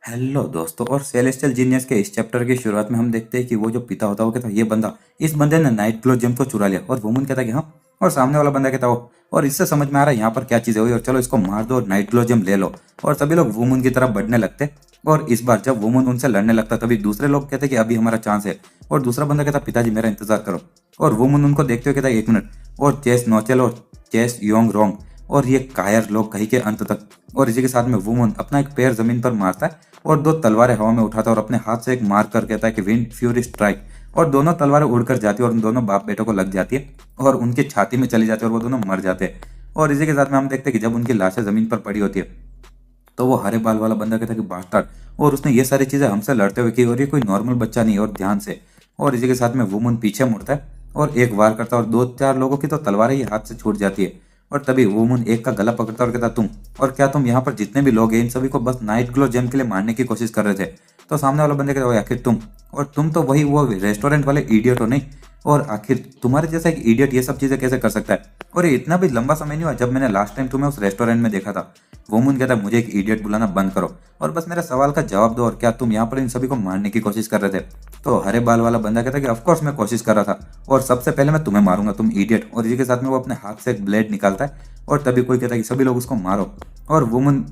Hello दोस्तों। और celestial genius के इस चैप्टर की शुरुआत में हम देखते हैं कि वो जो पिता होता है वो कहता है ये बंदा, इस बंदे ने नाइट क्लो जेम को चुरा लिया। और वुमन कहता है कि हाँ। और सामने वाला बंदा कहता है वो। और इससे समझ में आ रहा है यहाँ पर क्या चीज़ हुई और चलो इसको मार दो और नाइट क्लो जेम ले लो। और सभी लोग वुमन की तरफ बढ़ने लगते। और इस बार जब वुमन उनसे लड़ने लगता तभी दूसरे लोग कहते कि अभी हमारा चांस है। और दूसरा बंदा कहता पिताजी मेरा इंतजार करो। और वुमन उनको देखते हुए कहता है 1 मिनट। और चेस नोचेल और चेस योंग रोंग और ये कायर लोग कहीं के अंत तक। और इसी के साथ में वुमन अपना एक पैर जमीन पर मारता है और 2 तलवारें हवा में उठाता है और अपने हाथ से एक मार कर कहता है कि विंड फ्यूरी स्ट्राइक। और दोनों तलवारें उड़कर जाती है और उन दोनों बाप बेटों को लग जाती है और उनकी छाती में चली जाती है और वो दोनों मर जाते हैं। और इसी के साथ में हम देखते हैं कि जब उनकी लाशें जमीन पर पड़ी होती है तो वो हरे बाल वाला बंदा कहता है कि बास्टर्ड। और उसने ये सारी चीजें हमसे लड़ते हुए की और ये कोई नॉर्मल बच्चा नहीं और ध्यान से। और इसी के साथ में वुमन पीछे मुड़ता है और एक वार करता है और 2-4 लोगों की तो तलवारें ही हाथ से छूट जाती है। और तभी वुमन एक का गला पकड़ता है और कहता तुम और क्या तुम यहाँ पर जितने भी लोग हैं इन सभी को बस नाइट ग्लो जेम के लिए मारने की कोशिश कर रहे थे। तो सामने वाला बंदे कहता है आखिर तुम और तुम तो वही वो रेस्टोरेंट वाले इडियट हो नहीं। और आखिर तुम्हारे जैसा एक इडियट ये सब चीजें कैसे कर सकता है। और ये इतना भी लंबा समय नहीं हुआ जब मैंने लास्ट टाइम तुम्हें उस रेस्टोरेंट में देखा था। वुमन कहता है मुझे एक इडियट बुलाना बंद करो और बस मेरे सवाल का जवाब दो और क्या तुम यहाँ पर इन सभी को मारने की कोशिश कर रहे थे। तो हरे बाल वाला बंदा कहता है कि ऑफकोर्स मैं कोशिश कर रहा था और सबसे पहले मैं तुम्हें मारूंगा तुम इडियट। और इसी के साथ में वो अपने हाथ से एक ब्लेड निकालता है और तभी कोई कहता है कि सभी लोग उसको मारो। और वुमन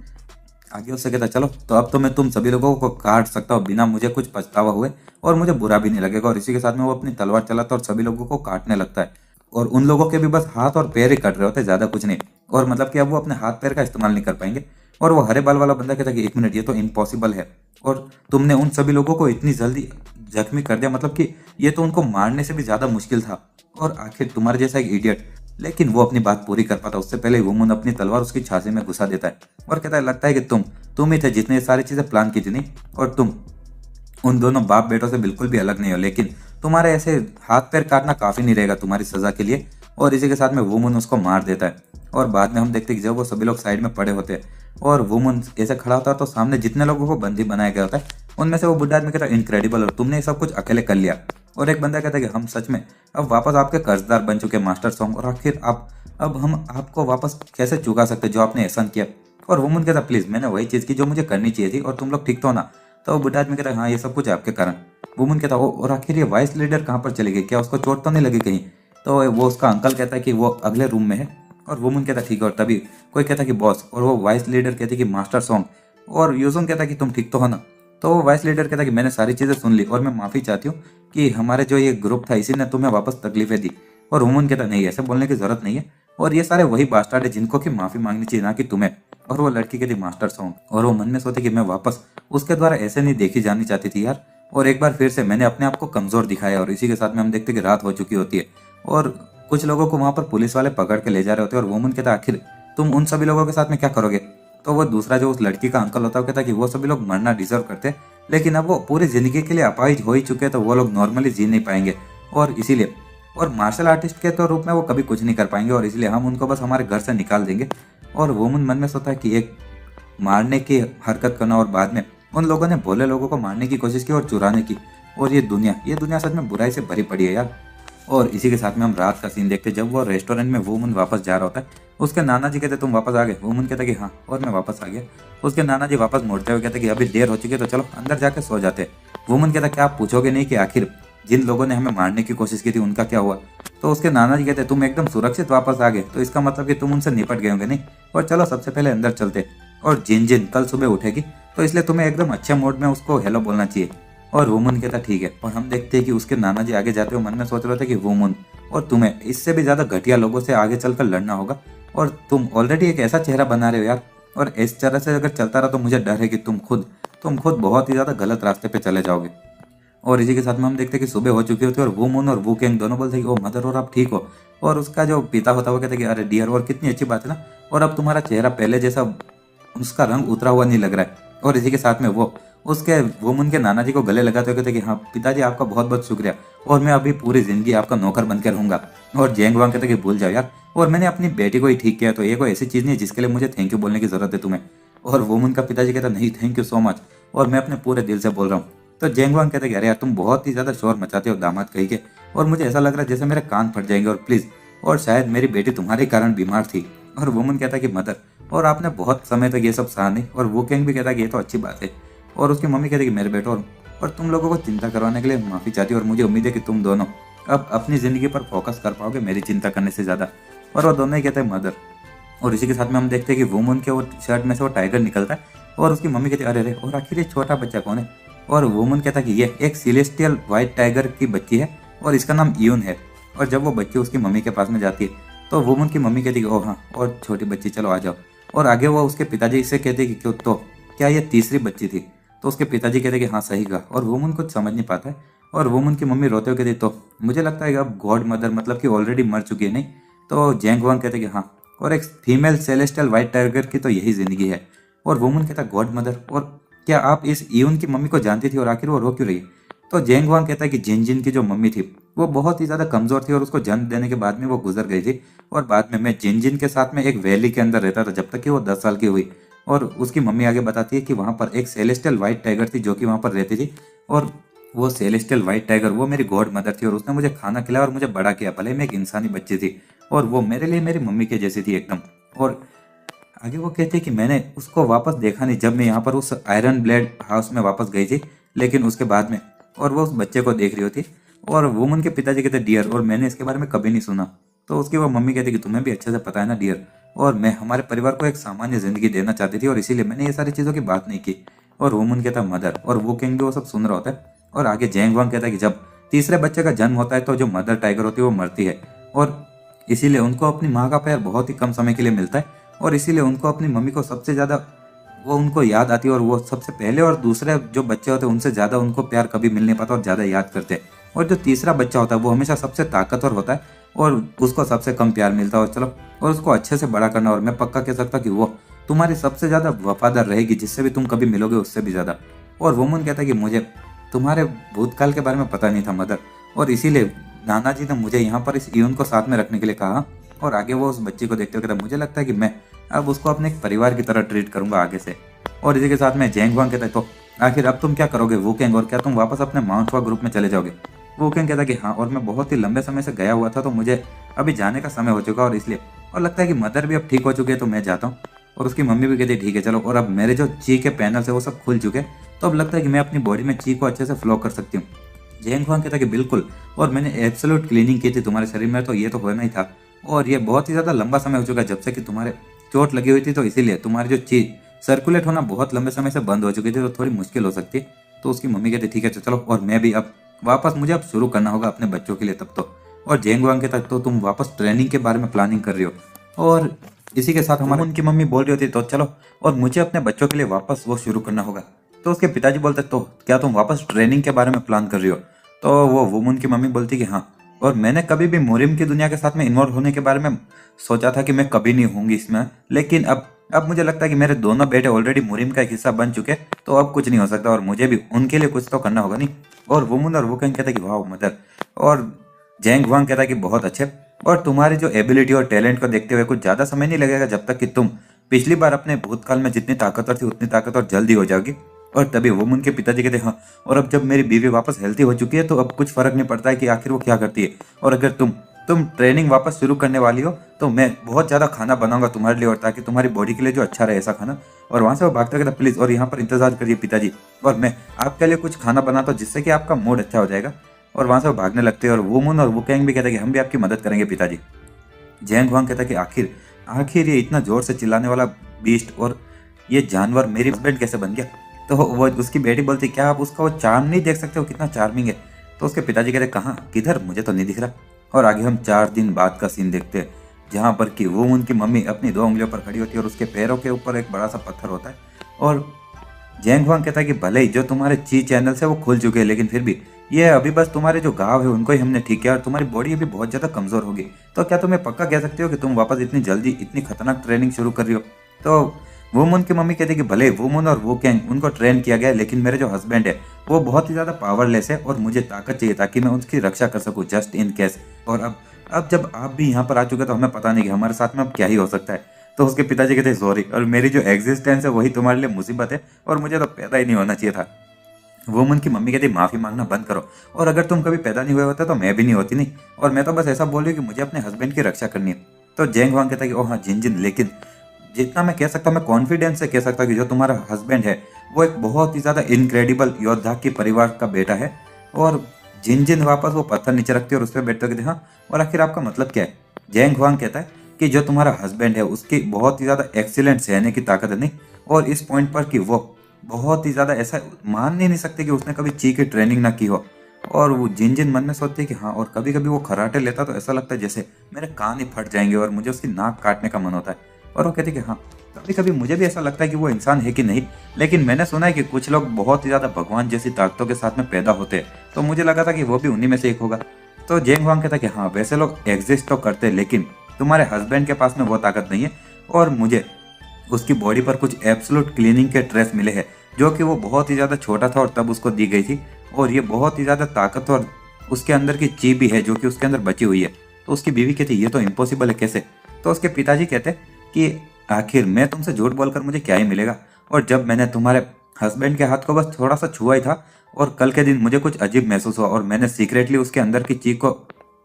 आगे उससे कहता चलो तो अब तो मैं तुम सभी लोगों को काट सकता हूँ बिना मुझे कुछ पछतावा हुए और मुझे बुरा भी नहीं लगेगा। और इसी के साथ में वो अपनी तलवार चलाता है और सभी लोगों को काटने लगता है। और उन लोगों के भी बस हाथ और पैर ही कट रहे होते ज्यादा कुछ नहीं। और मतलब कि अब वो अपने हाथ पैर का इस्तेमाल नहीं कर पाएंगे। और वो हरे बाल वाला बंदा कहता है कि 1 मिनट ये तो इम्पॉसिबल है। और तुमने उन सभी लोगों को इतनी जल्दी जख्मी कर दिया मतलब कि ये तो उनको मारने से भी ज्यादा मुश्किल था। और आखिर तुम्हारे जैसा एक इडियट। लेकिन वो अपनी बात पूरी कर पाता उससे पहले वुमन अपनी तलवार उसकी छाती में घुसा देता है और कहता है लगता है कि तुम ही थे जिसने ये सारी चीजें प्लान की थी नहीं। और तुम उन दोनों बाप बेटों से बिल्कुल भी अलग नहीं हो लेकिन तुम्हारे ऐसे हाथ पैर काटना काफी नहीं रहेगा तुम्हारी सजा के लिए। और इसी के साथ में वुमन उसको मार देता है। और बाद में हम देखते हैं कि जब वो सभी लोग साइड में पड़े होते हैं और वुमन ऐसे खड़ा होता है तो सामने जितने लोगों को बंदी बनाया गया होता है उनमें से वो बुढ़ा आदमी कहता है इनक्रेडिबल और तुमने ये सब कुछ अकेले कर लिया। और एक बंदा कहता है कि हम सच में अब वापस आपके कर्जदार बन चुके मास्टर सॉन्ग और आखिर आप अब हम आपको वापस कैसे चुका सकते जो आपने एहसान किया। और वुमन कहता प्लीज मैंने वही चीज की जो मुझे करनी चाहिए थी और तुम लोग ठीक तो हो ना। तो बुढ़ा आदमी कहता है हाँ ये सब कुछ आपके कारण। वुमन कहता है और आखिर ये वाइस लीडर कहाँ पर चली गई क्या उसको चोट तो नहीं लगी कहीं। तो वो उसका अंकल कहता है कि वो अगले रूम में है। और वुमन कहता है ठीक है। और तभी कोई कहता है कि बॉस और वो वाइस लीडर कहती है कि मास्टर सॉन्ग। और यूजुन कहता है कि तुम ठीक तो हो ना। तो वो वाइस लीडर कहता है कि मैंने सारी चीजें सुन ली और मैं माफी चाहती हूँ कि हमारे जो ये ग्रुप था इसी ने तुम्हें वापस तकलीफें दी। और वुमन कहता नहीं ऐसे बोलने की जरूरत नहीं है और ये सारे वही बास्टार्ड है जिनको की माफी मांगनी चाहिए ना कि तुम्हें। और वो लड़की कहती मास्टर सॉन्ग और वो मन में सोचे कि मैं वापस उसके द्वारा ऐसे नहीं देखी जानी चाहती थी यार। और एक बार फिर से मैंने अपने आप को कमजोर दिखाया। और इसी के साथ में हम देखते कि रात हो चुकी होती है और कुछ लोगों को वहां पर पुलिस वाले पकड़ के ले जा रहे होते हैं। और वुमन कहता आखिर तुम उन सभी लोगों के साथ में क्या करोगे। तो वो दूसरा जो उस लड़की का अंकल होता है कहता कि वो सभी लोग मरना डिजर्व करते लेकिन अब वो पूरी जिंदगी के लिए अपाहिज हो ही चुके हैं तो वो लोग नॉर्मली जी नहीं पाएंगे। और इसीलिए और मार्शल आर्टिस्ट के तो रूप में वो कभी कुछ नहीं कर पाएंगे और इसलिए हम उनको बस हमारे घर से निकाल देंगे। और वुमन मन में सोचता है कि एक मारने की हरकत करना और बाद में उन लोगों ने भोले लोगों को मारने की कोशिश की और चुराने की। और ये दुनिया सच में बुराई से भरी पड़ी है यार। और इसी के साथ में हम रात का सीन देखते हैं जब वो रेस्टोरेंट में वुमन वापस जा रहा होता है। उसके नाना जी कहते तुम वापस आ गए। वुमन कहता कि हाँ और मैं वापस आ गया। उसके नाना जी वापस मुड़ते हुए कहते कि अभी देर हो चुकी है तो चलो अंदर जाके सो जाते। वुमन कहता क्या आप पूछोगे नहीं कि आखिर जिन लोगों ने हमें मारने की कोशिश की थी उनका क्या हुआ। तो उसके नाना जी कहते तुम एकदम सुरक्षित वापस आ गए तो इसका मतलब कि तुम उनसे निपट गए होंगे नहीं। और चलो सबसे पहले अंदर चलते। और जिन जिन कल सुबह उठेगी तो इसलिए तुम्हें एकदम अच्छे मूड में उसको हेलो बोलना चाहिए। और वुमन कहता ठीक है। और हम देखते हैं कि उसके नाना जी आगे जाते हुए मन में सोच रहे थे कि वुमन और तुम्हें इससे भी ज्यादा घटिया लोगों से आगे चलकर लड़ना होगा। और तुम ऑलरेडी एक ऐसा चेहरा बना रहे हो यार। और इस तरह से अगर चलता रहा तो मुझे डर है कि तुम खुद बहुत ही ज्यादा गलत रास्ते पे चले जाओगे। और इसी के साथ में हम देखते हैं कि सुबह हो चुकी होती है और वुमन और वू कैंग दोनों बोलते हैं कि ओ मदर और आप ठीक हो। और उसका जो पिता होता है वो कहते हैं कि अरे डियर और कितनी अच्छी बात है ना। और अब तुम्हारा चेहरा पहले जैसा उसका रंग उतरा हुआ नहीं लग रहा है। और इसी के साथ में वो उसके वुमन के नाना जी को गले लगाते हुए कहते कि हाँ पिताजी आपका बहुत बहुत शुक्रिया और मैं अभी पूरी जिंदगी आपका नौकर बनकर रहूंगा। और जेंग वांग कहते कि भूल जाओ यार और मैंने अपनी बेटी को ही ठीक किया तो ये कोई ऐसी चीज नहीं है जिसके लिए मुझे थैंक यू बोलने की जरूरत है तुम्हें। और वुमन का पिताजी कहता नहीं थैंक यू सो मच और मैं अपने पूरे दिल से बोल रहा हूँ। तो जेंग वांग कहते कि अरे यार तुम बहुत ही ज्यादा शोर मचाते हो दामाद कही के और मुझे ऐसा लग रहा है जैसे मेरे कान फट जाएंगे और प्लीज और शायद मेरी बेटी तुम्हारे कारण बीमार थी। और वुमन कहता कि मदर और आपने बहुत समय तक ये सब सहा नहीं। और वो कैंग भी कहता कि ये तो अच्छी बात है और उसकी मम्मी कहती है कि मेरे बेटो और तुम लोगों को चिंता करवाने के लिए माफ़ी चाहती हूँ और मुझे उम्मीद है कि तुम दोनों अब अपनी ज़िंदगी पर फोकस कर पाओगे मेरी चिंता करने से ज़्यादा। और वो दोनों ही कहते हैं मदर। और इसी के साथ में हम देखते हैं कि वुमन के वो शर्ट में से वो टाइगर निकलता है और उसकी मम्मी कहती है अरे रे, और आखिर ये छोटा बच्चा कौन है। और वुमन कहता है कि ये एक सेलेस्टियल व्हाइट टाइगर की बच्ची है और इसका नाम यून है। और जब वो बच्ची उसकी मम्मी के पास में जाती है तो वुमन की मम्मी कहती है कि ओह हाँ, और छोटी बच्ची चलो आ जाओ। और आगे वो उसके पिताजी से कहते हैं कि क्यों, तो क्या ये तीसरी बच्ची थी। तो उसके पिताजी कहते हैं कि हाँ सही कहा। और वुमन कुछ समझ नहीं पाता है और वुमन की मम्मी रोते हुए कहती तो मुझे लगता है कि अब गॉड मदर मतलब कि ऑलरेडी मर चुकी है नहीं। तो जैंग वांग कहते कि हाँ, और एक फीमेल सेलेस्टियल व्हाइट टाइगर की तो यही जिंदगी है। और वुमन कहता गॉड मदर, और क्या आप इस यून की मम्मी को जानती थी और आखिर वो रो क्यों रही है। तो जेंग वांग कहता है कि जिन जिन की जो मम्मी थी वो बहुत ही ज़्यादा कमज़ोर थी और उसको जन्म देने के बाद में वो गुजर गई थी। और बाद में मैं जिन जिन के साथ में एक वैली के अंदर रहता था जब तक कि वो 10 साल की हुई। और उसकी मम्मी आगे बताती है कि वहाँ पर एक सेलेस्टियल व्हाइट टाइगर थी जो कि वहाँ पर रहती थी। और वो सेलेस्टियल व्हाइट टाइगर वो मेरी गॉड मदर थी और उसने मुझे खाना खिलाया और मुझे बड़ा किया, भले मैं एक इंसानी बच्ची थी और वो मेरे लिए मेरी मम्मी के जैसी थी एकदम। और आगे वो कहते हैं कि मैंने उसको वापस देखा नहीं जब मैं यहाँ पर उस आयरन ब्लेड हाउस में वापस गई थी, लेकिन उसके बाद में और वो उस बच्चे को देख रही होती। और वुमन के पिताजी कहते डियर, और मैंने इसके बारे में कभी नहीं सुना। तो उसकी वो मम्मी कहती कि तुम्हें भी अच्छे से पता है ना डियर, और मैं हमारे परिवार को एक सामान्य जिंदगी देना चाहती थी और इसीलिए मैंने ये सारी चीज़ों की बात नहीं की। और वुमन कहता मदर, और वो किंग भी वो सब सुन रहा होता है। और आगे जैंग वांग कहता है कि जब तीसरे बच्चे का जन्म होता है तो जो मदर टाइगर होती है वो मरती है और इसीलिए उनको अपनी माँ का प्यार बहुत ही कम समय के लिए मिलता है। और इसीलिए उनको अपनी मम्मी को सबसे ज़्यादा वो उनको याद आती है और वो सबसे पहले, और दूसरे जो बच्चे होते हैं उनसे ज़्यादा उनको प्यार कभी मिल नहीं पाता और ज़्यादा याद करते हैं। और जो तीसरा बच्चा होता है वो हमेशा सबसे ताकतवर होता है और उसको सबसे कम प्यार मिलता है। और चलो, और उसको अच्छे से बड़ा करना, और मैं पक्का कह सकता कि वो तुम्हारी सबसे ज़्यादा वफादार रहेगी जिससे भी तुम कभी मिलोगे उससे भी ज़्यादा। और वुमन कहता है कि मुझे तुम्हारे भूतकाल के बारे में पता नहीं था मदर, और इसीलिए नाना जी ने मुझे यहाँ पर इस यून को साथ में रखने के लिए कहा। और आगे वो उस बच्ची को देखते हुए कहता मुझे लगता है कि मैं अब उसको अपने एक परिवार की तरह ट्रीट करूंगा आगे से। और इसी के साथ में जैंग वांग कहता है तो आखिर अब तुम क्या करोगे वुकेंग, और क्या तुम वापस अपने माउंट वा ग्रुप में चले जाओगे। वुकेंग कहता है कि हाँ, और मैं बहुत ही लंबे समय से गया हुआ था तो मुझे अभी जाने का समय हो चुका और इसलिए, और लगता है कि मदर भी अब ठीक हो चुकी है तो मैं जाता हूँ। और उसकी मम्मी भी कहती है ठीक है चलो, और अब मेरे जो ची के पैनल्स है वो सब खुल चुके हैं तो अब लगता है कि मैं अपनी बॉडी में ची को अच्छे से फ्लो कर सकती हूँ। जैंग वांग कहता है कि बिल्कुल, और मैंने एब्सोल्यूट क्लीनिंग की थी तुम्हारे शरीर में तो ये तो होना ही था, और ये बहुत ही ज़्यादा लंबा समय हो चुका है जब से कि तुम्हारे चोट लगी हुई थी, तो इसीलिए तुम्हारी जो चीज सर्कुलेट होना बहुत लंबे समय से बंद हो चुकी थी तो थोड़ी मुश्किल हो सकती है। तो उसकी मम्मी कहती ठीक है चलो, और मैं भी अब वापस मुझे अब शुरू करना होगा अपने बच्चों के लिए तब तो। और जेंग वांग के तक तो तुम वापस ट्रेनिंग के बारे में प्लानिंग कर रही हो। और इसी के साथ हमारे उनकी मम्मी बोल रही होती तो चलो, और मुझे अपने बच्चों के लिए वापस वो शुरू करना होगा। तो उसके पिताजी बोलते तो क्या तुम वापस ट्रेनिंग के बारे में प्लान कर रही हो। तो वो वुमन की मम्मी बोलती कि हाँ, और मैंने कभी भी मुरिम की दुनिया के साथ में इन्वॉल्व होने के बारे में सोचा था कि मैं कभी नहीं होंगी इसमें, लेकिन अब मुझे लगता है कि मेरे दोनों बेटे ऑलरेडी मुरिम का एक हिस्सा बन चुके तो अब कुछ नहीं हो सकता और मुझे भी उनके लिए कुछ तो करना होगा नहीं। और वुमन और वुकेंग कहता है कि वाह मदर, और जैंग वांग कहता है कि बहुत अच्छे, और तुम्हारी जो एबिलिटी और टैलेंट को देखते हुए कुछ ज़्यादा समय नहीं लगेगा जब तक कि तुम पिछली बार अपने भूतकाल में जितनी ताकतवर थी उतनी ताकतवर जल्दी हो जाओगी। और तभी वुमन के पिताजी कहते हाँ, और अब जब मेरी बीवी वापस हेल्थी हो चुकी है तो अब कुछ फर्क नहीं पड़ता है कि आखिर वो क्या करती है, और अगर तुम ट्रेनिंग वापस शुरू करने वाली हो तो मैं बहुत ज़्यादा खाना बनाऊंगा तुम्हारे लिए, और ताकि तुम्हारी बॉडी के लिए जो अच्छा रहे ऐसा खाना। और वहाँ से वो भागता कहता प्लीज़, और यहाँ पर इंतजार करिए पिताजी, और मैं आपके लिए कुछ खाना बनाता हूँ जिससे कि आपका मूड अच्छा हो जाएगा। और वहाँ से वो भागने लगते हैं और वुमन और वुकेंग भी कहते हैं कि हम भी आपकी मदद करेंगे पिताजी। जैंग वांग कहता है कि आखिर ये इतना जोर से चिल्लाने वाला बीस्ट और ये जानवर मेरी हस्बैंड कैसे बन गया। तो वो उसकी बेटी बोलती क्या आप उसका वो चार्म नहीं देख सकते हो, कितना चार्मिंग है। तो उसके पिताजी कहते कहाँ, किधर, मुझे तो नहीं दिख रहा। और आगे हम 4 दिन बाद का सीन देखते हैं जहाँ पर कि वो उनकी मम्मी अपनी 2 उंगलियों पर खड़ी होती है और उसके पैरों के ऊपर एक बड़ा सा पत्थर होता है। और जैंग वांग कहता है कि भले ही जो तुम्हारे ची चैनल से वो खुल चुके हैं लेकिन फिर भी ये अभी बस तुम्हारे जो घाव है उनको ही हमने ठीक किया और तुम्हारी बॉडी अभी बहुत ज़्यादा कमज़ोर होगी। तो क्या तुम्हें पक्का कह सकते हो कि तुम वापस इतनी जल्दी इतनी खतरनाक ट्रेनिंग शुरू कर रही हो। तो वुमन की मम्मी कहती है कि भले वुमन और वुकेंग उनको ट्रेन किया गया लेकिन मेरे जो हस्बैंड है वो बहुत ही ज़्यादा पावरलेस है और मुझे ताकत चाहिए ताकि मैं उसकी रक्षा कर सकूँ जस्ट इन केस। और अब जब आप भी यहाँ पर आ चुके तो हमें पता नहीं कि हमारे साथ में अब क्या ही हो सकता है। तो उसके पिताजी कहते हैं सॉरी, और मेरी जो एग्जिस्टेंस है वही तुम्हारे लिए मुसीबत है और मुझे तो पैदा ही नहीं होना चाहिए था। वुमन की मम्मी कहती माफ़ी मांगना बंद करो, और अगर तुम कभी पैदा नहीं हुए होते तो मैं भी नहीं होती नहीं, और मैं तो बस ऐसा बोल रही हूँ कि मुझे अपने हस्बैंड की रक्षा करनी है। तो जैंग वांग कहता है कि ओह हाँ जिन जिन, लेकिन जितना मैं कह सकता हूँ, मैं कॉन्फिडेंस से कह सकता हूँ कि जो तुम्हारा हस्बैंड है वो एक बहुत ही ज़्यादा इनक्रेडिबल योद्धा के परिवार का बेटा है। और जिन जिन वापस वो पत्थर नीचे रखती है और उस पर बैठते कहते हैं हाँ, और आखिर आपका मतलब क्या है? जैंग हुआंग कहता है कि जो तुम्हारा हस्बैंड है उसकी बहुत ही ज़्यादा एक्सीलेंट सहने की ताकत है, नहीं, और इस पॉइंट पर कि वो बहुत ही ज़्यादा ऐसा मान ही नहीं सकते कि उसने कभी ची की ट्रेनिंग ना की हो। और वो जिन जिन मन में सोचते हैं कि हाँ, और कभी कभी वो खराटे लेता तो ऐसा लगता है जैसे मेरे कान ही फट जाएंगे और मुझे उसकी नाक काटने का मन होता है। और वो कहते हैं कि हाँ, कभी कभी मुझे भी ऐसा लगता है कि वो इंसान है कि नहीं, लेकिन मैंने सुना है कि कुछ लोग बहुत ही ज़्यादा भगवान जैसी ताकतों के साथ में पैदा होते हैं, तो मुझे लगा था कि वो भी उन्हीं में से एक होगा। तो जेंग हुआंग कहता है कि हाँ, वैसे लोग एग्जिस्ट तो करते हैं, लेकिन तुम्हारे हस्बैंड के पास में वो ताकत नहीं है। और मुझे उसकी बॉडी पर कुछ एब्सोल्यूट क्लीनिंग के ट्रेस मिले हैं, जो कि वो बहुत ही ज़्यादा छोटा था और तब उसको दी गई थी। और ये बहुत ही ज़्यादा ताकतवर उसके अंदर की ची भी है जो कि उसके अंदर बची हुई है। तो उसकी बीवी कहती ये तो इम्पॉसिबल है, कैसे? तो उसके पिताजी कहते कि आखिर मैं तुमसे झूठ बोलकर मुझे क्या ही मिलेगा, और जब मैंने तुम्हारे हस्बैंड के हाथ को बस थोड़ा सा छुआ ही था और कल के दिन मुझे कुछ अजीब महसूस हुआ और मैंने सीक्रेटली उसके अंदर की चीज को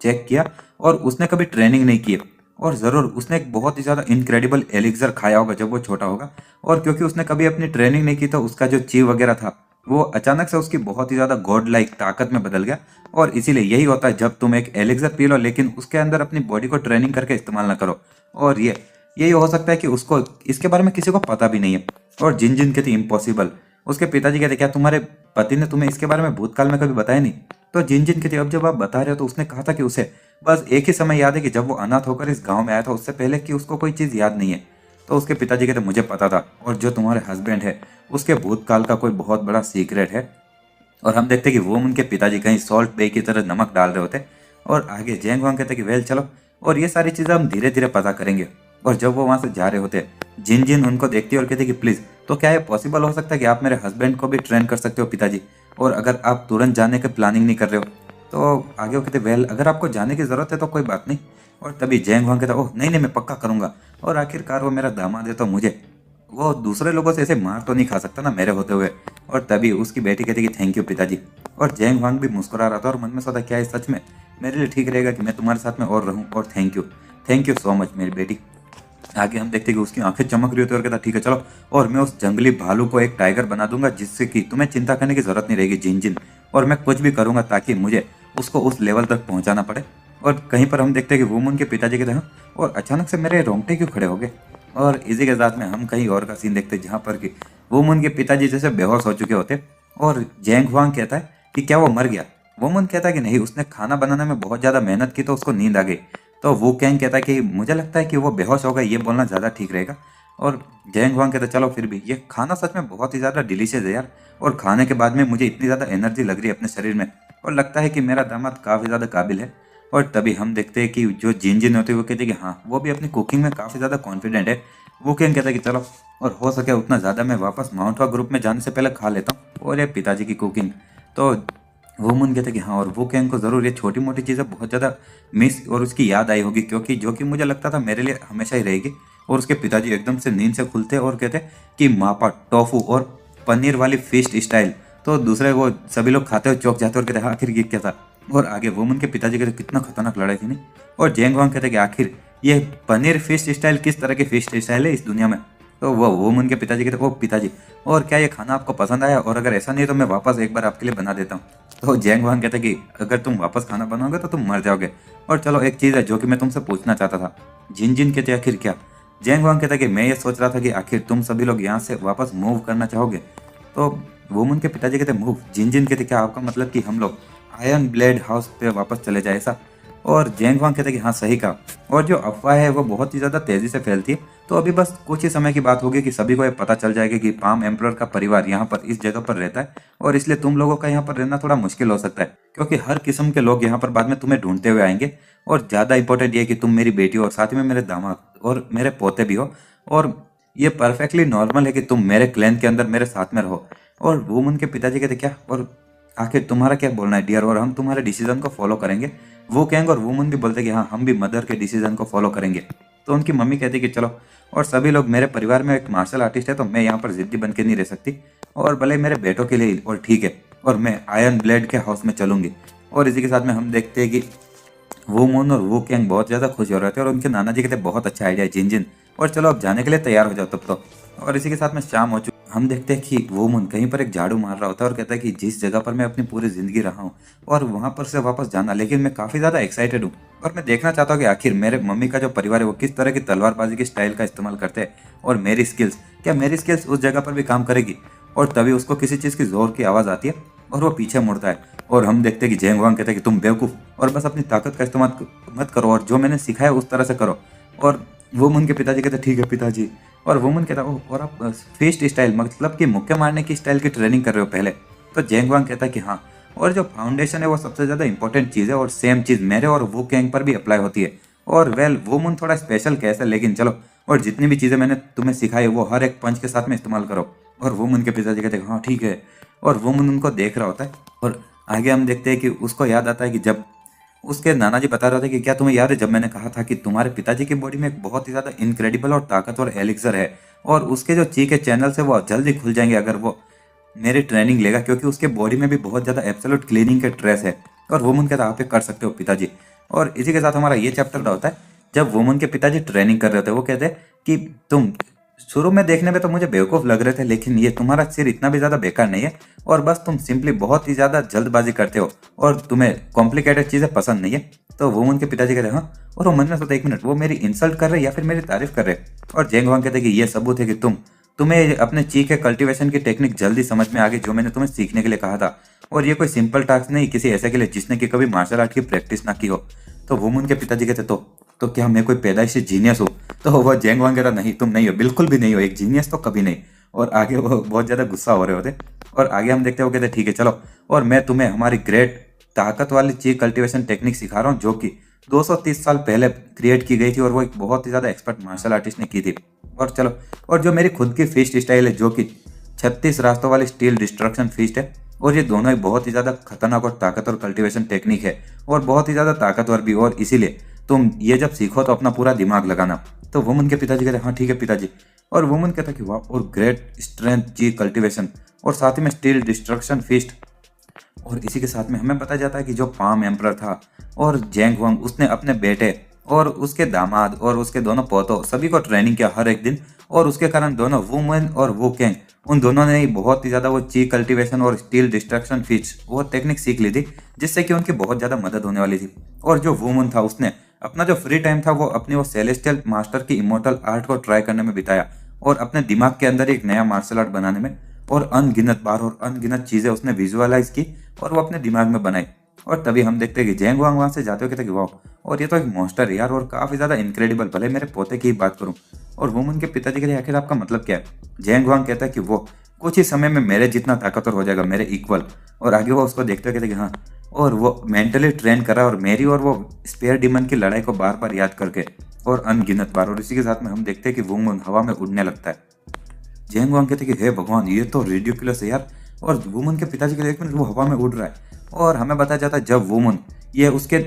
चेक किया, और उसने कभी ट्रेनिंग नहीं की है, और ज़रूर उसने एक बहुत ही ज़्यादा इनक्रेडिबल एलिक्सर खाया होगा जब वो छोटा होगा, और क्योंकि उसने कभी अपनी ट्रेनिंग नहीं की तो उसका जो ची वगैरह था वो अचानक से उसकी बहुत ही ज़्यादा गॉड लाइक ताकत में बदल गया। और इसीलिए यही होता है जब तुम एक एलिक्सर पी लो लेकिन उसके अंदर अपनी बॉडी को ट्रेनिंग करके इस्तेमाल ना करो। और यही हो सकता है कि उसको इसके बारे में किसी को पता भी नहीं है। और जिन जिन कहती इम्पॉसिबल। उसके पिताजी कहते क्या तुम्हारे पति ने तुम्हें इसके बारे में भूतकाल में कभी बताया नहीं? तो जिन जिन कहती अब जब आप बता रहे हो तो उसने कहा था कि उसे बस एक ही समय याद है कि जब वो अनाथ होकर इस गांव में आया था, उससे पहले कि उसको कोई चीज़ याद नहीं है। तो उसके पिताजी कहते मुझे पता था, और जो तुम्हारे हस्बैंड है उसके भूतकाल का कोई बहुत बड़ा सीक्रेट है। और हम देखते कि वो उनके पिताजी कहीं सॉल्ट बे की तरह नमक डाल रहे होते। और आगे जैंग वांग कहते कि वेल चलो, और ये सारी चीज़ें हम धीरे धीरे पता करेंगे। और जब वो वहाँ से जा रहे होते जिन जिन उनको देखती है और कहते कि प्लीज़, तो क्या ये पॉसिबल हो सकता है कि आप मेरे हस्बैंड को भी ट्रेन कर सकते हो पिताजी, और अगर आप तुरंत जाने की प्लानिंग नहीं कर रहे हो? तो आगे वो कहते वेल अगर आपको जाने की ज़रूरत है तो कोई बात नहीं। और तभी जैंग वांग कहता ओह नहीं नहीं, मैं पक्का करूँगा, और आखिरकार वो मेरा दामाद है तो मुझे वो दूसरे लोगों से ऐसे मार तो नहीं खा सकता ना मेरे होते हुए। और तभी उसकी बेटी कहती कि थैंक यू पिताजी। और जैंग वांग भी मुस्कुरा रहा था और मन में सोचा क्या है सच में मेरे लिए ठीक रहेगा कि मैं तुम्हारे साथ में और रहूं, और थैंक यू सो मच मेरी बेटी। आगे हम देखते कि उसकी आंखें चमक रही होती है और कहता ठीक है चलो, और मैं उस जंगली भालू को एक टाइगर बना दूंगा जिससे कि तुम्हें चिंता करने की जरूरत नहीं रहेगी जिन जिन। और मैं कुछ भी करूंगा ताकि मुझे उसको उस लेवल तक पहुंचाना पड़े। और कहीं पर हम देखते हैं कि वुमन के पिताजी कहते हैं और अचानक से मेरे रोंगटे क्यों खड़े हो गए। और इसी के साथ में हम कहीं और का सीन देखते हैं जहाँ पर कि वुमन के पिताजी जैसे बेहोश हो चुके होते, और जैंग हुआंग कहता है कि क्या वो मर गया? वुमन कहता है कि नहीं, उसने खाना बनाने में बहुत ज़्यादा मेहनत की तो उसको नींद आ गई। तो वो कैंग कहता है कि मुझे लगता है कि वो बेहोश हो गया, ये बोलना ज़्यादा ठीक रहेगा। और जैंग हुआंग कहता है चलो फिर भी ये खाना सच में बहुत ही ज़्यादा डिलीशियस है यार, और खाने के बाद में मुझे इतनी ज़्यादा एनर्जी लग रही है अपने शरीर में, और लगता है कि मेरा दामाद काफ़ी ज़्यादा काबिल है। और तभी हम देखते हैं कि जो जिन जिन होते हैं वो कहते हैं कि हाँ वो भी अपनी कुकिंग में काफ़ी ज़्यादा कॉन्फिडेंट है। वो कैंग कहता है कि चलो, और हो सके उतना ज़्यादा मैं वापस माउंट वा ग्रुप में जाने से पहले खा लेता हूँ, और ये पिताजी की कुकिंग। तो वुमन कहते कि हाँ, और वो कैंग को ज़रूर ये छोटी मोटी चीज़ें बहुत ज़्यादा मिस और उसकी याद आई होगी, क्योंकि जो कि मुझे लगता था मेरे लिए हमेशा ही रहेगी। और उसके पिताजी एकदम से नींद से खुलते और कहते कि मापा टोफू और पनीर वाली फिश स्टाइल। तो दूसरे वो सभी लोग खाते हुए चौंक जाते और कहते आखिर ये क्या था। और आगे वुमन के पिताजी कहते कितना खतरनाक लड़ाई थी नहीं। और जेंग वांग कहते कि आखिर ये पनीर फिश स्टाइल किस तरह की फिश स्टाइल है इस दुनिया में। तो वो वुमन के पिताजी कहते ओ पिताजी, और क्या ये खाना आपको पसंद आया? और अगर ऐसा नहीं है तो मैं वापस एक बार आपके लिए बना देता हूँ। तो जैंग वांग कहते कि अगर तुम वापस खाना बनाओगे तो तुम मर जाओगे। और चलो एक चीज़ है जो कि मैं तुमसे पूछना चाहता था। जिन जिन कहते आखिर क्या? जैंग वांग कहता कि मैं ये सोच रहा था कि आखिर तुम सभी लोग यहाँ से वापस मूव करना चाहोगे? तो वुमन के पिताजी कहते मूव? जिन जिन कहते क्या आपका मतलब कि हम लोग आयरन ब्लेड हाउस पे वापस चले जाए ऐसा? और जैंग वांग कहते कि हाँ सही कहा, और जो अफवाह है वो बहुत ही ज़्यादा तेज़ी से फैलती है। तो अभी बस कुछ ही समय की बात होगी कि सभी को ये पता चल जाएगा कि पाम एम्परर का परिवार यहाँ पर इस जगह पर रहता है, और इसलिए तुम लोगों का यहाँ पर रहना थोड़ा मुश्किल हो सकता है, क्योंकि हर किस्म के लोग यहाँ पर बाद में तुम्हें ढूंढते हुए आएंगे। और ज़्यादा इंपॉर्टेंट ये है कि तुम मेरी बेटी हो और साथ में मेरे दामाद और मेरे पोते भी हो, और ये परफेक्टली नॉर्मल है कि तुम मेरे क्लैन के अंदर मेरे साथ में रहो। और वुमन के पिताजी कहते क्या, और आखिर तुम्हारा क्या बोलना है डियर, और हम तुम्हारे डिसीजन को फॉलो करेंगे। वो कहेंगे और वुमन भी बोलते कि हाँ हम भी मदर के डिसीजन को फॉलो करेंगे। तो उनकी मम्मी कहती कि चलो, और सभी लोग मेरे परिवार में एक मार्शल आर्टिस्ट है तो मैं यहाँ पर जिद्दी बन के नहीं रह सकती, और भले मेरे बेटों के लिए, और ठीक है, और मैं आयरन ब्लेड के हाउस में चलूंगी। और इसी के साथ में हम देखते हैं कि वो मून और वो कैंग बहुत ज़्यादा खुश हो रहे थे, और उनके नाना जी कहते बहुत अच्छा आइडिया है जिन जिन, और चलो अब जाने के लिए तैयार हो जाओ तब तो। और इसी के साथ में शाम हो चुकी। हम देखते हैं कि वो मुन कहीं पर एक झाड़ू मार रहा होता है और कहता है कि जिस जगह पर मैं अपनी पूरी जिंदगी रहा हूँ और वहां पर से वापस जाना, लेकिन मैं काफी ज्यादा एक्साइटेड हूँ और मैं देखना चाहता हूँ कि आखिर मेरे मम्मी का जो परिवार है वो किस तरह की तलवारबाजी की स्टाइल का इस्तेमाल करते हैं और मेरी स्किल्स उस जगह पर भी काम करेगी। और तभी उसको किसी चीज की जोर की आवाज आती है और वो पीछे मुड़ता है और हम देखते हैं कि जेंग वांग कहता है कि तुम बेवकूफ और बस अपनी ताकत का इस्तेमाल मत करो और जो मैंने सिखाया उस तरह से करो। और वो मुन के पिताजी कहते ठीक है पिताजी। और वुमन कहता ओह, और आप फेस्ट स्टाइल मतलब कि मुक्के मारने की स्टाइल की ट्रेनिंग कर रहे हो पहले। तो जेंग वांग कहता है कि हाँ, और जो फाउंडेशन है वो सबसे ज़्यादा इंपॉर्टेंट चीज़ है और सेम चीज़ मेरे और वो कैंग पर भी अप्लाई होती है। और वेल वो मुन थोड़ा स्पेशल केस है, लेकिन चलो, और जितनी भी चीज़ें मैंने तुम्हें सिखाई वो हर एक पंच के साथ में इस्तेमाल करो। और वो मुन के पिताजी कहते हैं हाँ ठीक है। और वो मुन उनको देख रहा होता है और आगे हम देखते हैं कि उसको याद आता है कि जब उसके नाना जी बता रहे थे कि क्या तुम्हें याद है जब मैंने कहा था कि तुम्हारे पिताजी की बॉडी में एक बहुत ही ज्यादा इनक्रेडिबल और ताकतवर एलिक्सर है और उसके जो ची के चैनल्स है वो जल्दी खुल जाएंगे अगर वो मेरी ट्रेनिंग लेगा, क्योंकि उसके बॉडी में भी बहुत ज्यादा एब्सोल्यूट क्लीनिंग के ट्रेस है। और वुमन कहता आप ये कर सकते हो पिताजी। और इसी के साथ हमारा ये चैप्टर होता है जब वुमन के पिताजी ट्रेनिंग कर रहे होते हैं। वो कहते हैं कि तुम शुरू में देखने में तो मुझे बेवकूफ लग रहे थे, लेकिन ये तुम्हारा सिर इतना भी ज्यादा बेकार नहीं है और बस तुम सिंपली बहुत ही ज्यादा जल्दबाजी करते हो और तुम्हें कॉम्प्लिकेटेड चीजें पसंद नहीं है। तो वो उनके पिताजी कहते हैं हाँ, और वो मन में सोचता एक मिनट वो मेरी इंसल्ट कर रहे या फिर मेरी तारीफ कर रहे। और जेंग वांग कहते कि ये सबूत है कि तुम्हें अपने ची के कल्टीवेशन की टेक्निक जल्दी समझ में आ गई जो मैंने तुम्हें सीखने के लिए कहा था। और ये कोई सिंपल टास्क नहीं किसी ऐसे के लिए जिसने कि कभी मार्शल आर्ट की प्रैक्टिस ना की हो। तो वो उनके पिताजी कहते तो क्या मैं कोई पैदाइशी जीनियस हूँ? तो वो जेंग वांग कहता नहीं, तुम नहीं हो, बिल्कुल भी नहीं हो, एक जीनियस तो कभी नहीं। और आगे वो बहुत ज्यादा गुस्सा हो रहे होते। और आगे हम देखते हैं वो कहते ठीक है चलो, और मैं तुम्हें हमारी ग्रेट ताकत वाली ची कल्टीवेशन टेक्निक सिखा रहा हूँ जो कि 230 साल पहले क्रिएट की गई थी और वो एक बहुत ही ज्यादा एक्सपर्ट मार्शल आर्टिस्ट ने की थी। और चलो, और जो मेरी खुद की फिस्ट स्टाइल है जो कि 36 रास्तों वाली स्टील डिस्ट्रक्शन फिस्ट है, और ये दोनों ही बहुत ही ज्यादा खतरनाक और ताकतवर कल्टीवेशन टेक्निक है और बहुत ही ज्यादा ताकतवर भी। और इसीलिए तुम ये जब सीखो तो अपना पूरा दिमाग लगाना। तो वुमन के पिताजी कहते हाँ ठीक है पिताजी। और वुमन कहता कि वाह, और ग्रेट स्ट्रेंथ जी कल्टीवेशन और साथ ही में स्टील डिस्ट्रक्शन फिस्ट। और इसी के साथ में हमें बताया जाता है कि जो पाम एम्परर था और जेंग वांग उसने अपने बेटे और उसके दामाद और उसके दोनों पोतों सभी को ट्रेनिंग किया हर एक दिन, और उसके कारण दोनों वुमेन और वो कैंग उन दोनों ने ही बहुत ही ज्यादा वो ची कल्टीवेशन और स्टील डिस्ट्रक्शन फिस्ट वो टेक्निक सीख ली थी, जिससे कि उनकी बहुत ज्यादा मदद होने वाली थी। और जो वुमन था उसने अपना जो फ्री टाइम था वो अपनी वो सेलेस्टियल मास्टर की इमोर्टल आर्ट को ट्राई करने में बिताया और अपने दिमाग के अंदर एक नया मार्शल आर्ट बनाने में, और अनगिनत बार और अनगिनत चीजें उसने विजुअलाइज की और वो अपने दिमाग में बनाई। और तभी हम देखते हैं कि जेंग वांग वहां से जाते हुए कहते कि वाह, और ये तो एक मॉन्स्टर है यार और काफी ज्यादा इनक्रेडिबल, भले मेरे पोते की ही बात करूं। और वुमन के पिताजी कहते आखिर आपका मतलब क्या है? जेंग वांग कहता है कि वो कुछ ही समय में मेरे जितना ताकतवर हो जाएगा, मेरे इक्वल। और आगे वो उसको देखते हुए कहते कि हाँ, और वो मेंटली ट्रेन करा और मेरी और वो स्पेयर डिमन की लड़ाई को बार बार याद करके और अनगिनत बार। और इसी के साथ में हम देखते हैं कि वुमन हवा में उड़ने लगता है। जेंग वांग कहते कि हे भगवान, ये तो रिडिकुलस है यार। और वुमन के पिताजी के एक मिनट वो हवा में उड़ रहा है। और हमें बताया जाता है जब वुमन ये उसके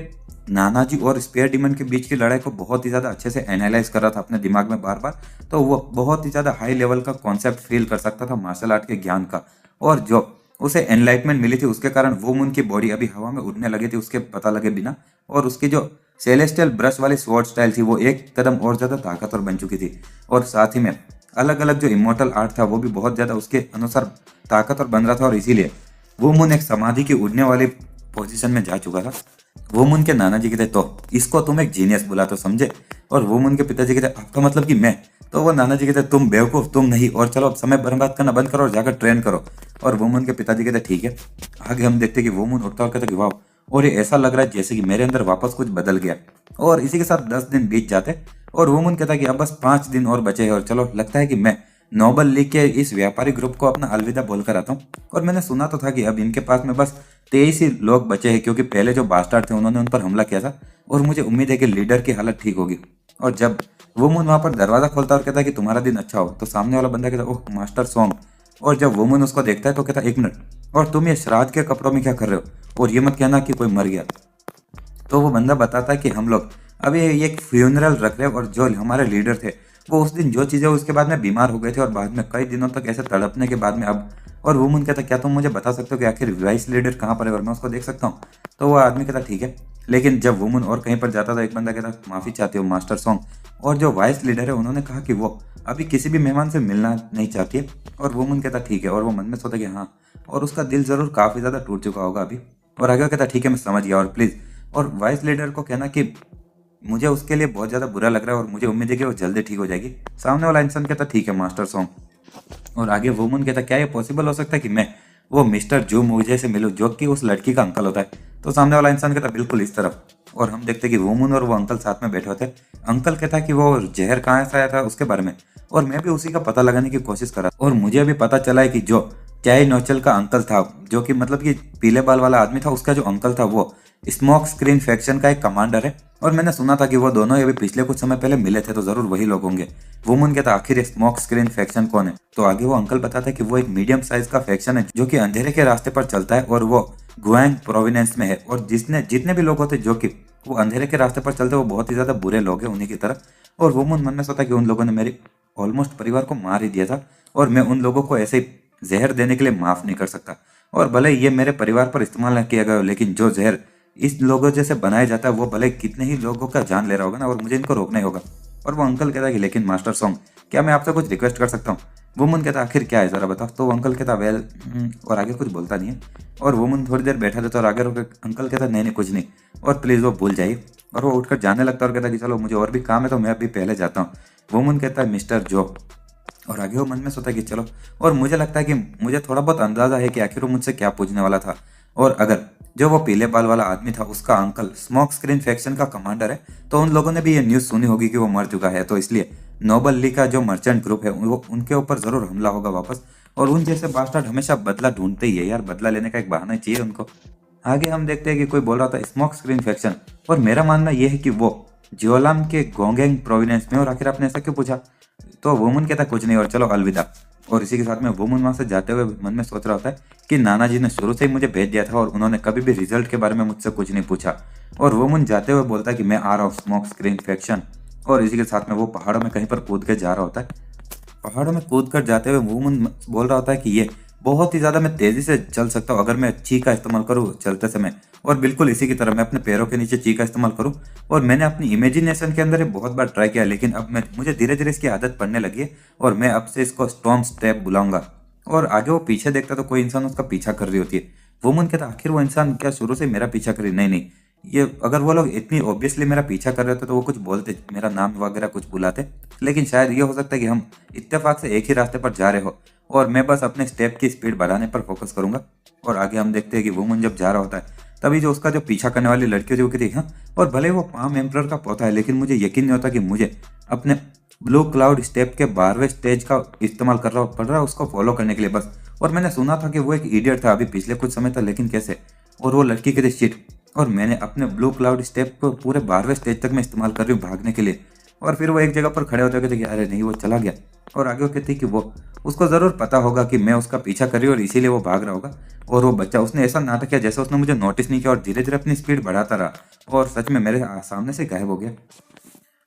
नाना जी और स्पेयर डिमन के बीच की लड़ाई को बहुत ही ज्यादा अच्छे से एनालाइज कर रहा था अपने दिमाग में बार बार, तो वो बहुत ही ज्यादा हाई लेवल का कॉन्सेप्ट फील कर सकता था मार्शल आर्ट के ज्ञान का। और जो उसे एनलाइटमेंट मिली थी उसके कारण वुमन की बॉडी अभी हवा में उड़ने लगी थी उसके पता लगे बिना, और उसकी जो सेलेस्टियल ब्रश वाली स्वॉर्ड स्टाइल थी वो एक कदम और ज्यादा ताकतवर बन चुकी थी। और साथ ही में अलग अलग जो इमोर्टल आर्ट था वो भी बहुत ज्यादा उसके अनुसार ताकतवर बन रहा था, और इसीलिए वुमन एक समाधि की उड़ने वाली पोजीशन में जा चुका था। वुमन के नाना जी कहते तो इसको तुम एक जीनियस बुला तो समझे। और वुमन के पिताजी कहते आपका मतलब कि मैं? तो वो नाना जी कहते तुम बेवकूफ, तुम नहीं, और चलो अब समय बर्बाद करना बंद करो और जाकर ट्रेन करो। और वुमन के पिताजी कहते ठीक है। आगे हम देखते कि वुमन उठता और कहता कि वाह, और ये ऐसा लग रहा है जैसे कि मेरे अंदर वापस कुछ बदल गया। और इसी के साथ 10 दिन बीत जाते और वुमन कहता कि अब बस 5 दिन और बचे हैं और चलो लगता है कि मैं नोबल लीग के इस व्यापारी ग्रुप को अपना अलविदा बोलकर आता हूँ। और मैंने सुना तो था कि अब इनके पास में बस 23 ही लोग बचे हैं, क्योंकि पहले जो बास्टार्ड थे उन्होंने उन पर हमला किया था, और मुझे उम्मीद है कि लीडर की हालत ठीक होगी। और जब वुमन वहां पर दरवाजा खोलता और कहता है कि तुम्हारा दिन अच्छा हो, तो सामने वाला बंदा कहता ओह मास्टर सॉन्ग। और जब वुमन उसको देखता है तो कहता एक मिनट, और तुम ये श्राद्ध के कपड़ों में क्या कर रहे हो? और ये मत कहना कि कोई मर गया। तो वो बंदा बताता है कि हम लोग अभी एक फ्यूनरल रख रहे, और जो हमारे लीडर थे वो उस दिन जो चीज़ें उसके बाद में बीमार हो गए थे और बाद में कई दिनों तक ऐसे तड़पने के बाद में अब। और वुमन कहता क्या तुम मुझे बता सकते हो कि आखिर वाइस लीडर कहाँ पर है और मैं उसको देख सकता हूँ? तो वो आदमी कहता ठीक है। लेकिन जब वुमन और कहीं पर जाता था एक बंदा कहता माफी चाहती हो मास्टर सॉन्ग, और जो वाइस लीडर है उन्होंने कहा कि वो अभी किसी भी मेहमान से मिलना नहीं चाहती है, और वुमन कहता ठीक है, और वो मन में सोचता कि हाँ, और उसका दिल जरूर काफी ज्यादा टूट चुका होगा अभी, और आगे कहता ठीक है मैं समझ गया और प्लीज, और वाइस लीडर को कहना कि मुझे उसके लिए बहुत ज्यादा बुरा लग रहा है और मुझे उम्मीद है कि वो जल्दी ठीक हो जाएगी। सामने वाला इंसान कहता ठीक है मास्टर सॉन्ग, और आगे वुमन कहता क्या ये पॉसिबल हो सकता है कि मैं वो मिस्टर जो मुझे से मिलूं जो कि उस लड़की का अंकल होता है। तो सामने वाला इंसान कहता बिल्कुल इस तरफ, और हम देखते कि वुमन और वो अंकल साथ में बैठे होते। अंकल कहता कि वो जहर कहाँ से आया था उसके बारे में, और मैं भी उसी का पता लगाने की कोशिश करा, और मुझे अभी पता चला है कि जो चाय नोचल का अंकल था, जो कि मतलब कि पीले बाल वाला आदमी था, उसका जो अंकल था वो स्मोक स्क्रीन फैक्शन का एक कमांडर है, और मैंने सुना था कि वो दोनों अभी पिछले कुछ समय पहले मिले थे, तो जरूर वही लोग होंगे। वुमन कहता आखिर ये स्मोक स्क्रीन फैक्शन कौन है। तो आगे वो अंकल बताता है कि वो एक मीडियम साइज का फैक्शन है जो कि अंधेरे के रास्ते पर चलता है, और वो गुआंग प्रोविनेंस में है, और जितने भी लोग होते जो कि वो अंधेरे के रास्ते पर चलते वो बहुत ही ज्यादा बुरे लोग हैं उन्हीं की तरह। और वुमन मन में सोचा कि उन लोगों ने मेरी ऑलमोस्ट परिवार को मार ही दिया था, और मैं उन लोगों को ऐसे ही जहर देने के लिए माफ नहीं कर सकता, और भले ये मेरे परिवार पर इस्तेमाल न किया गया हो, लेकिन जो जहर इस लोगों जैसे बनाया जाता है वो भले कितने ही लोगों का जान ले रहा होगा ना, और मुझे इनको रोकना ही होगा। और वो अंकल कहता है कि लेकिन मास्टर सॉन्ग क्या मैं आपसे कुछ रिक्वेस्ट कर सकता हूँ। वुमन कहता आखिर क्या है जरा बताओ। तो वो अंकल कहता वेल, और आगे कुछ बोलता नहीं है, और वुमन थोड़ी देर बैठा रहता और आगे रोके अंकल कहता नहीं नहीं कुछ नहीं, और प्लीज वो भूल जाइए, और वो उठकर जाने लगता और कहता कि चलो मुझे और भी काम है तो मैं अभी पहले जाता हूँ। वुमन कहता है मिस्टर जो, और आगे वो मन में सोचा कि चलो, और मुझे लगता है कि मुझे थोड़ा बहुत अंदाजा है कि आखिर वो मुझसे क्या पूछने वाला था, और अगर जो वो पीले बाल वाला आदमी था उसका अंकल स्मोक स्क्रीन फैक्शन का कमांडर है, तो उन लोगों ने भी ये न्यूज़ सुनी होगी कि वो मर चुका है, तो इसलिए नोबल ली का जो मर्चेंट ग्रुप है वो उनके ऊपर जरूर हमला होगा वापस, और उन जैसे बास्टर्ड हमेशा बदला ढूंढते ही है यार, बदला लेने का एक बहाना चाहिए उनको। आगे हम देखते हैं कि कोई बोल रहा था स्मोक स्क्रीन फैक्शन, और मेरा मानना यह है कि वो जियोलाम के गोंगेंग प्रोविनेंस में, और आखिर आपने ऐसा क्यों पूछा। तो वुमन कहता कुछ नहीं और चलो अलविदा, और इसी के साथ में वुमन वहां से जाते हुए मन में सोच रहा होता है कि नाना जी ने शुरू से ही मुझे भेज दिया था और उन्होंने कभी भी रिजल्ट के बारे में मुझसे कुछ नहीं पूछा। और वुमन जाते हुए बोलता है कि मैं आ रहा हूँ स्मोक स्क्रीन फैक्शन, और इसी के साथ में वो पहाड़ों में कहीं पर कूद के जा रहा होता है। पहाड़ों में कूद कर जाते हुए वुमन बोल रहा होता है कि ये बहुत ही ज्यादा मैं तेजी से चल सकता हूँ अगर मैं ची का इस्तेमाल करूँ चलते समय, और बिल्कुल इसी की तरह मैं अपने पैरों के नीचे ची का इस्तेमाल करूँ। और मैंने अपनी इमेजिनेशन के अंदर ये बहुत बार ट्राई किया, लेकिन अब मुझे धीरे धीरे इसकी आदत पड़ने लगी है, और मैं अब से इसको स्टॉर्म स्टेप बुलाऊंगा। और आगे वो पीछे देखता तो कोई इंसान उसका पीछा कर रही होती है। वुमन कहता आखिर वो इंसान क्या शुरू से मेरा पीछा कर रही, नहीं नहीं, ये अगर वो लोग इतनी ऑब्वियसली मेरा पीछा कर रहे थे तो वो कुछ बोलते, मेरा नाम वगैरह कुछ बुलाते, लेकिन शायद ये हो सकता है कि हम इत्तेफाक से एक ही रास्ते पर जा रहे हो, और मैं बस अपने स्टेप की स्पीड बढ़ाने पर फोकस करूंगा। और आगे हम देखते हैं कि वुमन जब जा रहा होता है तभी जो उसका जो पीछा करने वाली लड़की होती है वो कहती है हाँ, और भले वो पाम एम्परर का पोता है, लेकिन मुझे यकीन नहीं होता कि मुझे अपने ब्लू क्लाउड स्टेप के 12वें स्टेज का इस्तेमाल कर रहा पड़ रहा है उसको फॉलो करने के लिए बस। और मैंने सुना था कि वो एक इडियट था अभी पिछले कुछ समय तक, लेकिन कैसे। और वो लड़की कहती शिट, और मैंने अपने ब्लू क्लाउड स्टेप को पूरे 12वें स्टेज तक मैं इस्तेमाल कर रही हूँ भागने के लिए। और फिर वो एक जगह पर खड़े होते कहते कि अरे नहीं वो चला गया, और आगे वो कहती कि वो उसको जरूर पता होगा कि मैं उसका पीछा कर रही हूँ और इसीलिए वो भाग रहा होगा। और वो बच्चा उसने ऐसा नाटक किया जैसे उसने मुझे नोटिस नहीं किया, और धीरे धीरे अपनी स्पीड बढ़ाता रहा और सच में मेरे सामने से गायब हो गया।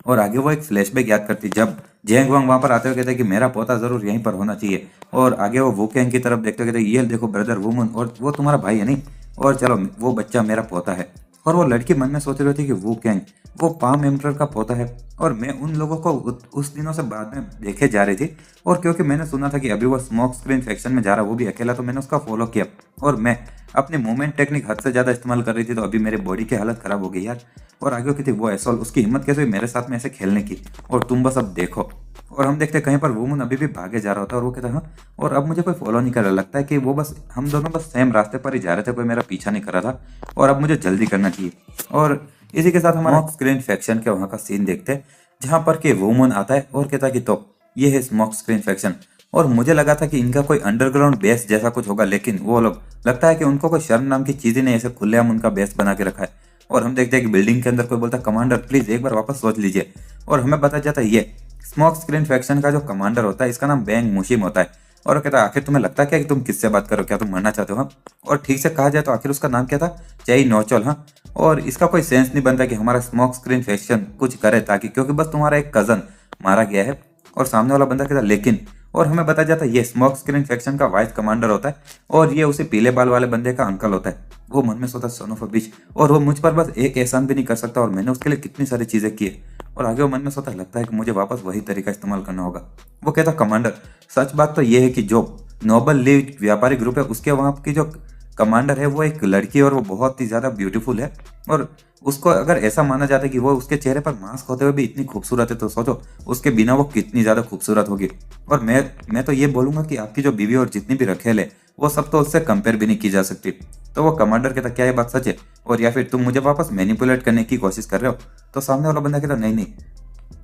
और आगे वो एक फ्लैशबैक याद करती जब जेंग वांग वहां पर आते हुए कहते कि मेरा पोता जरूर यहीं पर होना चाहिए, और आगे वो वुकेंग की तरफ देखते कहते ये देखो ब्रदर वुमन, और वो तुम्हारा भाई है नहीं, और चलो वो बच्चा मेरा पोता है। और वो लड़की मन में सोच रही थी कि वुकेंग वो पाम एम्परर का पोता है, और मैं उन लोगों को उस दिनों से बाद में देखे जा रही थी, और क्योंकि मैंने सुना था कि अभी वो स्मोक स्क्रीन फैक्शन में जा रहा वो भी अकेला, तो मैंने उसका फॉलो किया, और मैं अपनी मूवमेंट टेक्निक हद से ज्यादा इस्तेमाल कर रही थी, तो अभी मेरी बॉडी की हालत खराब हो गई यार। और आगे की थी वो एसोल, उसकी हिम्मत कैसे हुई मेरे साथ में ऐसे खेलने की, और तुम बस अब देखो। और हम देखते कहीं पर वुमन अभी भी भागे जा रहा होता है, और वो कहता हाँ, और अब मुझे कोई फॉलो नहीं कर रहा, लगता है कि वो बस हम दोनों बस सेम रास्ते पर ही जा रहे थे, कोई मेरा पीछा नहीं कर रहा था, और अब मुझे जल्दी करना चाहिए। और इसी के साथ हमारा स्क्रीन फैक्शन के वहां का सीन देखते हैं जहां पर के वुमन आता है और कहता है कि तो ये है स्मोक स्क्रीन फैक्शन। और मुझे लगा था कि इनका कोई अंडरग्राउंड बेस जैसा कुछ होगा, लेकिन वो लोग लगता है कि उनको कोई शर्म नाम की चीज ही नहीं, ऐसे खुलेआम उनका बेस बना के रखा है। और हम देखते हैं कि बिल्डिंग के अंदर कोई बोलता है कमांडर प्लीज एक बार वापस सोच लीजिए, और हमें पता जाता है ये स्मोक स्क्रीन फैक्शन का जो कमांडर होता है इसका नाम बैंग मुशिम होता है। और वो कहता है आखिर तुम्हें लगता है क्या कि तुम किससे बात करो, क्या तुम मरना चाहते हो। हाँ, और ठीक से कहा जाए तो आखिर उसका नाम क्या था, चई नोचल। हाँ, और इसका कोई सेंस नहीं बनता कि हमारा स्मोक स्क्रीन फैक्शन कुछ करे ताकि, क्योंकि बस तुम्हारा एक कजन मारा गया है। और सामने वाला बंदा कहता लेकिन, और हमें बताया जाता है ये स्मोक स्क्रीन फैक्शन का वाइस कमांडर होता है और ये उसे पीले बाल वाले बंदे का अंकल होता है। वो मन में सोचा सन ऑफ अ बिच, और वो मुझ पर बस एक एहसान भी नहीं कर सकता और मैंने उसके लिए कितनी सारी चीजें की है। और आगे वो मन में सोचा लगता है कि मुझे वापस वही तरीका इस्तेमाल करना होगा। वो कहता कमांडर, सच बात तो ये है कि जो नोबल लीग व्यापारी ग्रुप है उसके वहाँ की जो कमांडर है वो एक लड़की और वो बहुत ही ज्यादा ब्यूटीफुल है। और उसको अगर ऐसा माना जाता है कि वो उसके चेहरे पर मास्क होते हुए भी इतनी खूबसूरत है तो सोचो उसके बिना वो कितनी ज्यादा खूबसूरत होगी। और मैं तो ये बोलूंगा कि आपकी जो बीवी और जितनी भी रखेल है वो सब तो उससे कंपेयर भी नहीं की जा सकती। तो वो कमांडर कहता क्या ये बात सच है, और या फिर तुम मुझे वापस मैनिपुलेट करने की कोशिश कर रहे हो। तो सामने वाला बंदा कहता नहीं नहीं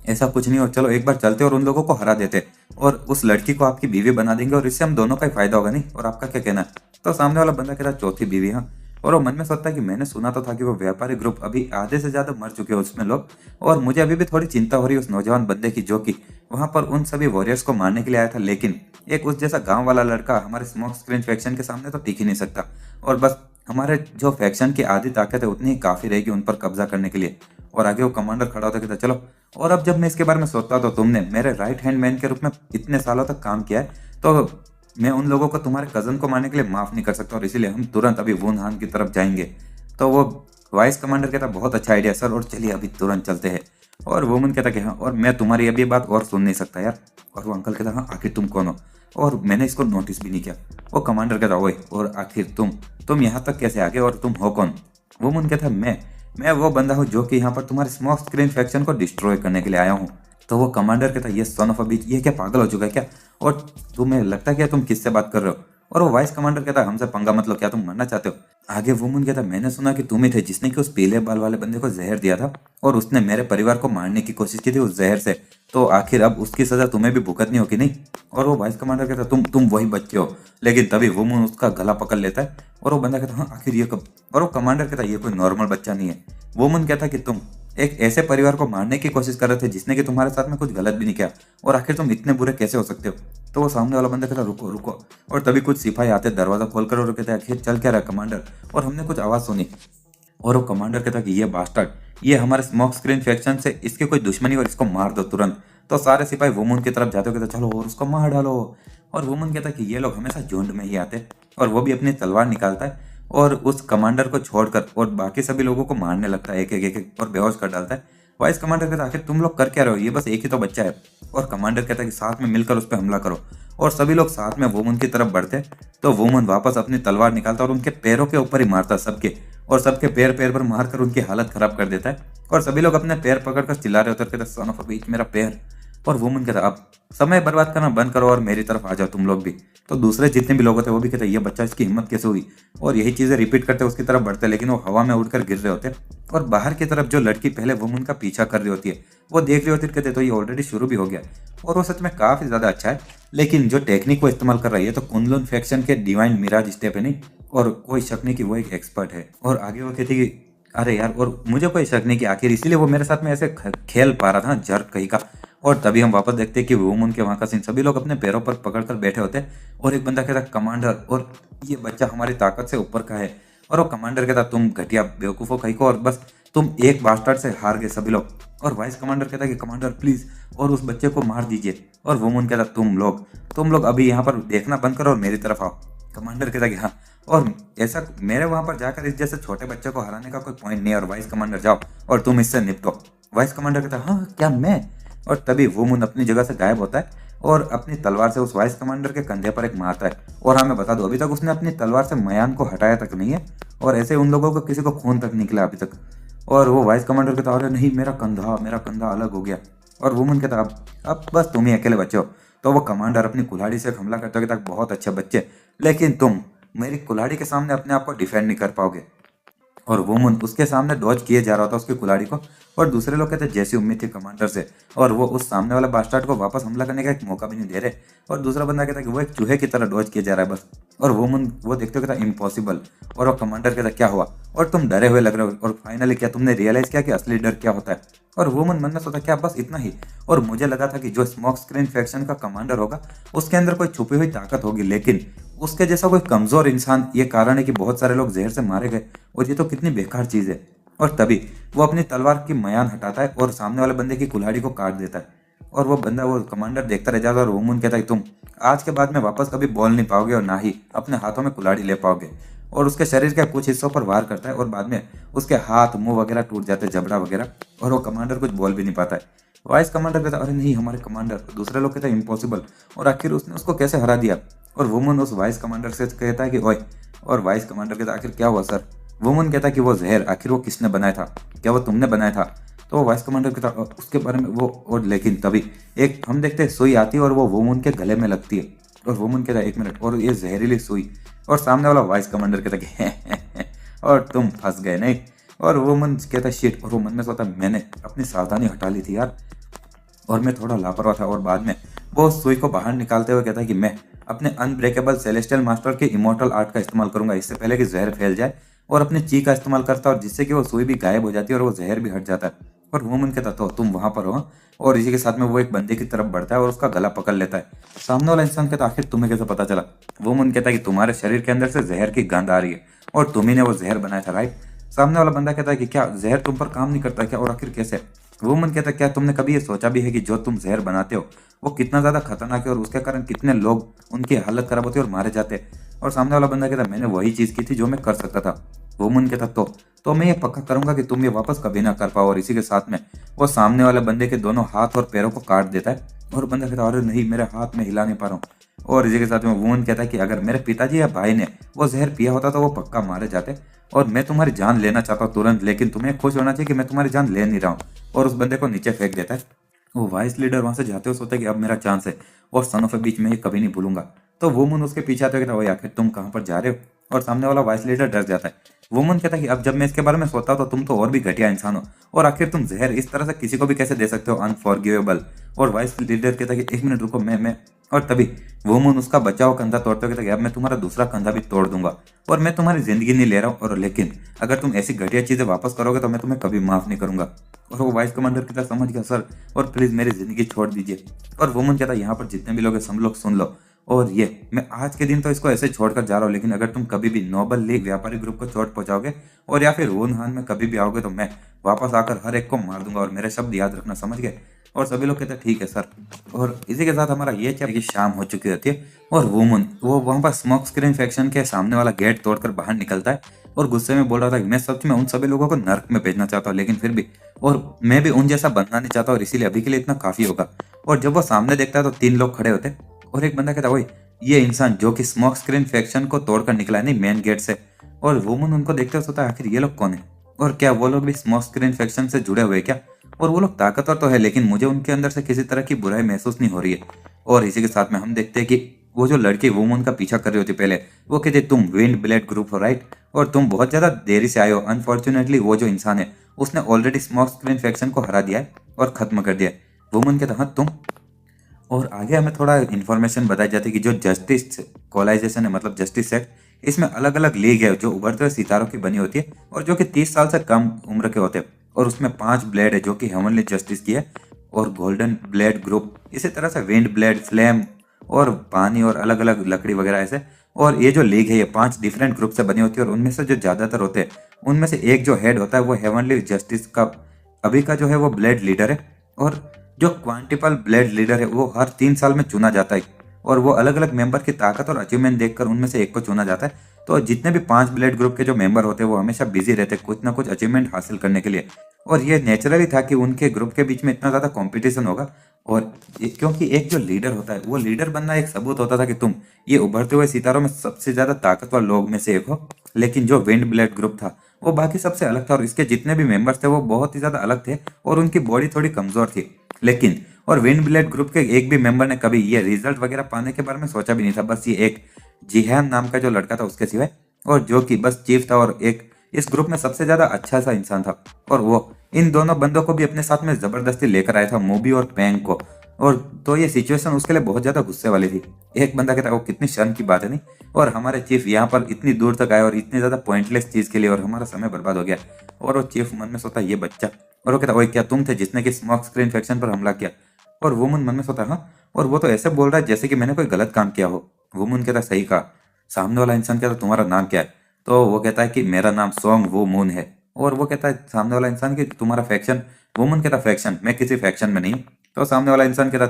ऐसा कुछ नहीं, और चलो एक बार चलते और उन लोगों को हरा देते और उस लड़की को आपकी बीवी बना देंगे और इससे हम दोनों का ही फायदा होगा, नहीं? और आपका क्या कहना है? तो सामने वाला बंदा कहता चौथी बीवी, हाँ। और वो मन में सोचता है कि मैंने सुना तो था कि वो व्यापारी ग्रुप अभी आधे से ज्यादा मर चुके हैं उसमें लोग, और मुझे अभी भी थोड़ी चिंता हो रही है उस नौजवान बंदे की जो कि वहां पर उन सभी वॉरियर्स को मारने के लिए आया था, लेकिन एक उस जैसा गांव वाला लड़का हमारे स्मोक स्क्रीन फैक्शन के सामने तो टिक ही नहीं सकता। और बस हमारे जो फैक्शन की आधी ताकत है उतनी ही काफी रहेगी उन पर कब्जा करने के लिए। और आगे वो कमांडर खड़ा होता कहता चलो। और अब जब मैं इसके बारे में सोचता तो तुमने मेरे राइट हैंड मैन के रूप में इतने सालों तक काम किया है, तो मैं उन लोगों को तुम्हारे कजन को मारने के लिए माफ नहीं कर सकता, और इसीलिए हम तुरंत अभी वुनहान की तरफ जाएंगे। तो वो वाइस कमांडर कहता बहुत अच्छा आइडिया सर, और चलिए अभी तुरंत चलते हैं। और वुमन कहता कि हाँ, और मैं तुम्हारी अभी बात और सुन नहीं सकता यार। और वो अंकल कहता हाँ आखिर तुम कौन हो, और मैंने इसको नोटिस भी नहीं किया। वो कमांडर कहता ओए, और आखिर तुम यहाँ तक कैसे आ गए और तुम हो कौन? वुमन कहता मैं वो बंदा हूँ जो कि यहाँ पर तुम्हारे स्मोक स्क्रीन फैक्शन को डिस्ट्रॉय करने के लिए आया हूँ। तो वो कमांडर कहता ये सन ऑफ अ बिच, ये क्या पागल हो चुका है क्या? और तुम्हें लगता है क्या तुम किससे बात कर रहे हो? और वो वाइस कमांडर कहता हमसे पंगा मत लो, क्या तुम मरना चाहते हो? आगे वुमन कहता मैंने सुना कि तुम ही थे जिसने कि उस पीले बाल वाले बंदे को जहर दिया था और उसने मेरे परिवार को मारने की कोशिश की थी उस जहर से, तो आखिर अब उसकी सजा तुम्हें भी भुगतनी होगी, नहीं? और वो वाइस कमांडर कहता तुम वही बच्चे हो। लेकिन तभी वुमन उसका गला पकड़ लेता है और वो बंदा कहता हाँ आखिर ये कब? और वो कमांडर कहता ये कोई नॉर्मल बच्चा नहीं है। वुमन कहता कि तुम एक ऐसे परिवार को मारने की कोशिश कर रहे थे जिसने कि तुम्हारे साथ में कुछ गलत भी नहीं किया, और आखिर तुम इतने बुरे कैसे हो सकते हो? तो वो सामने वाला बंदा कहता रुको रुको, और तभी कुछ सिपाही आते दरवाजा खोलकर और कहते आखिर चल क्या रहा कमांडर? और हमने कुछ आवाज सुनी। और वो कमांडर कहता कि ये बास्टर्ड, ये हमारे स्मोक स्क्रीन फैक्शन से इसकी कोई दुश्मनी और इसको मार दो तुरंत। तो सारे सिपाही वुमन की तरफ जाते हो कहते चलो और उसको मार डालो। और वुमन कहता कि ये लोग हमेशा झुंड में ही आते, और वो भी अपनी तलवार निकालता है और उस कमांडर को छोड़कर और बाकी सभी लोगों को मारने लगता है एक और बेहोश कर डालता है। वाइस कमांडर कहता आखिर तुम लोग कर क्या रहे हो, ये बस एक ही तो बच्चा है। और कमांडर कहता है कि साथ में मिलकर उस पर हमला करो, और सभी लोग साथ में वुमन की तरफ बढ़ते। तो वुमन वापस अपनी तलवार निकालता और उनके पैरों के ऊपर ही मारता सबके, और सबके पैर पैर पर मारकर उनकी हालत खराब कर देता है। और सभी लोग अपने पैर पकड़कर चिल्ला रहे होते कहते सन ऑफ अ बिच मेरा पैर। और वुमन कहता अब समय बर्बाद करना बंद करो और मेरी तरफ आ जाओ तुम लोग भी। तो दूसरे जितने भी लोग होते वो भी कहते ये बच्चा इसकी हिम्मत कैसे हुई, और यही चीजें रिपीट करते उसकी तरफ बढ़ते, लेकिन वो हवा में उड़कर गिर रहे होते। और बाहर की तरफ जो लड़की पहले वुमन का पीछा कर रही होती है वो देख रही होती है, कहते तो ये ऑलरेडी शुरू भी हो गया, और वो सच में काफी ज्यादा अच्छा है। लेकिन जो टेक्निक वो इस्तेमाल कर रही है तो कुनलुन फैक्शन के डिवाइन मिराज स्टेप है, नहीं? और कोई शक नहीं कि वो एक एक्सपर्ट है। और आगे वो कहती कि अरे यार, और मुझे कोई शक नहीं कि आखिर इसीलिए वो मेरे साथ में ऐसे खेल पा रहा था जर्क कहीं का। और तभी हम वापस देखते हैं कि वुमन के वहां का सीन, सभी लोग अपने पैरों पर पकड़कर बैठे होते हैं, और एक बंदा कहता कमांडर, और ये बच्चा हमारी ताकत से ऊपर का है। और वो कमांडर कहता तुम घटिया बेवकूफो कहीं को, और बस तुम एक बास्टर्ड से हार गए सभी लोग। और वाइस कमांडर कहता कि कमांडर प्लीज, और उस बच्चे को मार दीजिए। और वुमन कहता तुम लोग अभी यहाँ पर देखना बंद करो और मेरी तरफ आओ। कमांडर कहता कि हाँ, और ऐसा मेरे वहां पर जाकर इस जैसे छोटे बच्चे को हराने का कोई पॉइंट नहीं है, और वाइस कमांडर जाओ और तुम इससे निपटो। वाइस कमांडर कहता हाँ क्या मैं? और तभी वुमन अपनी जगह से गायब होता है और अपनी तलवार से उस वाइस कमांडर के कंधे पर एक मारता है। और हमें बता दो अभी तक उसने अपनी तलवार से मयान को हटाया तक नहीं है, और ऐसे उन लोगों को किसी को खून तक निकला अभी तक। और वो वाइस कमांडर कहता अरे नहीं मेरा कंधा अलग हो गया। और वुमन कहता अब बस तुम ही अकेले बचे हो। तो वो कमांडर अपनी कुल्हाड़ी से हमला करता है, कहता बहुत अच्छे बच्चे, लेकिन तुम मेरी कुल्हाड़ी के सामने अपने आप को डिफेंड नहीं कर पाओगे। और वुमन उसके सामने डॉज किए जा रहा था उसकी कुल्हाड़ी को, और दूसरे लोग कहते जैसी उम्मीद थी कमांडर से, और वो उस सामने वाला बास्टर्ड को वापस हमला करने का एक मौका भी नहीं दे रहे। और दूसरा बंदा कहता कि वो एक चूहे की तरह डॉज किया जा रहा है बस। और वुमन वो देखते हो कहता इम्पॉसिबल। और वो कमांडर कहता क्या हुआ, और तुम डरे हुए लग रहे हो, और फाइनली क्या तुमने रियलाइज किया कि असली डर क्या होता है? और वुमन मन में सोचा क्या बस इतना ही? और मुझे लगा था कि जो स्मोक स्क्रीन फैक्शन का कमांडर होगा उसके अंदर कोई छुपी हुई ताकत होगी, लेकिन उसके जैसा कोई कमजोर इंसान, ये कारण है कि बहुत सारे लोग जहर से मारे गए, और ये तो कितनी बेकार चीज है। और तभी वो अपनी तलवार की मयान हटाता है और सामने वाले बंदे की कुल्हाड़ी को काट देता है। और वो बंदा वो कमांडर देखता रह जाता है और वुमन कहता है तुम आज के बाद में वापस कभी बोल नहीं पाओगे और ना ही अपने हाथों में कुल्हाड़ी ले पाओगे। और उसके शरीर के कुछ हिस्सों पर वार करता है और बाद में उसके हाथ मुंह वगैरह टूट जाते हैं, जबड़ा वगैरह, और वो कमांडर कुछ बोल भी नहीं पाता है। वाइस कमांडर कहता है अरे नहीं हमारे कमांडर, दूसरे लोग कहते हैं इम्पॉसिबल, और आखिर उसने उसको कैसे हरा दिया। और वुमन उस वाइस कमांडर से कहता है कि ओए, और वाइस कमांडर कहता है आखिर क्या हुआ सर। वुमन कहता है कि वो जहर आखिर वो किसने बनाया था, क्या वो तुमने बनाया था। तो वो वाइस कमांडर कहता है उसके बारे में वो, और लेकिन तभी एक हम देखते हैं सुई आती है और वो वुमन के गले में लगती है। और वुमन कहता है एक मिनट, और ये जहरीली सुई। और सामने वाला वाइस कमांडर कहता है और तुम फंस गए नहीं। और वुमन कहता है शिट, और वो मन में सोचता मैंने अपनी सावधानी हटा ली थी यार, और मैं थोड़ा लापरवाह था। और बाद में वो सुई को बाहर निकालते हुए कहता है कि मैं अपने अनब्रेकेबल सेलेस्टियल मास्टर के इमोर्टल आर्ट का इस्तेमाल करूंगा इससे पहले कि जहर फैल जाए, और अपने ची का इस्तेमाल करता है और जिससे कि वो सुई भी गायब हो जाती है और वो जहर भी हट जाता है। और वुमन कहता तो तुम वहां पर हो, और इसी के साथ में वो एक बंदे की तरफ बढ़ता है और उसका गला पकड़ लेता है। सामने वाला इंसान कहता आखिर तुम्हें कैसे पता चला। वुमन कहता है कि तुम्हारे शरीर के अंदर से जहर की गंध आ रही है और तुम्ही ने वो जहर बनाया था राइट। सामने वाला बंदा कहता है कि क्या जहर तुम पर काम नहीं करता क्या, और आखिर कैसे। वुमन कहता है क्या तुमने कभी ये सोचा भी है कि जो तुम जहर बनाते हो वो कितना ज्यादा खतरनाक है और उसके कारण कितने लोग उनकी हालत खराब होती है और मारे जाते हैं। और सामने वाला बंदा कहता मैंने वही चीज की थी जो मैं कर सकता था। वुमन कहता तो मैं ये पक्का करूंगा कि तुम ये वापस कभी ना कर पाओ। और इसी के साथ में वो सामने वाले बंदे के दोनों हाथ और पैरों को काट देता है। और बंदा कहता अरे नहीं मेरे हाथ में हिला नहीं पा रहा हूँ। और इसी के साथ में वुमन कहता है कि अगर मेरे पिताजी या भाई ने वो जहर पिया होता तो वो पक्का मारे जाते, और मैं तुम्हारी जान लेना चाहता हूँ तुरंत, लेकिन तुम्हें खुश होना चाहिए कि मैं तुम्हारी जान ले नहीं रहा हूँ। और उस बंदे को नीचे फेंक देता है। वो वाइस लीडर वहां से जाते हुए सोचता है कि अब मेरा चांस है और सन ऑफ ए बीच में ये कभी नहीं भूलूंगा। तो वुमन उसके पीछे आते हुए कहता है आखिर तुम कहाँ पर जा रहे हो। और सामने वाला वाइस लीडर डर जाता है। वुमन कहता है कि अब जब मैं इसके बारे में सोचता हूँ तो तुम तो और भी घटिया इंसान हो, और आखिर तुम जहर इस तरह से किसी को भी कैसे दे सकते हो, अनफॉरगिवेबल। और वाइस लीडर कहता है कि एक मिनट रुको मैं और तभी वुमन उसका बचा हुआ कंधा तोड़ते हुए कहता है अब मैं तुम्हारा दूसरा कंधा भी तोड़ दूंगा और मैं तुम्हारी जिंदगी नहीं ले रहा हूँ, और लेकिन अगर तुम ऐसी घटिया चीजें वापस करोगे तो मैं तुम्हें कभी माफ नहीं करूंगा। और वो वाइस कमांडर कहता समझ गया सर, और प्लीज मेरी जिंदगी छोड़ दीजिए। और वुमन कहता यहाँ पर जितने भी लोग हैं सब लोग सुन लो, और ये मैं आज के दिन तो इसको ऐसे छोड़कर जा रहा हूँ, लेकिन अगर तुम कभी भी नोबल लीग व्यापारी ग्रुप को चोट पहुंचाओगे और या फिर वुनहान में कभी भी आओगे तो मैं वापस आकर हर एक को मार दूंगा, और मेरे शब्द याद रखना, समझ गए। और सभी लोग कहते हैं ठीक है सर। और इसी के साथ हमारा ये चैप्टर की शाम हो चुकी होती है और वुमन वो वहां पर स्मोक स्क्रीन फैक्शन के सामने वाला गेट तोड़कर बाहर निकलता है और गुस्से में बोल रहा था कि मैं सच में उन सभी लोगों को नर्क में भेजना चाहता हूँ, लेकिन फिर भी, और मैं भी उन जैसा बनना नहीं चाहता, और इसीलिए अभी के लिए इतना काफी होगा। और जब वो सामने देखता है तो 3 लोग खड़े होते और एक बंदा कहता है ये इंसान जो कि स्मोक स्क्रीन फैक्शन को तोड़कर निकला है, नहीं मेन गेट से। और वुमन उनको देखते हुए सोचता है आखिर ये लोग कौन है, और क्या वो लोग भी स्मोक स्क्रीन फैक्शन से जुड़े हुए क्या। और वो लोग ताकतवर तो है लेकिन मुझे उनके अंदर से किसी तरह की बुराई महसूस नहीं हो रही है। और इसी के साथ में हम देखते हैं कि वो जो लड़की वुमन का पीछा कर रही होती पहले, वो कहते तुम विंड ब्लेड ग्रुप हो राइट, और तुम बहुत ज्यादा देरी से आए हो। अनफॉर्चुनेटली वो जो इंसान है उसने ऑलरेडी स्मोक स्क्रीन फैक्शन को हरा दिया है और खत्म कर दिया है। वुमन कहता हाँ तुम। और आगे हमें थोड़ा इन्फॉर्मेशन बताई जाती है कि जो जस्टिस कोलाइजेशन है, मतलब जस्टिस एक्ट, इसमें अलग अलग लीग है जो उभरते हुए सितारों की बनी होती है और जो कि 30 साल से कम उम्र के होते हैं। और उसमें 5 ब्लेड है जो कि हेवनली जस्टिस की है, और गोल्डन ब्लेड ग्रुप, इसी तरह से विंड ब्लेड, फ्लेम और पानी और अलग अलग लकड़ी वगैरह ऐसे। और ये जो लीग है ये 5 डिफरेंट ग्रुप से बनी होती है, और उनमें से जो ज्यादातर होते हैं उनमें से एक जो हेड होता है वो हेवनली जस्टिस का अभी का जो है वो ब्लेड लीडर है। और जो क्वांटिपल ब्लेड लीडर है वो हर 3 साल में चुना जाता है, और वो अलग अलग मेंबर की ताकत और अचीवमेंट देखकर उनमें से एक को चुना जाता है। तो जितने भी 5 ब्लेड ग्रुप के जो मेंबर होते हैं वो हमेशा बिजी रहते हैं कुछ ना कुछ अचीवमेंट हासिल करने के लिए। और ये नेचुरली था कि उनके ग्रुप के बीच में इतना ज्यादा कंपटीशन होगा, और क्योंकि एक जो लीडर होता है वो लीडर बनना एक सबूत होता था कि तुम ये उभरते हुए सितारों में सबसे ज्यादा ताकतवर लोग में से एक हो। लेकिन जो विंड ब्लेड ग्रुप था वो बाकी सबसे अलग था, और इसके जितने भी मेंबर्स थे वो बहुत ही ज्यादा अलग थे और उनकी बॉडी थोड़ी कमजोर थी। लेकिन और विंड ब्लेड ग्रुप के एक भी मेंबर ने कभी ये रिजल्ट वगैरह पाने के बारे में सोचा भी नहीं था, बस ये एक जिहान नाम का जो लड़का था उसके सिवाय, और जो कि बस चीफ था और एक इस ग्रुप में सबसे ज्यादा अच्छा सा इंसान था। और वो इन दोनों बंदों को भी अपने साथ में जबरदस्ती लेकर आया था, मोबी और पैंग को। और तो ये सिचुएशन उसके लिए बहुत ज्यादा गुस्से वाली थी। एक बंदा कहता है वो कितनी शर्म की बात है नहीं, और हमारे चीफ यहाँ पर इतनी दूर तक आए और इतनी ज्यादा पॉइंटलेस चीज के लिए, और हमारा समय बर्बाद हो गया। और वो चीफ मन में सोता ये बच्चा, और वो कहता ओए क्या तुम थे जिसने कि स्मोक स्क्रीन फैक्शन पर हमला किया। और वुमन मन में सोता हाँ, और वो तो ऐसे बोल रहा है जैसे कि मैंने कोई गलत काम किया हो। वुमन कहता सही कहा। सामने वाला इंसान कहता तुम्हारा नाम क्या है। तो वो कहता है कि मेरा नाम सोंग वो मून है। और वो कहता है सामने वाला इंसान कि तुम्हारा फैक्शन। वुमन कहता फैक्शन, मैं किसी फैक्शन में नहीं। तो सामने वाला इंसान कहता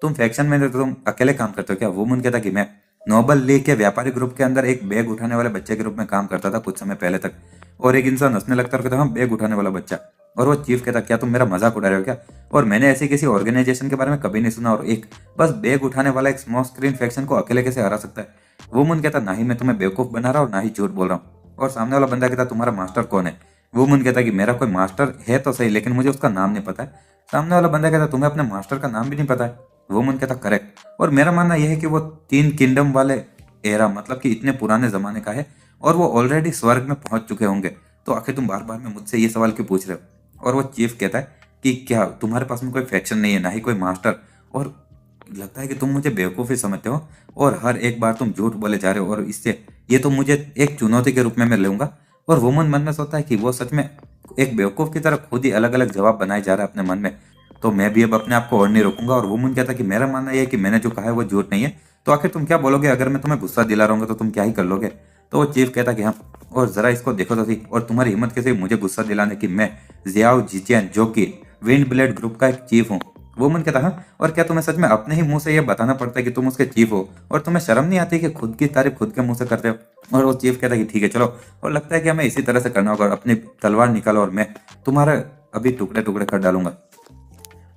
तुम फैक्शन में तो तुम अकेले काम करते हो क्या? वुमन कहता कि मैं नोबल लीग के व्यापारी ग्रुप के अंदर एक बैग उठाने वाले बच्चे के रूप में काम करता था कुछ समय पहले तक। और एक इंसान हंसने लगता और कहता हम बैग उठाने वाला बच्चा। और वो चीफ कहता क्या तुम मेरा मजाक उड़ा रहे हो क्या? और मैंने ऐसी किसी ऑर्गेनाइजेशन के बारे में कभी नहीं सुना, और एक बस बैग उठाने वाला एक स्मॉल स्क्रीन फैक्शन को अकेले कैसे हरा सकता है? वुमन कहता ना ही मैं तुम्हें बेवकूफ बना रहा और ना ही झूठ बोल रहा हूँ। और सामने वाला बंदा कहता तुम्हारा मास्टर कौन है? वुमन कहता कि मेरा कोई मास्टर है तो सही, लेकिन मुझे उसका नाम नहीं पता है। सामने वाला बंदा कहता तुम्हें अपने मास्टर का नाम भी नहीं पता है? वुमन कहता करेक्ट, और मेरा मानना यह है कि वो 3 किंगडम वाले एरा मतलब कि इतने पुराने जमाने का है और वो ऑलरेडी स्वर्ग में पहुंच चुके होंगे, तो आखिर तुम बार बार में मुझसे ये सवाल क्यों पूछ रहे हो? और वो चीफ कहता है कि क्या तुम्हारे पास में कोई फैक्शन नहीं है, ना ही कोई मास्टर, और लगता है कि तुम मुझे बेवकूफ़ ही समझते हो और हर एक बार तुम झूठ बोले जा रहे हो, और इससे ये तो मुझे एक चुनौती के रूप में मैं लूंगा। और वुमन मन में सोचता है कि वो सच में एक बेवकूफ़ की तरह खुद ही अलग अलग जवाब बनाए जा रहा है अपने मन में, तो मैं भी अब अपने आप को और नहीं रोकूंगा। और वुमन कहता है कि मेरा मानना यह है कि मैंने जो कहा है वो झूठ नहीं है, तो आखिर तुम क्या बोलोगे? अगर मैं तुम्हें गुस्सा दिला रहा हूँ तो तुम क्या ही कर लोगे? तो वो चीफ कहता कि हाँ, और जरा इसको देखो तो सही, और तुम्हारी हिम्मत कैसे हुई मुझे गुस्सा दिलाने की? मैं जियाओ जिचियन जो कि विंड ब्लेड ग्रुप का एक चीफ हूँ। वुमन कहता हाँ, और क्या तुम्हें सच में अपने ही मुंह से यह बताना पड़ता है कि तुम उसके चीफ हो, और तुम्हें शर्म नहीं आती कि खुद की तारीफ खुद के मुंह से करते हो? और वो चीफ कहता है कि ठीक है चलो, और लगता है कि हमें इसी तरह से करना होगा, अपनी तलवार निकालो और मैं तुम्हारे अभी टुकड़े टुकड़े कर डालूंगा।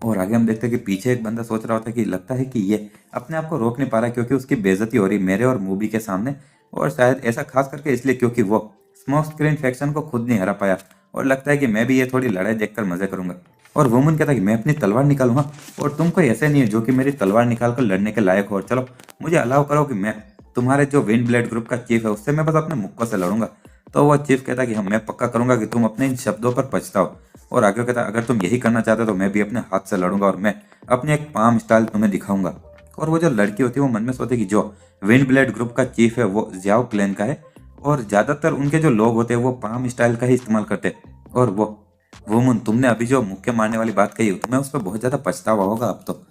और आगे हम देखते हैं कि पीछे एक बंदा सोच रहा होता है कि लगता है कि ये अपने आप को रोक नहीं पा रहा क्योंकि उसकी बेइज्जती हो रही मेरे और मूवी के सामने, और शायद ऐसा खास करके इसलिए क्योंकि वो स्मोक स्क्रीन फैक्शन को खुद नहीं हरा पाया, और लगता है कि मैं भी ये थोड़ी लड़ाई देखकर मजे करूंगा। और वुमन कहता है कि मैं अपनी तलवार निकालूंगा, और तुम कोई ऐसे नहीं है जो कि मेरी तलवार निकाल कर लड़ने के लायक हो, और चलो मुझे अलाउ करो कि मैं तुम्हारे जो विंड ब्लेड ग्रुप का चीफ है उससे मैं बस अपने मुक्कों से लड़ूंगा। तो वो चीफ कहता है कि हाँ, मैं पक्का करूंगा कि तुम अपने इन शब्दों पर पछताओ। और आगे कहता है अगर तुम यही करना चाहते हो तो मैं भी अपने हाथ से लड़ूंगा और मैं अपने एक पाम स्टाइल तुम्हें दिखाऊंगा। और वो जो लड़की होती है वो मन में सोचती कि जो विंड ब्लेड ग्रुप का चीफ है वो जियाओ क्लैन का है, और ज्यादातर उनके जो लोग होते हैं वो पाम स्टाइल का ही इस्तेमाल करते हैं। और वो मुन तुमने अभी जो मुक्के मारने वाली बात कही तुम्हें उस पर बहुत ज्यादा पछतावा होगा अब तो।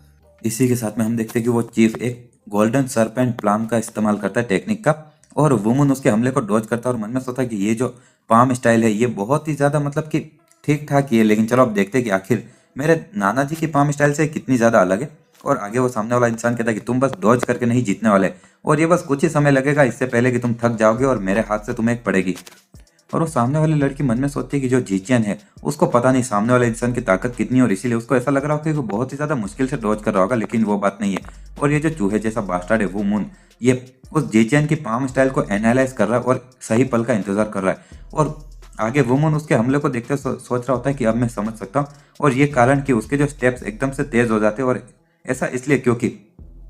इसी के साथ में हम देखते हैं कि वो चीफ एक गोल्डन सरपेंट प्लाम का इस्तेमाल करता है टेक्निक का, और वुमन उसके हमले को डॉज करता है, और मन में सोचता है कि ये जो पाम स्टाइल है ये बहुत ही ज्यादा मतलब कि ठीक ठाक ही है, लेकिन चलो अब देखते हैं कि आखिर मेरे नाना जी की पाम स्टाइल से कितनी ज्यादा अलग है। और आगे वो सामने वाला इंसान कहता है कि तुम बस डॉज करके नहीं जीतने वाले, और ये बस कुछ ही समय लगेगा, इससे पहले कि तुम थक जाओगे और मेरे हाथ से तुम्हें एक पड़ेगी। और वो सामने वाली लड़की मन में सोचती है कि जो जीचियन है उसको पता नहीं सामने वाले इंसान की ताकत कितनी है, और इसीलिए उसको ऐसा लग रहा होगा कि वो बहुत ही ज्यादा मुश्किल से डॉज कर रहा होगा, लेकिन वो बात नहीं है। और ये जो चूहे जैसा बास्टर्ड है वो मून ये उस जीचियन की पाम स्टाइल को एनालाइज कर रहा है और सही पल का इंतजार कर रहा है। और आगे वुमन उसके हमले को देखते सोच रहा होता है कि अब मैं समझ सकता हूँ, और ये कारण कि उसके जो स्टेप्स एकदम से तेज हो जाते हैं, और ऐसा इसलिए क्योंकि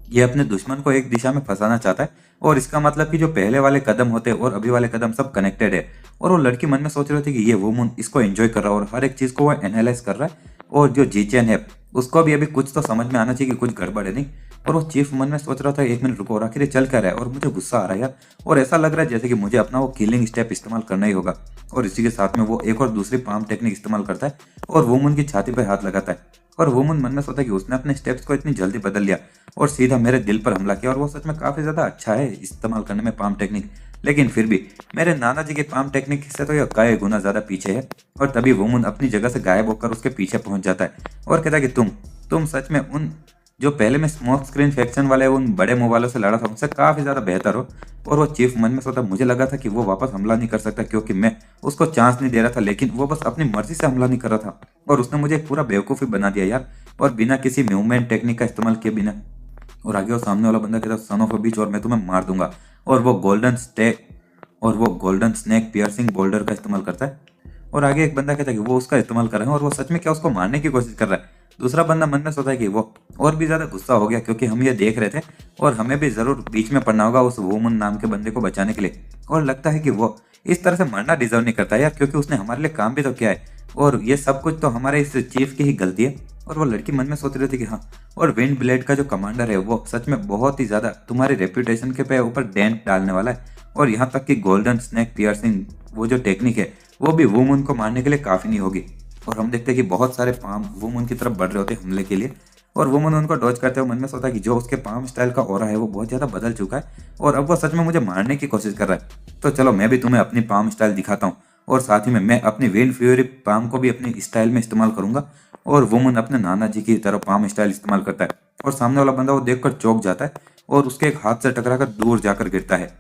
ये अपने दुश्मन को एक दिशा में फंसाना चाहता है, और इसका मतलब कि जो पहले वाले कदम होते हैं और अभी वाले कदम सब कनेक्टेड है। और वो लड़की मन में सोच रही थी कि ये वुमन इसको एंजॉय कर रहा है और हर एक चीज को वो एनालाइज कर रहा है, और जो जीचेन है उसको भी अभी कुछ तो समझ में आना चाहिए कि कुछ गड़बड़ है नहीं। और वो चीफ मन में सोच रहा था एक मिनट रुको, और आखिर ये चल क्या रहा है, और मुझे गुस्सा आ रहा है यार, और ऐसा लग रहा है जैसे कि मुझे अपना वो किलिंग स्टेप इस्तेमाल करना ही होगा। और इसी के साथ में वो एक और दूसरी पाम टेक्निक इस्तेमाल करता है और वुमन की छाती पर हाथ लगाता है। और वुमन मन में सोचा कि उसने अपने स्टेप्स को इतनी जल्दी बदल लिया और सीधा मेरे दिल पर हमला किया, और वो सच में काफी ज्यादा अच्छा है इस्तेमाल करने में पाम टेक्निक, लेकिन फिर भी मेरे नाना जी के पाम टेक्निक से तो यह कई गुना ज्यादा पीछे है। और तभी वुमन अपनी जगह से गायब होकर उसके पीछे पहुंच जाता है और कहता है कि तुम सच में उन जो पहले में स्मोक स्क्रीन फैक्शन वाले उन बड़े मुंह वालों से लड़ा था उनसे काफी ज्यादा बेहतर हो। और वो चीफ मन में सोचा मुझे लगा था कि वो वापस हमला नहीं कर सकता क्योंकि मैं उसको चांस नहीं दे रहा था, लेकिन वो बस अपनी मर्जी से हमला नहीं कर रहा था, और उसने मुझे एक पूरा बेवकूफ़ी बना दिया यार, और बिना किसी मूवमेंट टेक्निक का इस्तेमाल किए बिना। और आगे वो सामने वाला बंदा कहता सन ऑफ अ बीच, और मैं तुम्हें मार दूंगा, और वो गोल्डन स्नेक पियर्सिंग बोल्डर का इस्तेमाल करता है। और आगे एक बंदा कहता है कि वो उसका इस्तेमाल कर रहे हैं और वो सच में क्या उसको मारने की कोशिश कर रहा है। दूसरा बंदा मन में सोचा है कि वो और भी ज्यादा गुस्सा हो गया क्योंकि हम ये देख रहे थे और हमें भी जरूर बीच में पड़ना होगा उस वुमन नाम के बंदे को बचाने के लिए, और लगता है कि वो इस तरह से मरना डिजर्व नहीं करता यार, क्योंकि उसने हमारे लिए काम भी तो किया है, और ये सब कुछ तो हमारे इस चीफ की ही गलती है। और वो लड़की मन में सोच रही थी कि हाँ, और विंड ब्लेड का जो कमांडर है वो सच में बहुत ही ज्यादा तुम्हारी रेपुटेशन के पे ऊपर डेंट डालने वाला है, और यहाँ तक कि गोल्डन स्नेक पियर्सिंग वो जो टेक्निक है वो भी वुमन को मारने के लिए काफी नहीं होगी। और हम देखते हैं कि बहुत सारे पाम वुमन की तरफ बढ़ रहे होते हैं हमले के लिए, और वुमन उनको डॉज करते हुए मन में सोचा कि जो उसके पाम स्टाइल का ऑरा है वो बहुत ज्यादा बदल चुका है और अब वो सच में मुझे मारने की कोशिश कर रहा है। तो चलो मैं भी तुम्हें अपनी पाम स्टाइल दिखाता हूँ, और साथ ही में मैं अपनी विंड फ्यूरी पाम को भी अपनी स्टाइल में इस्तेमाल करूंगा। और वुमन अपने नाना जी की तरह पाम स्टाइल इस्तेमाल करता है और सामने वाला बंदा वो देखकर चौंक जाता है और उसके एक हाथ से टकराकर दूर जाकर गिरता है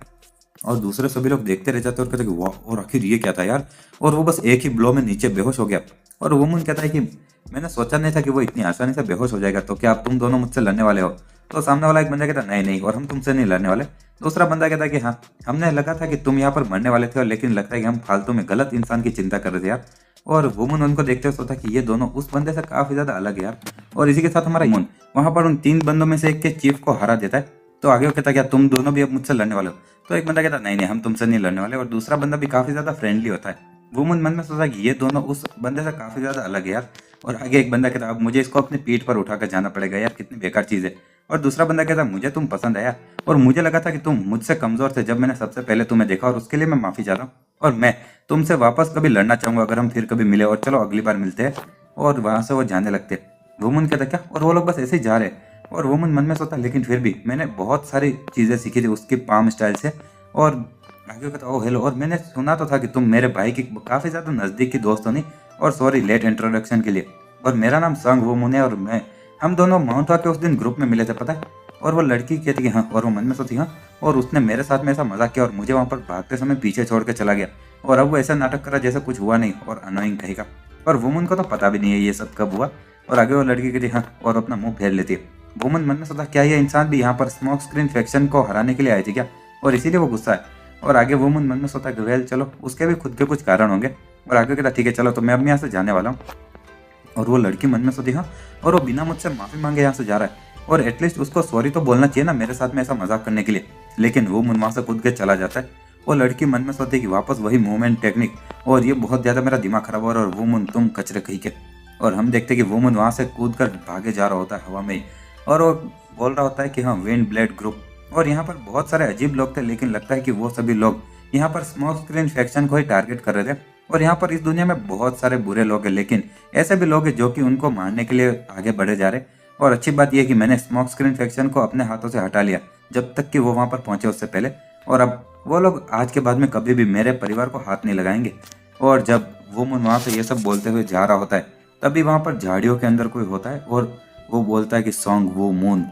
और दूसरे सभी लोग देखते रह जाते हैं और कहते हैं कि वाह, और आखिर ये क्या था यार। और वो बस एक ही ब्लो में नीचे बेहोश हो गया। और वुमन कहता है कि मैंने सोचा नहीं था कि वो इतनी आसानी से बेहोश हो जाएगा, तो क्या आप तुम दोनों मुझसे लड़ने वाले हो? तो सामने वाला एक बंदा कहता है नहीं नहीं, और हम तुमसे नहीं लड़ने वाले। दूसरा बंदा कहता है कि हाँ, हमने लगा था कि तुम यहाँ पर मरने वाले थे, और लेकिन लगता है कि हम फालतू में गलत इंसान की चिंता कर रहे थे यार। और वुमन उनको देखते हुए सोचा कि ये दोनों उस बंदे से काफी ज्यादा अलग है यार। और इसी के साथ हमारा वुमन वहां पर उन 3 बंदों में से एक के चीफ को हरा देता है। तो आगे वो कहता है क्या तुम दोनों भी अब मुझसे लड़ने वाले हो? तो एक बंदा कहता नहीं नहीं, हम तुमसे नहीं लड़ने वाले। और दूसरा बंदा भी काफी ज्यादा फ्रेंडली होता है। वुमन मन में सोचा कि ये दोनों उस बंदे से काफी ज्यादा अलग है यार। और आगे एक बंदा कहता अब मुझे इसको अपनी पीठ पर उठाकर जाना पड़ेगा यार, कितनी बेकार चीज है। और दूसरा बंदा कहता मुझे तुम पसंद आया और मुझे लगा था कि तुम मुझसे कमजोर थे जब मैंने सबसे पहले तुम्हें देखा, और उसके लिए मैं माफी चाहता हूँ। और मैं तुमसे वापस कभी लड़ना चाहूंगा अगर हम फिर कभी मिले, और चलो अगली बार मिलते हैं। और वहां से वो जाने लगते। वुमन कहता क्या, और वो लोग बस ऐसे ही जा रहे। और वुमन मन में सोता लेकिन फिर भी मैंने बहुत सारी चीजें सीखी थी उसकी पाम स्टाइल से। और आगे कहता ओ हेलो, और मैंने सुना तो था कि तुम मेरे भाई की काफी ज्यादा नजदीक की दोस्त हो नहीं, और सॉरी लेट इंट्रोडक्शन के लिए। और मेरा नाम संग वुमन है, और हम दोनों माउंट के उस दिन ग्रुप में मिले थे पता है। और वो लड़की कहती कि हाँ, और वो मन में सोची हाँ, और उसने मेरे साथ में ऐसा मजाक किया और मुझे वहां पर भागते समय पीछे छोड़ के चला गया। और अब वो ऐसा नाटक करा जैसे कुछ हुआ नहीं, और अनोइंग कहेगा। और वुमन को तो पता भी नहीं है ये सब कब हुआ। और आगे वो लड़की कहती हाँ, और अपना मुंह फेर लेती है। वुमन मन में सोचा क्या ये इंसान भी यहाँ पर स्मोक स्क्रीन फैक्शन को हराने के लिए आई थी क्या, और इसीलिए वो गुस्सा है। और आगे वुमन मन में सोचा वेल चलो, उसके भी खुद के कुछ कारण होंगे। और आगे कहता ठीक है चलो, तो मैं अब यहाँ से जाने वाला हूँ। और वो लड़की मन में सोची हाँ, और वो बिना मुझसे माफी मांगे यहाँ से जा रहा है, और एटलीस्ट उसको सॉरी तो बोलना चाहिए ना मेरे साथ में ऐसा मजाक करने के लिए। लेकिन वो वहां से कूद के चला जाता है। वो लड़की मन में सोचती कि वापस वही मूवमेंट टेक्निक, और ये बहुत ज्यादा मेरा दिमाग खराब हो रहा है, और वुमन तुम कचरे कहीं के। और हम देखते कि वुमन वहां से कूद कर भागे जा रहा होता है हवा में ही, और वो बोल रहा होता है कि हाँ विंड ब्लेड ग्रुप। और यहाँ पर बहुत सारे अजीब लोग थे, लेकिन लगता है कि वो सभी लोग यहाँ पर स्मोक स्क्रीन फैक्शन को ही टारगेट कर रहे थे। और यहाँ पर इस दुनिया में बहुत सारे बुरे लोग हैं, लेकिन ऐसे भी लोग हैं जो कि उनको मारने के लिए आगे बढ़े जा रहे। और अच्छी बात यह कि मैंने स्मोक स्क्रीन फैक्शन को अपने हाथों से हटा लिया जब तक कि वो वहां पर पहुंचे उससे पहले। और अब वो लोग आज के बाद में कभी भी मेरे परिवार को हाथ नहीं लगाएंगे। और जब वो मुन वहां से ये सब बोलते हुए जा रहा होता है, तभी वहां पर झाड़ियों के अंदर कोई होता है और वो बोलता है कि सॉन्ग वो मून।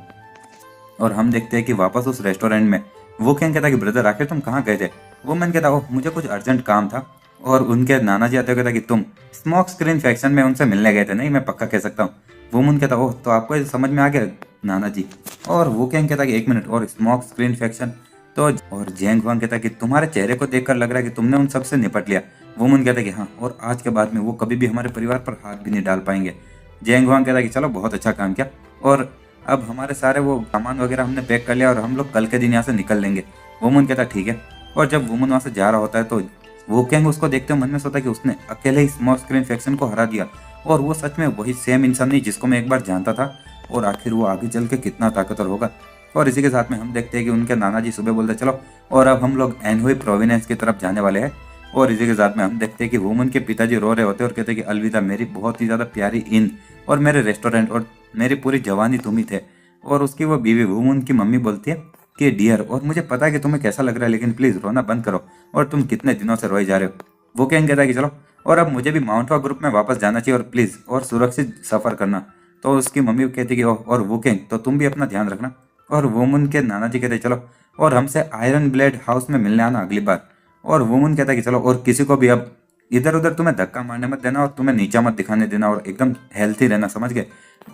और हम देखते हैं कि वापस उस रेस्टोरेंट में वो कैन कहता है कि ब्रदर आखिर तुम कहाँ गए थे? वो मैन कहता ओह मुझे कुछ अर्जेंट काम था। और उनके नाना जी आते हुए कहता कि तुम स्मोक स्क्रीन फैक्शन में उनसे मिलने गए थे? नहीं, मैं पक्का कह सकता हूँ। वो मुन कहता ओह तो आपको ये समझ में आ गया नाना जी। और वो कैन कहता कि 1 मिनट, और स्मोक स्क्रीन फैक्शन तो? और जेंग वांग कहता कि तुम्हारे चेहरे को देखकर लग रहा है कि तुमने उन सबसे निपट लिया। वो मुन कहता कि हाँ, और आज के बाद में वो कभी भी हमारे परिवार पर हाथ भी नहीं डाल पाएंगे। जेंग वांग कहता कि चलो बहुत अच्छा काम किया, और अब हमारे सारे वो सामान वगैरह हमने पैक कर लिया और हम लोग कल के दिन यहाँ से निकल लेंगे। वुमन कहता ठीक है। और जब वुमन वहाँ से जा रहा होता है तो वो कैंग उसको देखते हुए मन में सोचता है कि उसने अकेले ही स्मोक स्क्रीन फैक्शन को हरा दिया, और वो सच में वही सेम इंसान नहीं जिसको मैं एक बार जानता था, और आखिर वो आगे चल के कितना ताकतवर होगा। और इसी के साथ में हम देखते हैं कि उनके नाना जी सुबह बोलते चलो, और अब हम लोग एनहुई प्रोविनेंस की तरफ जाने वाले हैं। और इसी के साथ में हम देखते हैं कि वुमन के पिताजी रो रहे होते हैं और कहते हैं कि अलविदा मेरी बहुत ही ज़्यादा प्यारी इन, और मेरे रेस्टोरेंट, और मेरी पूरी जवानी तुम ही थे। और उसकी वो बीवी वुमन की मम्मी बोलती है कि डियर, और मुझे पता है कि तुम्हें कैसा लग रहा है, लेकिन प्लीज रोना बंद करो, और तुम कितने दिनों से रोए जा रहे हो। वो क्या कहता है कि चलो, और अब मुझे भी माउंटवा ग्रुप में वापस जाना चाहिए, और प्लीज और सुरक्षित सफर करना। तो उसकी मम्मी कहती कि और वो क्या, तो तुम भी अपना ध्यान रखना। और वुमन के नाना जी कहते चलो, और हमसे आयरन ब्लेड हाउस में मिलने आना अगली बार। और वुमन कहता कि चलो, और किसी को भी अब इधर उधर तुम्हें धक्का मारने मत देना, और तुम्हें नीचा मत दिखाने देना, और एकदम हेल्थी रहना, समझ गए?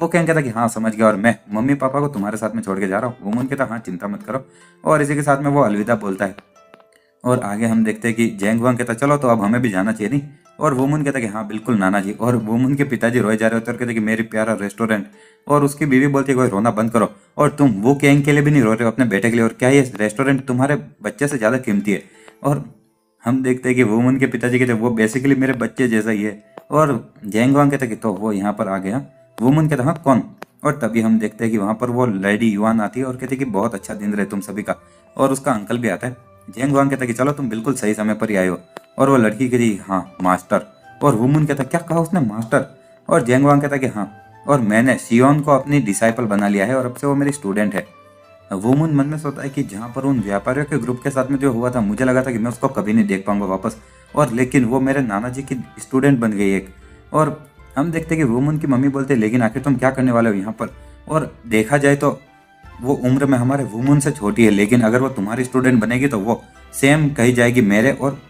वो क्या कहता कि हाँ समझ गया, और मैं मम्मी पापा को तुम्हारे साथ में छोड़ के जा रहा हूँ। वुमन कहता हाँ चिंता मत करो, और इसी के साथ में वो अलविदा बोलता है। और आगे हम देखते हैं कि जेंग वांग कहता चलो, तो अब हमें भी जाना चाहिए नहीं? और वुमन कहता कि हाँ बिल्कुल नाना जी। और वुमन के पिताजी रोए जा रहे होते और कहते कि मेरी प्यारा रेस्टोरेंट। और उसकी बीवी बोलती है कोई रोना बंद करो, और तुम वो कैंग के लिए भी नहीं रो रहे हो, अपने बेटे के लिए, और क्या ये रेस्टोरेंट तुम्हारे बच्चे से ज़्यादा कीमती है? और हम देखते हैं कि वुमन के पिताजी कहते वो बेसिकली मेरे बच्चे जैसा ही है। और जेंग वांग कहते कि तो वो यहाँ पर आ गया। वुमन कहता हाँ कौन? और तभी हम देखते हैं कि वहाँ पर वो लेडी युआन आती है और कहती कि बहुत अच्छा दिन रहे तुम सभी का। और उसका अंकल भी आता है। जेंग वांग कहता कि चलो तुम बिल्कुल सही समय पर ही आए हो। और वो लड़की कहती हाँ मास्टर। और वुमन कहता क्या कहा उसने, मास्टर? और जेंग वांग कहता कि हाँ, और मैंने शियोन को अपनी डिसाइपल बना लिया है, और अब से वो मेरी स्टूडेंट है। वुमन मन में सोचता है कि जहाँ पर उन व्यापारियों के ग्रुप के साथ में जो हुआ था, मुझे लगा था कि मैं उसको कभी नहीं देख पाऊंगा वापस, और लेकिन वो मेरे नाना जी की स्टूडेंट बन गई एक। और हम देखते कि वुमन की मम्मी बोलते लेकिन आखिर तुम क्या करने वाले हो यहाँ पर। और देखा जाए तो वो उम्र में हमारे वुमन से छोटी है, लेकिन अगर वो तुम्हारी स्टूडेंट बनेगी तो वो सेम कही जाएगी मेरे और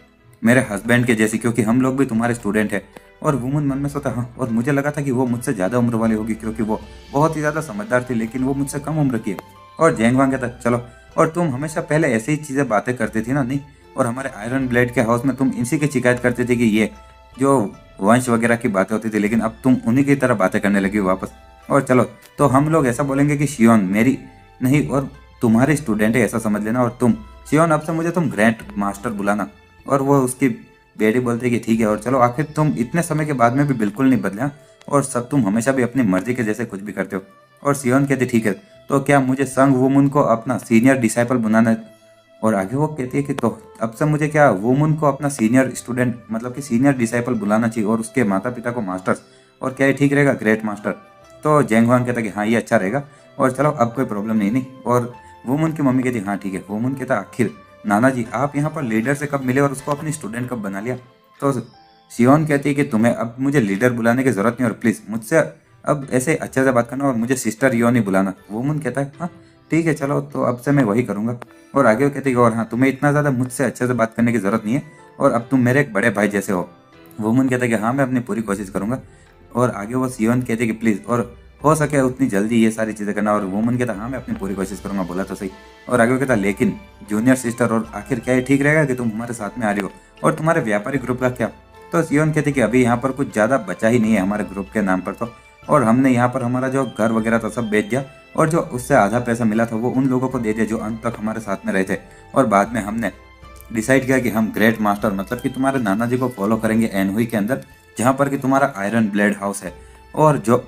मेरे हस्बैंड के जैसी, क्योंकि हम लोग भी तुम्हारे स्टूडेंट है। और वुमन मन में सोचा हाँ, और मुझे लगा था कि वो मुझसे ज़्यादा उम्र वाली होगी क्योंकि वो बहुत ही ज़्यादा समझदार थी, लेकिन वो मुझसे कम उम्र की है। और जैंग वांग कहता चलो, और तुम हमेशा पहले ऐसी ही चीज़ें बातें करती थी ना, नहीं, और हमारे आयरन ब्लेड के हाउस में तुम इसी की शिकायत करती थी कि ये जो वंश वगैरह की बातें होती थी, लेकिन अब तुम उन्हीं की तरह बातें करने लगी हो वापस। और चलो, तो हम लोग ऐसा बोलेंगे कि शियोन मेरी नहीं और तुम्हारी स्टूडेंट है ऐसा समझ लेना, और तुम शियोन अब से मुझे तुम ग्रैंड मास्टर बुलाना। और वो उसकी बेटी बोलती कि ठीक है। और चलो, आखिर तुम इतने समय के बाद में भी बिल्कुल नहीं बदले, और सब तुम हमेशा भी अपनी मर्जी के जैसे कुछ भी करते हो। और शियोन कहती ठीक है, तो क्या मुझे संग वुमन को अपना सीनियर डिसाइपल बनाना है। और आगे वो कहती है कि तो अब से मुझे क्या वुमन को अपना सीनियर स्टूडेंट मतलब कि सीनियर डिसाइपल बुलाना चाहिए, और उसके माता पिता को मास्टर्स, और क्या ये ठीक रहेगा ग्रेट मास्टर। तो जेंग हुआंग कहता कि हाँ ये अच्छा रहेगा, और चलो अब कोई प्रॉब्लम नहीं। और वुमन की मम्मी कहती हाँ ठीक है। वुमन कहता आखिर नाना जी आप यहाँ पर लीडर से कब मिले और उसको अपनी स्टूडेंट कब बना लिया। तो शियोन कहती है कि तुम्हें अब मुझे लीडर बुलाने की जरूरत नहीं, और प्लीज़ मुझसे अब ऐसे अच्छे से बात करना, और मुझे सिस्टर योन ही बुलाना। वुमन कहता है हाँ ठीक है चलो, तो अब से मैं वही करूँगा। और आगे वो कहती है और हाँ, तुम्हें इतना ज़्यादा मुझसे अच्छे से बात करने की ज़रूरत नहीं है, और अब तुम मेरे एक बड़े भाई जैसे हो। वुमन कहता है कि हाँ मैं अपनी पूरी कोशिश करूँगा। और आगे वो शियोन कहते कि प्लीज़ और हो सके उतनी जल्दी ये सारी चीज़ें करना। और वुमन कहता हाँ मैं अपनी पूरी कोशिश करूँगा, बोला तो सही। और आगे वो कहता लेकिन जूनियर सिस्टर, और आखिर क्या ये ठीक रहेगा कि तुम हमारे साथ में आ रही हो, और तुम्हारे व्यापारी ग्रुप का क्या। तो शियोन कहते कि अभी यहाँ पर कुछ ज़्यादा बचा ही नहीं है हमारे ग्रुप के नाम पर, तो और हमने यहाँ पर हमारा जो घर वगैरह था सब बेच दिया, और जो उससे आधा पैसा मिला था वो उन लोगों को दे दिया जो अंत तक हमारे साथ में रहे थे। और बाद में हमने डिसाइड किया कि हम ग्रेट मास्टर मतलब कि तुम्हारे नाना जी को फॉलो करेंगे एनहुई के अंदर, जहाँ पर कि तुम्हारा आयरन ब्लेड हाउस है। और जो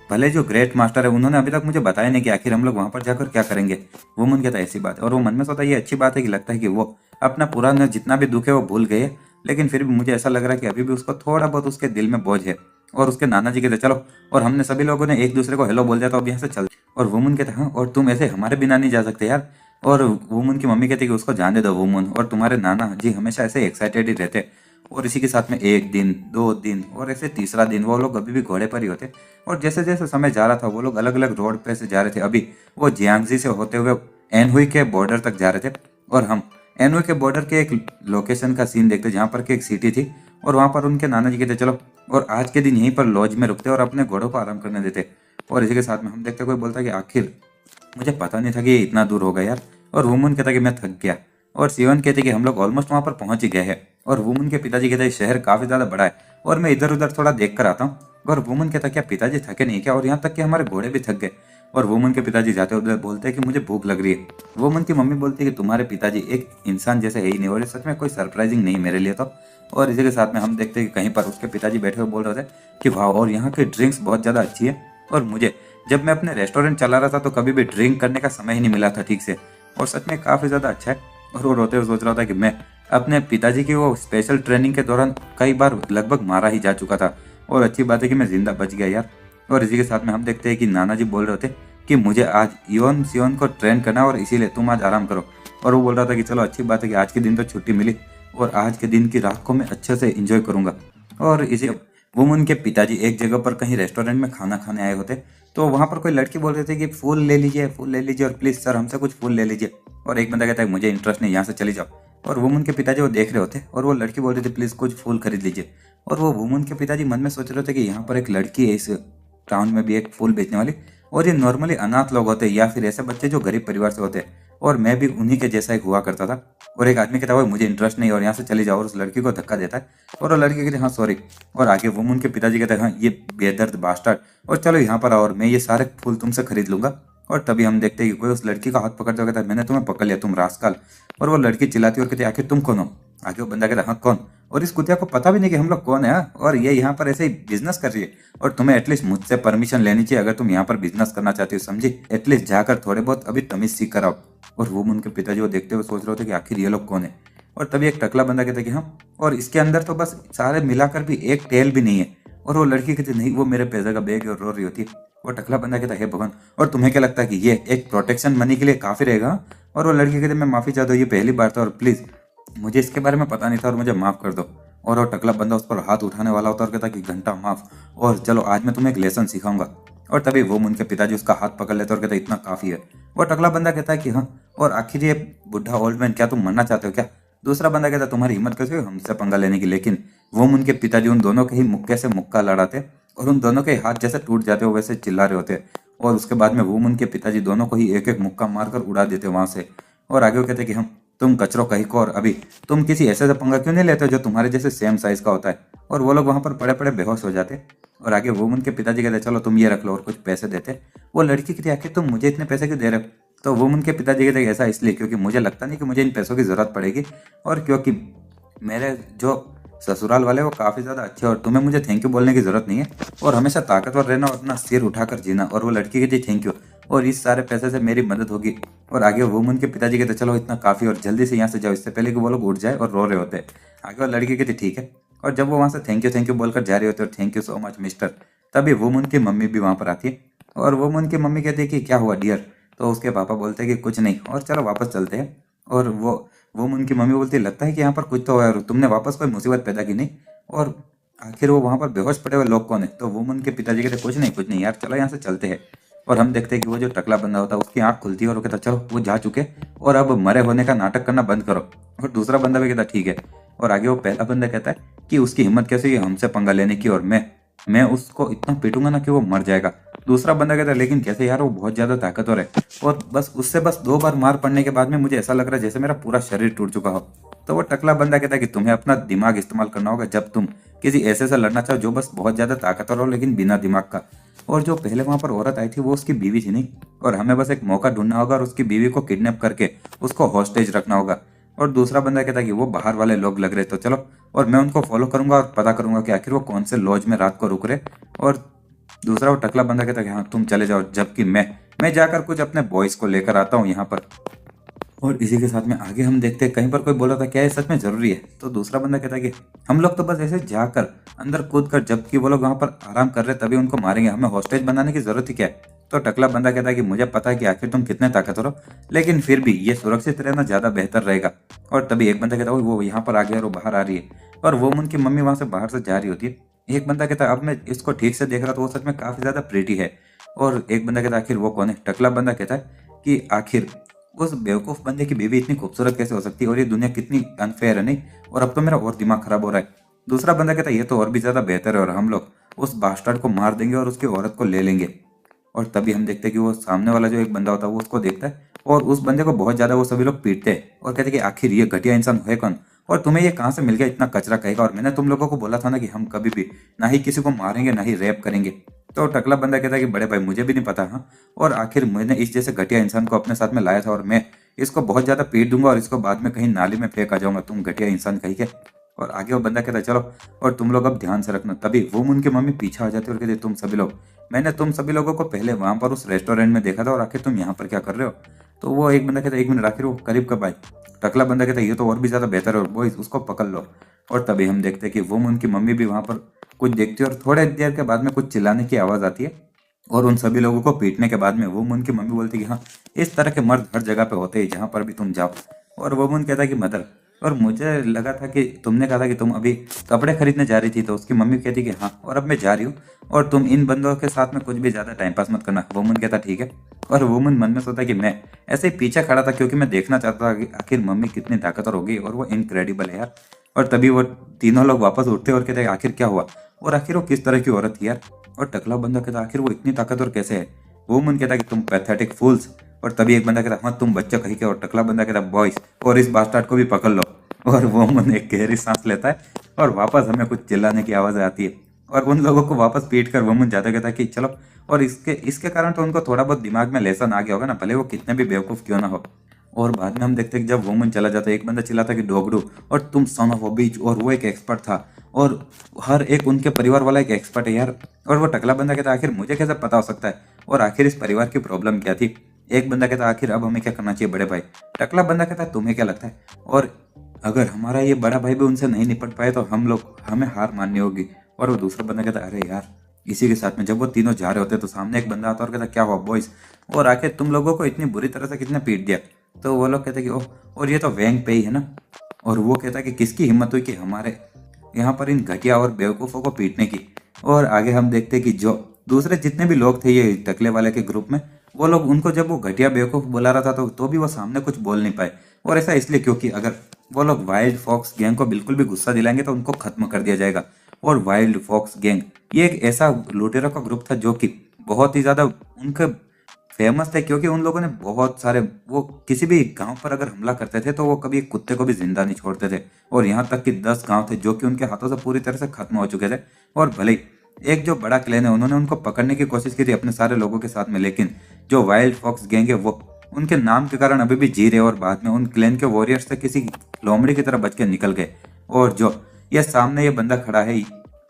भले जो ग्रेट मास्टर है उन्होंने अभी तक मुझे बताया नहीं कि आखिर हम लोग वहाँ पर जाकर क्या करेंगे। वुमन कहता है ऐसी बात है, और वो मन में सोचता है ये अच्छी बात है कि लगता है कि वो अपना पुराना जितना भी दुख है वो भूल गए, लेकिन फिर भी मुझे ऐसा लग रहा है कि अभी भी उसको थोड़ा बहुत उसके दिल में बोझ है। और उसके नाना जी कहते चलो, और हमने सभी लोगों ने एक दूसरे को हेलो बोल दिया तो अब यहाँ से चल। और वुमन कहते हाँ, और तुम ऐसे हमारे बिना नहीं जा सकते यार। और वुमन की मम्मी कहती कि उसको जाने दो वुमन, और तुम्हारे नाना जी हमेशा ऐसे एक्साइटेड ही रहते, और इसी के साथ में एक दिन 2 दिन और ऐसे तीसरा दिन वो लोग अभी भी घोड़े पर ही होते। और जैसे जैसे समय जा रहा था वो लोग अलग अलग रोड पे से जा रहे थे। अभी वो जियांगजी से होते हुए एनहुई के बॉर्डर तक जा रहे थे, और हम एनहुई के बॉर्डर के एक लोकेशन का सीन देखते जहाँ पर कि एक सिटी थी, और वहाँ पर उनके नाना जी कहते चलो, और आज के दिन यहीं पर लॉज में रुकते और अपने घोड़ों को आराम करने देते। और इसी के साथ में हम देखते कोई बोलता कि आखिर मुझे पता नहीं था कि ये इतना दूर होगा यार। और वुमन कहता कि मैं थक गया। और शिवन कहते कि हम लोग ऑलमोस्ट वहाँ पर पहुंच ही गए हैं। और वुमन के पिताजी कहते शहर काफ़ी ज़्यादा बड़ा है और मैं इधर उधर थोड़ा देख कर आता हूँ। और वुमन कहता क्या पिताजी थके नहीं क्या, और यहाँ तक कि हमारे घोड़े भी थक गए। और वुमन के पिताजी जाते उधर बोलते हैं कि मुझे भूख लग रही है। वुमन की मम्मी बोलती है कि तुम्हारे पिताजी एक इंसान जैसे है ही नहीं, और ये सच में कोई सरप्राइजिंग नहीं मेरे लिए तो। और इसी के साथ में हम देखते हैं कि कहीं पर उसके पिताजी बैठे हुए बोल रहे थे कि वाह, और यहाँ की ड्रिंक्स बहुत ज़्यादा अच्छी है, और मुझे जब मैं अपने रेस्टोरेंट चला रहा था तो कभी भी ड्रिंक करने का समय ही नहीं मिला था ठीक से, और सच में काफ़ी ज़्यादा अच्छा है। और वो रोते हुए सोच रहा था कि मैं अपने पिताजी की वो स्पेशल ट्रेनिंग के दौरान कई बार लगभग मारा ही जा चुका था, और अच्छी बात है कि मैं जिंदा बच गया यार। और इसी के साथ में हम देखते हैं कि नाना जी बोल रहे थे कि मुझे आज योन सियोन को ट्रेन करना, और इसीलिए तुम आज आराम करो। और वो बोल रहा था कि चलो अच्छी बात है कि आज के दिन तो छुट्टी मिली, और आज के दिन की रात को मैं अच्छे से इंजॉय करूंगा। और इसी वुमन के पिताजी एक जगह पर कहीं रेस्टोरेंट में खाना खाने आए होते, तो वहाँ पर कोई लड़की बोल रही थी कि फूल ले लीजिए, फूल ले लीजिए, और प्लीज़ सर हमसे कुछ फूल ले लीजिए। और एक बंदा कहता है मुझे इंटरेस्ट नहीं, यहाँ से चली जाओ। और वुमन के पिताजी वो देख रहे होते, और वो लड़की बोल रही थी प्लीज़ कुछ फूल खरीद लीजिए। और वो वुमन के पिताजी मन में सोच रहे थे कि यहाँ पर एक लड़की है इस टाउन में भी एक फूल बेचने वाली, और ये नॉर्मली अनाथ लोग होते हैं या फिर ऐसे बच्चे जो गरीब परिवार से होते हैं, और मैं भी उन्हीं के जैसा एक हुआ करता था। और एक आदमी कहता है मुझे इंटरेस्ट नहीं और यहाँ से चली जाओ, और उस लड़की को धक्का देता है, और वो लड़की कहती है हाँ सॉरी। और आगे वुमन के पिताजी कहते हैं हाँ ये बेदर्द बास्टर्ड, और चलो यहाँ पर आओ और मैं ये सारे फूल तुमसे खरीद लूंगा। और तभी हम देखते हैं कि कोई उस लड़की का हाथ पकड़ते हुए कहता है मैंने तुम्हें पकड़ लिया तुम रास्कल। और वो लड़की चिल्लाती और कहती है आखिर तुम कौन हो। आगे वो बंदा कहता है हाँ कौन, और इस कुतिया को पता भी नहीं कि हम लोग कौन है, और ये यहाँ पर ऐसे ही बिजनेस कर रही है, और तुम्हें एटलीस्ट मुझसे परमिशन लेनी चाहिए अगर तुम यहाँ पर बिजनेस करना चाहती हो, समझी। एटलीस्ट जाकर थोड़े बहुत अभी तमीज सीख कर आओ। और वो उनके पिताजी वो देखते हुए सोच रहे होते कि आखिर ये लोग कौन है। और तभी एक टकला बंदा कहता है कि हाँ, और इसके अंदर तो बस सारे मिलाकर भी एक टेल भी नहीं है। और वो लड़की कहती नहीं वो मेरे पैसे का बैग है, और रो रही होती है। वो टकला बंदा कहता है भगवान, और तुम्हें क्या लगता है कि ये एक प्रोटेक्शन मनी के लिए काफी रहेगा। और वो लड़की कहती मैं माफी चाहता हूँ, ये पहली बार था, और प्लीज मुझे इसके बारे में पता नहीं था और मुझे माफ कर दो। और वो टकला बंदा उस पर हाथ उठाने वाला होता है और कहता कि घंटा माफ, और चलो आज मैं तुम्हें एक लेसन सिखाऊंगा। और तभी वो उनके पिताजी उसका हाथ पकड़ लेते और कहते इतना काफी है। वो टकला बंदा कहता है कि हाँ, और आखिर ये बुढ़ा ओल्ड मैन, क्या तुम मरना चाहते हो क्या? दूसरा बंदा कहता तुम्हारी हिम्मत कैसे हुई हमसे पंगा लेने की? लेकिन वो उनके पिताजी उन दोनों के ही मुक्के से मुक्का लड़ाते और उन दोनों के हाथ जैसे टूट जाते हो वैसे चिल्ला रहे होते। और उसके बाद में वो उनके पिताजी दोनों को ही एक एक मुक्का मारकर उड़ा देते वहां से। और आगे वो कहते कि हम, तुम कचरो कहीं को, और अभी तुम किसी ऐसे से पंगा क्यों नहीं लेते हो जो तुम्हारे जैसे सेम साइज का होता है? और वो लोग वहां पर पड़े पड़े बेहोश हो जाते। और आगे वो उनके पिताजी कहते चलो तुम ये रख लो, और कुछ पैसे देते। वो लड़की कहती आखिर तुम मुझे इतने पैसे क्यों दे रहे हो? तो वो उनके पिताजी कहते ऐसा इसलिए क्योंकि मुझे लगता नहीं कि मुझे इन पैसों की जरूरत पड़ेगी, और क्योंकि मेरे जो ससुराल वाले वो काफ़ी ज़्यादा अच्छे, और तुम्हें मुझे थैंक यू बोलने की ज़रूरत नहीं है, और हमेशा ताकतवर रहना और अपना सिर उठाकर जीना। और वो लड़की कहती थैंक यू, और इस सारे पैसे से मेरी मदद होगी। और आगे वो उनके पिताजी कहते चलो इतना काफ़ी, और जल्दी से यहाँ से जाओ, इससे पहले कि वो लोग उठ जाए और रो रहे होते। आगे वो लड़की कहती ठीक है। और जब वो वहाँ से थैंक यू बोलकर जा रहे होते और thank you so much mister, तभी वो उनकी मम्मी भी वहाँ पर आती है। और वो उनकी मम्मी कहती है कि क्या हुआ डियर? तो उसके पापा बोलते हैं कि कुछ नहीं, और चलो वापस चलते हैं। और वो उनकी मम्मी बोलती है लगता है कि यहाँ पर कुछ तो है और तुमने वापस कोई मुसीबत पैदा की नहीं। और आखिर वो वहाँ पर बेहोश पड़े हुए लोग कौन है? तो वो उनके पिताजी कहते कुछ नहीं यार, चलो यहाँ से चलते हैं। और हम देखते हैं कि वो जो टकला बंदा होता है उसकी आंख खुलती है और वो कहता चलो वो जा चुके, और अब मरे होने का नाटक करना बंद करो। और दूसरा बंदा भी कहता ठीक है। और आगे वो पहला बंदा कहता है कि उसकी हिम्मत कैसे हुई हमसे पंगा लेने की, और मैं उसको इतना पीटूंगा ना कि वो मर जाएगा। दूसरा बंदा कहता है लेकिन कैसे यार, वो बहुत ज्यादा ताकतवर है, और बस उससे 2 बार मार पड़ने के बाद में मुझे ऐसा लग रहा है जैसे मेरा पूरा शरीर टूट चुका हो। तो वो टकला बंदा कहता है कि तुम्हें अपना दिमाग इस्तेमाल करना होगा जब तुम किसी ऐसे से लड़ना चाहो जो बस बहुत ज्यादा ताकतवर हो लेकिन बिना दिमाग का। और जो पहले वहां पर औरत आई थी वो उसकी बीवी थी नहीं, और हमें बस एक मौका ढूंढना होगा और उसकी बीवी को किडनैप करके उसको हॉस्टेज रखना होगा। और दूसरा बंदा कहता है कि वो बाहर वाले लोग लग रहे तो चलो, और मैं उनको फॉलो करूंगा और पता करूंगा कि आखिर वो कौन से लॉज में रात को रुक रहे। और दूसरा वो टकला बंदा कहता है कि हाँ तुम चले जाओ, जबकि मैं जाकर कुछ अपने बॉयज को लेकर आता हूँ यहाँ पर। और इसी के साथ में आगे हम देखते हैं कहीं पर कोई बोला था क्या ये सच में जरूरी है? तो दूसरा बंदा कहता है कि हम लोग तो बस ऐसे जाकर अंदर कूद कर, जबकि वो लोग वहां पर आराम कर रहे तभी उनको मारेंगे, हमें हॉस्टेज बनाने की जरूरत ही क्या है? तो टकला बंदा कहता है कि मुझे पता है कि आखिर तुम कितने ताकतवर हो, लेकिन फिर भी ये सुरक्षित रहना ज्यादा बेहतर रहेगा। और तभी एक बंदा कहता है वो यहाँ पर आ गया और वो बाहर आ रही है, और वो उनकी मम्मी वहां से बाहर से जा रही होती है। एक बंदा कहता है अब मैं इसको ठीक से देख रहा तो वो सच में काफी ज्यादा प्रीटी है। और एक बंदा कहता है आखिर वो कौन है? टकला बंदा कहता है कि आखिर उस बेवकूफ बंदे की बीवी इतनी खूबसूरत कैसे हो सकती है, और ये दुनिया कितनी अनफेयर है नहीं, और अब तो मेरा और दिमाग खराब हो रहा है। दूसरा बंदा कहता है ये तो और भी ज्यादा बेहतर है, और हम लोग उस बास्टर्ड को मार देंगे और उसकी औरत को ले लेंगे। और तभी हम देखते हैं कि वो सामने वाला जो एक बंदा होता है वो उसको देखता है, और उस बंदे को बहुत ज्यादा वो सभी लोग पीटते हैं और कहते हैं कि आखिर ये घटिया इंसान है कौन, और तुम्हें ये कहाँ से मिल गया इतना कचरा कहेगा, और मैंने तुम लोगों को बोला था ना कि हम कभी भी ना ही किसी को मारेंगे ना ही रेप करेंगे। तो टकला बंदा कहता है कि बड़े भाई मुझे भी नहीं पता, हाँ, और आखिर मैंने इस जैसे घटिया इंसान को अपने साथ में लाया था, और मैं इसको बहुत ज्यादा पीट दूंगा और इसको बाद में कहीं नाली में फेंक आ जाऊंगा, तुम घटिया इंसान कहीं के। और आगे वो बंदा कहता है चलो, और तुम लोग अब ध्यान से रखना। तभी वो उनकी मम्मी पीछे आ जाती है और कहती तुम सभी लोग, मैंने तुम सभी लोगों को पहले वहां पर उस रेस्टोरेंट में देखा था, और आखिर तुम यहाँ पर क्या कर रहे हो? तो वो एक बंदा कहता है एक मिनट, आखिर वो करीब कब आए? टकला बंदा कहता है ये तो और भी ज्यादा बेहतर है, और बॉयज उसको पकड़ लो। और तभी हम देखते हैं कि वो उनकी मम्मी भी वहां पर कुछ देखती है, और थोड़े देर के बाद में कुछ चिल्लाने की आवाज आती है, और उन सभी लोगों को पीटने के बाद में वो उनकी मम्मी बोलती है कि हाँ इस तरह के मर्द हर जगह पे होते हैं जहाँ पर भी तुम जाओ। और वो मुन कहता है कि मदर, और मुझे लगा था कि तुमने कहा था कि तुम अभी कपड़े खरीदने जा रही थी, तो उसकी मम्मी कहती कि हाँ, और अब मैं जा रही हूँ, और तुम इन बंदों के साथ में कुछ भी ज्यादा टाइम पास मत करना। वोमन कहता ठीक है। और वोमन मन में सोचा कि मैं ऐसे ही पीछे खड़ा था क्योंकि मैं देखना चाहता था कि आखिर मम्मी कितनी ताकतवर होगी, और वो इनक्रेडिबल है यार। और तभी वो तीनों लोग वापस उठते और कहते आखिर क्या हुआ, और आखिर वो किस तरह की औरत थी यार? और टकला बंदा कहता आखिर वो इतनी ताकतवर कैसे है? वोमन कहता कि तुम पैथेटिक फूल्स। और तभी एक बंदा कहता हाँ तुम बच्चे कहीं के, और टकला बंदा कहता बॉयज, और इस बास्टार्ड को भी पकड़ लो। और वोमन एक गहरी सांस लेता है, और वापस हमें कुछ चिल्लाने की आवाज आती है, और उन लोगों को वापस पीट कर वोमन जाता कहता कि चलो। और इसके कारण तो उनको थोड़ा बहुत दिमाग में लेसन आ गया होगा ना, भले वो कितने भी बेवकूफ क्यों ना हो। और बाद में हम देखते हैं कि जब वोमन चला जाता है एक बंदा चिल्लाता कि डोगडू, और तुम सन ऑफ अ बीच, और वो एक एक्सपर्ट था, और हर एक उनके परिवार वाला एक एक्सपर्ट है यार। और वो टकला बंदा कहता आखिर मुझे कैसे पता हो सकता है, और आखिर इस परिवार की प्रॉब्लम क्या थी? एक बंदा कहता आखिर अब हमें क्या करना चाहिए बड़े भाई? टकला बंदा कहता तुम्हें क्या लगता है, और अगर हमारा ये बड़ा भाई भी उनसे नहीं निपट पाए तो हमें हार माननी होगी। और वो दूसरा बंदा कहता अरे यार। इसी के साथ में जब वो तीनों जा रहे होते तो सामने एक बंदा आता और कहता क्या हुआ बॉयज, और आखिर तुम लोगों को इतनी बुरी तरह से किसने पीट दिया? तो वो लोग कहते कि ओह, और ये तो वैंग पे ही है ना। और वो कहता कि किसकी हिम्मत हुई कि यहाँ पर इन घटिया और बेवकूफ़ों को पीटने की। और आगे हम देखते हैं कि जो दूसरे जितने भी लोग थे ये टकले वाले के ग्रुप में, वो लोग उनको जब वो घटिया बेवकूफ़ बुला रहा था तो भी वो सामने कुछ बोल नहीं पाए। और ऐसा इसलिए क्योंकि अगर वो लोग वाइल्ड फॉक्स गैंग को बिल्कुल भी गुस्सा दिलाएंगे तो उनको खत्म कर दिया जाएगा। और वाइल्ड फॉक्स गैंग ये एक ऐसा लुटेरों का ग्रुप था जो कि बहुत ही ज़्यादा उनके फेमस थे, क्योंकि उन लोगों ने बहुत सारे, वो किसी भी गांव पर अगर हमला करते थे तो वो कभी एक कुत्ते को भी जिंदा नहीं छोड़ते थे। और यहाँ तक कि 10 गांव थे जो कि उनके हाथों से पूरी तरह से खत्म हो चुके थे। और भले ही एक जो बड़ा क्लैन है उन्होंने उनको पकड़ने की कोशिश की थी अपने सारे लोगों के साथ में, लेकिन जो वाइल्ड फॉक्स गैंग है वो उनके नाम के कारण अभी भी जी रहे और बाद में उन क्लैन के वॉरियर्स से किसी लोमड़ी की तरह बच के निकल गए। और जो ये सामने ये बंदा खड़ा है,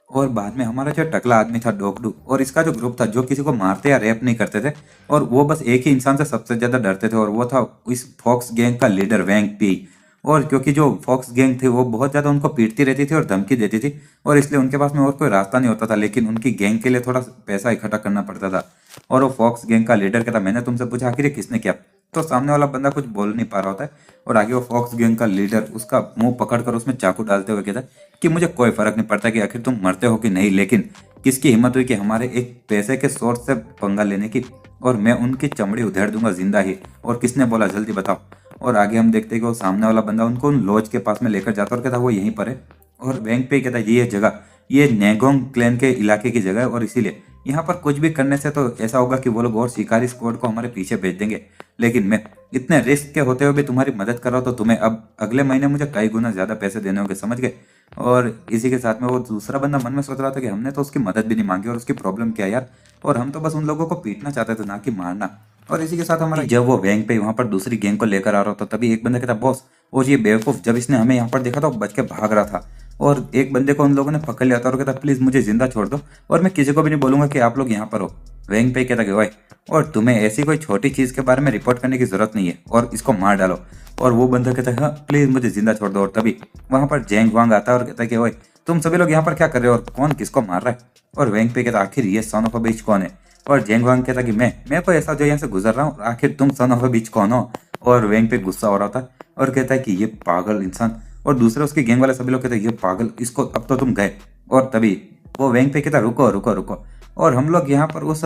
और बाद में हमारा जो टकला आदमी था डोकडू, और इसका जो ग्रुप था जो किसी को मारते या रेप नहीं करते थे, और वो बस एक ही इंसान से सबसे ज्यादा डरते थे, और वो था इस फॉक्स गैंग का लीडर वैंग पी। और क्योंकि जो फॉक्स गैंग थे वो बहुत ज्यादा उनको पीटती रहती थी और धमकी देती थी, और इसलिए उनके पास में और कोई रास्ता नहीं होता था, लेकिन उनकी गैंग के लिए थोड़ा पैसा इकट्ठा करना पड़ता था। और वो फॉक्स गैंग का लीडर कहता, मैंने तुमसे पूछा आखिर ये किसने किया, तो सामने वाला बंदा कुछ बोल नहीं पा रहा होता है, और आगे वो फॉक्स गैंग का लीडर उसका मुंह पकड़कर उसमें चाकू डालते हुए कहता है कि मुझे कोई फर्क नहीं पड़ता कि आखिर तुम मरते हो कि नहीं, लेकिन किसकी हिम्मत हुई कि हमारे एक पैसे के सोर्स से पंगा लेने की, और मैं उनकी चमड़ी उधेड़ दूंगा जिंदा ही, और किसने बोला जल्दी बताओ। और आगे हम देखते हैं कि वो सामने वाला बंदा उनको उन लॉज के पास में लेकर जाता है और कहता वो यहीं पर है, और बैंक पे कहता है ये जगह ये नेगोंग क्लैन के इलाके की जगह है, और इसीलिए यहाँ पर कुछ भी करने से तो ऐसा होगा कि वो लोग और शिकारी स्क्वाड को हमारे पीछे भेज देंगे, लेकिन मैं इतने रिस्क के होते हुए भी तुम्हारी मदद कर रहा हूँ, तो तुम्हें अब अगले महीने मुझे कई गुना ज्यादा पैसे देने होंगे, समझ गए। और इसी के साथ में वो दूसरा बंदा मन में सोच रहा था कि हमने तो उसकी मदद भी नहीं मांगी, और उसकी प्रॉब्लम क्या है यार, और हम तो बस उन लोगों को पीटना चाहते थे ना कि मारना। और इसी के साथ हमारा जब वो वैंग पे वहां पर दूसरी गैंग को लेकर आ रहा था, तभी एक बंदा कहता बॉस, और ये बेवकूफ जब इसने हमें यहाँ पर देखा तो बच के भाग रहा था, और एक बंदे को उन लोगों ने पकड़ लिया था और कहता प्लीज मुझे जिंदा छोड़ दो, और मैं किसी को भी नहीं बोलूंगा कि आप लोग यहाँ पर हो। वैंग पे कहता कि भाई, और तुम्हें ऐसी कोई छोटी चीज के बारे में रिपोर्ट करने की जरूरत नहीं है, और इसको मार डालो। और वो बंदा कहता है हाँ प्लीज मुझे जिंदा छोड़ दो। और तभी वहां पर जेंग वांग आता है और कहता है कि भाई तुम सभी लोग यहाँ पर क्या कर रहे हो और कौन किसको मार रहा है। और वैंग पे कहता आखिर ये सन ऑफ अ बिच कौन है। और जेंग वांग कहता कि मैं कोई ऐसा जो यहाँ से गुजर रहा हूँ, आखिर तुम सन ऑफ अ बिच कौन हो। और वैंग पे गुस्सा हो रहा था और कहता है कि ये पागल इंसान। और दूसरे उसके गैंग वाले सभी लोग कहते हैं ये पागल, इसको अब तो तुम गए। और तभी वो वैंग पे कहता रुको रुको रुको, और हम लोग यहाँ पर उस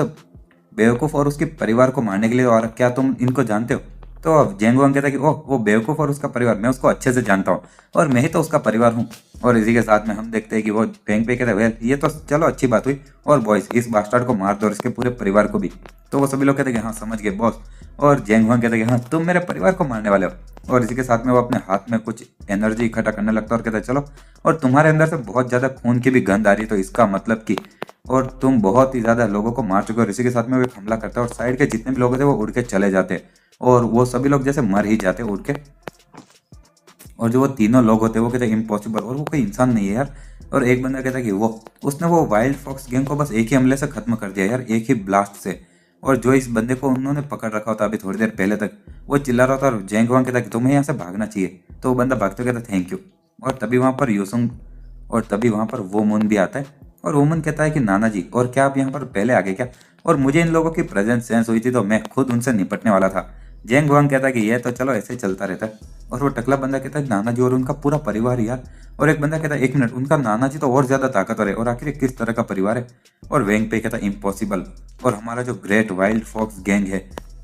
बेवकूफ और उसके परिवार को मारने के लिए, और क्या तुम इनको जानते हो। तो अब जेंग वांग कहता है कि ओह वो बेवकूफ और उसका परिवार, मैं उसको अच्छे से जानता हूँ और मैं ही तो उसका परिवार हूँ। और इसी के साथ में हम देखते हैं कि वो बैंक पे कहता है वेल ये तो चलो अच्छी बात हुई, और बॉयज इस बास्टर्ड को मार दो और इसके पूरे परिवार को भी। तो वो सभी लोग कहते हैं कि हाँ समझ गए बॉस। और जेंग वांग कहते हैं कि हाँ तुम मेरे परिवार को मारने वाले हो। और इसी के साथ में वो अपने हाथ में कुछ एनर्जी इकट्ठा करने लगता है और कहता है चलो, और तुम्हारे अंदर से बहुत ज्यादा खून की भी गंध आ रही है, तो इसका मतलब कि और तुम बहुत ही ज्यादा लोगों को मार चुके हो। और इसी के साथ में वो एक हमला करता है और साइड के जितने भी लोग थे वो उड़ के चले जाते हैं, और वो सभी लोग जैसे मर ही जाते उड़ के। और जो वो तीनों लोग होते हैं वो कहते हैं इम्पॉसिबल, और वो कोई इंसान नहीं है यार। और एक बंदा कहता है कि वो उसने वो वाइल्ड फॉक्स गैंग को बस एक ही हमले से खत्म कर दिया यार, एक ही ब्लास्ट से। और जो इस बंदे को उन्होंने पकड़ रखा होता अभी थोड़ी देर पहले तक, वो चिल्ला रहा था और जेंग वांग कहता कि तुम्हें यहाँ से भागना चाहिए। तो वो बंदा भागते कहता थैंक यू। और तभी वहाँ पर यूसुंग और तभी वहाँ पर वो मुन भी आता है, और वो मुन कहता है कि नाना जी और क्या आप यहाँ पर पहले आ गए क्या, और मुझे इन लोगों की प्रेजेंस सेंस हुई थी तो मैं खुद उनसे निपटने वाला था। जेंग वांग कहता है कि ये तो चलो ऐसे ही चलता रहता है। और वो टकला बंदा कहता है नाना जी और उनका पूरा परिवार यार। और एक बंदा कहता है एक मिनट, उनका नाना जी तो और ज्यादा ताकतवर है, और आखिर ये किस तरह का परिवार है। और वेंग पे कहता है इम्पॉसिबल, और हमारा जो ग्रेट वाइल्ड फॉक्स गैंग है।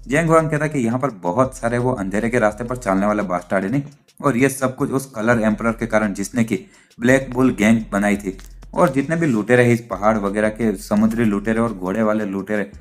जेंग वांग कहता है कि यहाँ पर बहुत सारे वो अंधेरे के रास्ते पर चलने वाले बास्टार्ड है नहीं, और ये सब कुछ उस कलर एम्परर के कारण जिसने की ब्लैक बुल गैंग बनाई थी। और जितने भी लुटेरे हैं इस पहाड़ वगैरह के, समुद्री लुटेरे और घोड़े वाले लुटेरे,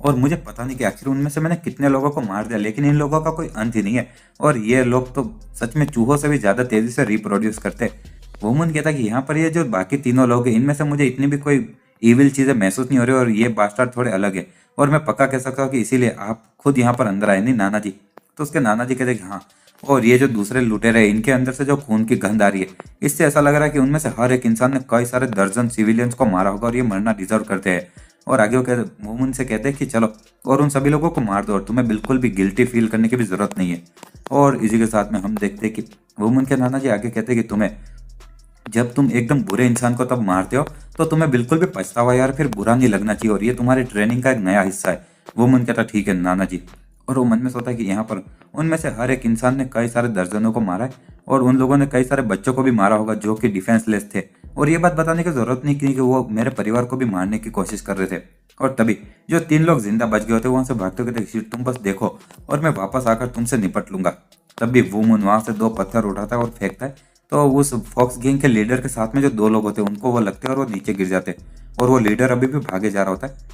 और मुझे पता नहीं कि आखिर उनमें से मैंने कितने लोगों को मार दिया, लेकिन इन लोगों का कोई अंत ही नहीं है, और ये लोग तो सच में चूहों से भी ज्यादा तेजी से रिप्रोड्यूस करते हैं। वुमन कहता कि यहाँ पर ये जो बाकी तीनों लोग हैं इनमें से मुझे इतनी भी कोई इविल चीजें महसूस नहीं हो रही, और ये बास्टार्ड थोड़े अलग है, और मैं पक्का कह सकता हूँ कि इसीलिए आप खुद यहाँ पर अंदर आए नहीं नाना जी। तो उसके नाना जी कहते कि हाँ, और ये जो दूसरे लुटेरे हैं इनके अंदर से जो खून की गंध आ रही है, इससे ऐसा लग रहा है कि उनमें से हर एक इंसान ने कई सारे दर्जन सिविलियंस को मारा होगा और ये मरना डिजर्व करते हैं। और आगे वो कहते मोमन से कहते हैं कि चलो और उन सभी लोगों को मार दो, और तुम्हें बिल्कुल भी गिल्टी फील करने की भी जरूरत नहीं है। और इसी के साथ में हम देखते हैं कि वुमन के नाना जी आगे कहते हैं कि तुम्हें जब तुम एकदम बुरे इंसान को तब मारते हो तो तुम्हें बिल्कुल भी पछतावा यार फिर बुरा नहीं लगना चाहिए, और ये तुम्हारी ट्रेनिंग का एक नया हिस्सा है। वुमन कहता ठीक है नाना जी। और वो मन में सोचता है कि यहाँ पर उनमें से हर एक इंसान ने कई सारे दर्जनों को मारा है और उन लोगों ने कई सारे बच्चों को भी मारा होगा जो कि डिफेंसलेस थे। और ये बात बताने की जरूरत नहीं की कि वो मेरे परिवार को भी मारने की कोशिश कर रहे थे। और तभी जो 3 लोग जिंदा बच गए होते वहां से भागते हुए कहते, तुम बस देखो और मैं वापस आकर तुमसे निपट लूंगा। तब भी वुमन वहां से 2 पत्थर उठाता है और फेंकता है, तो उस फॉक्स गैंग के लीडर के साथ में जो 2 लोग होते हैं उनको वो लगते हैं और वो नीचे गिर जाते हैं। और वो लीडर अभी भी भागे जा रहा होता है।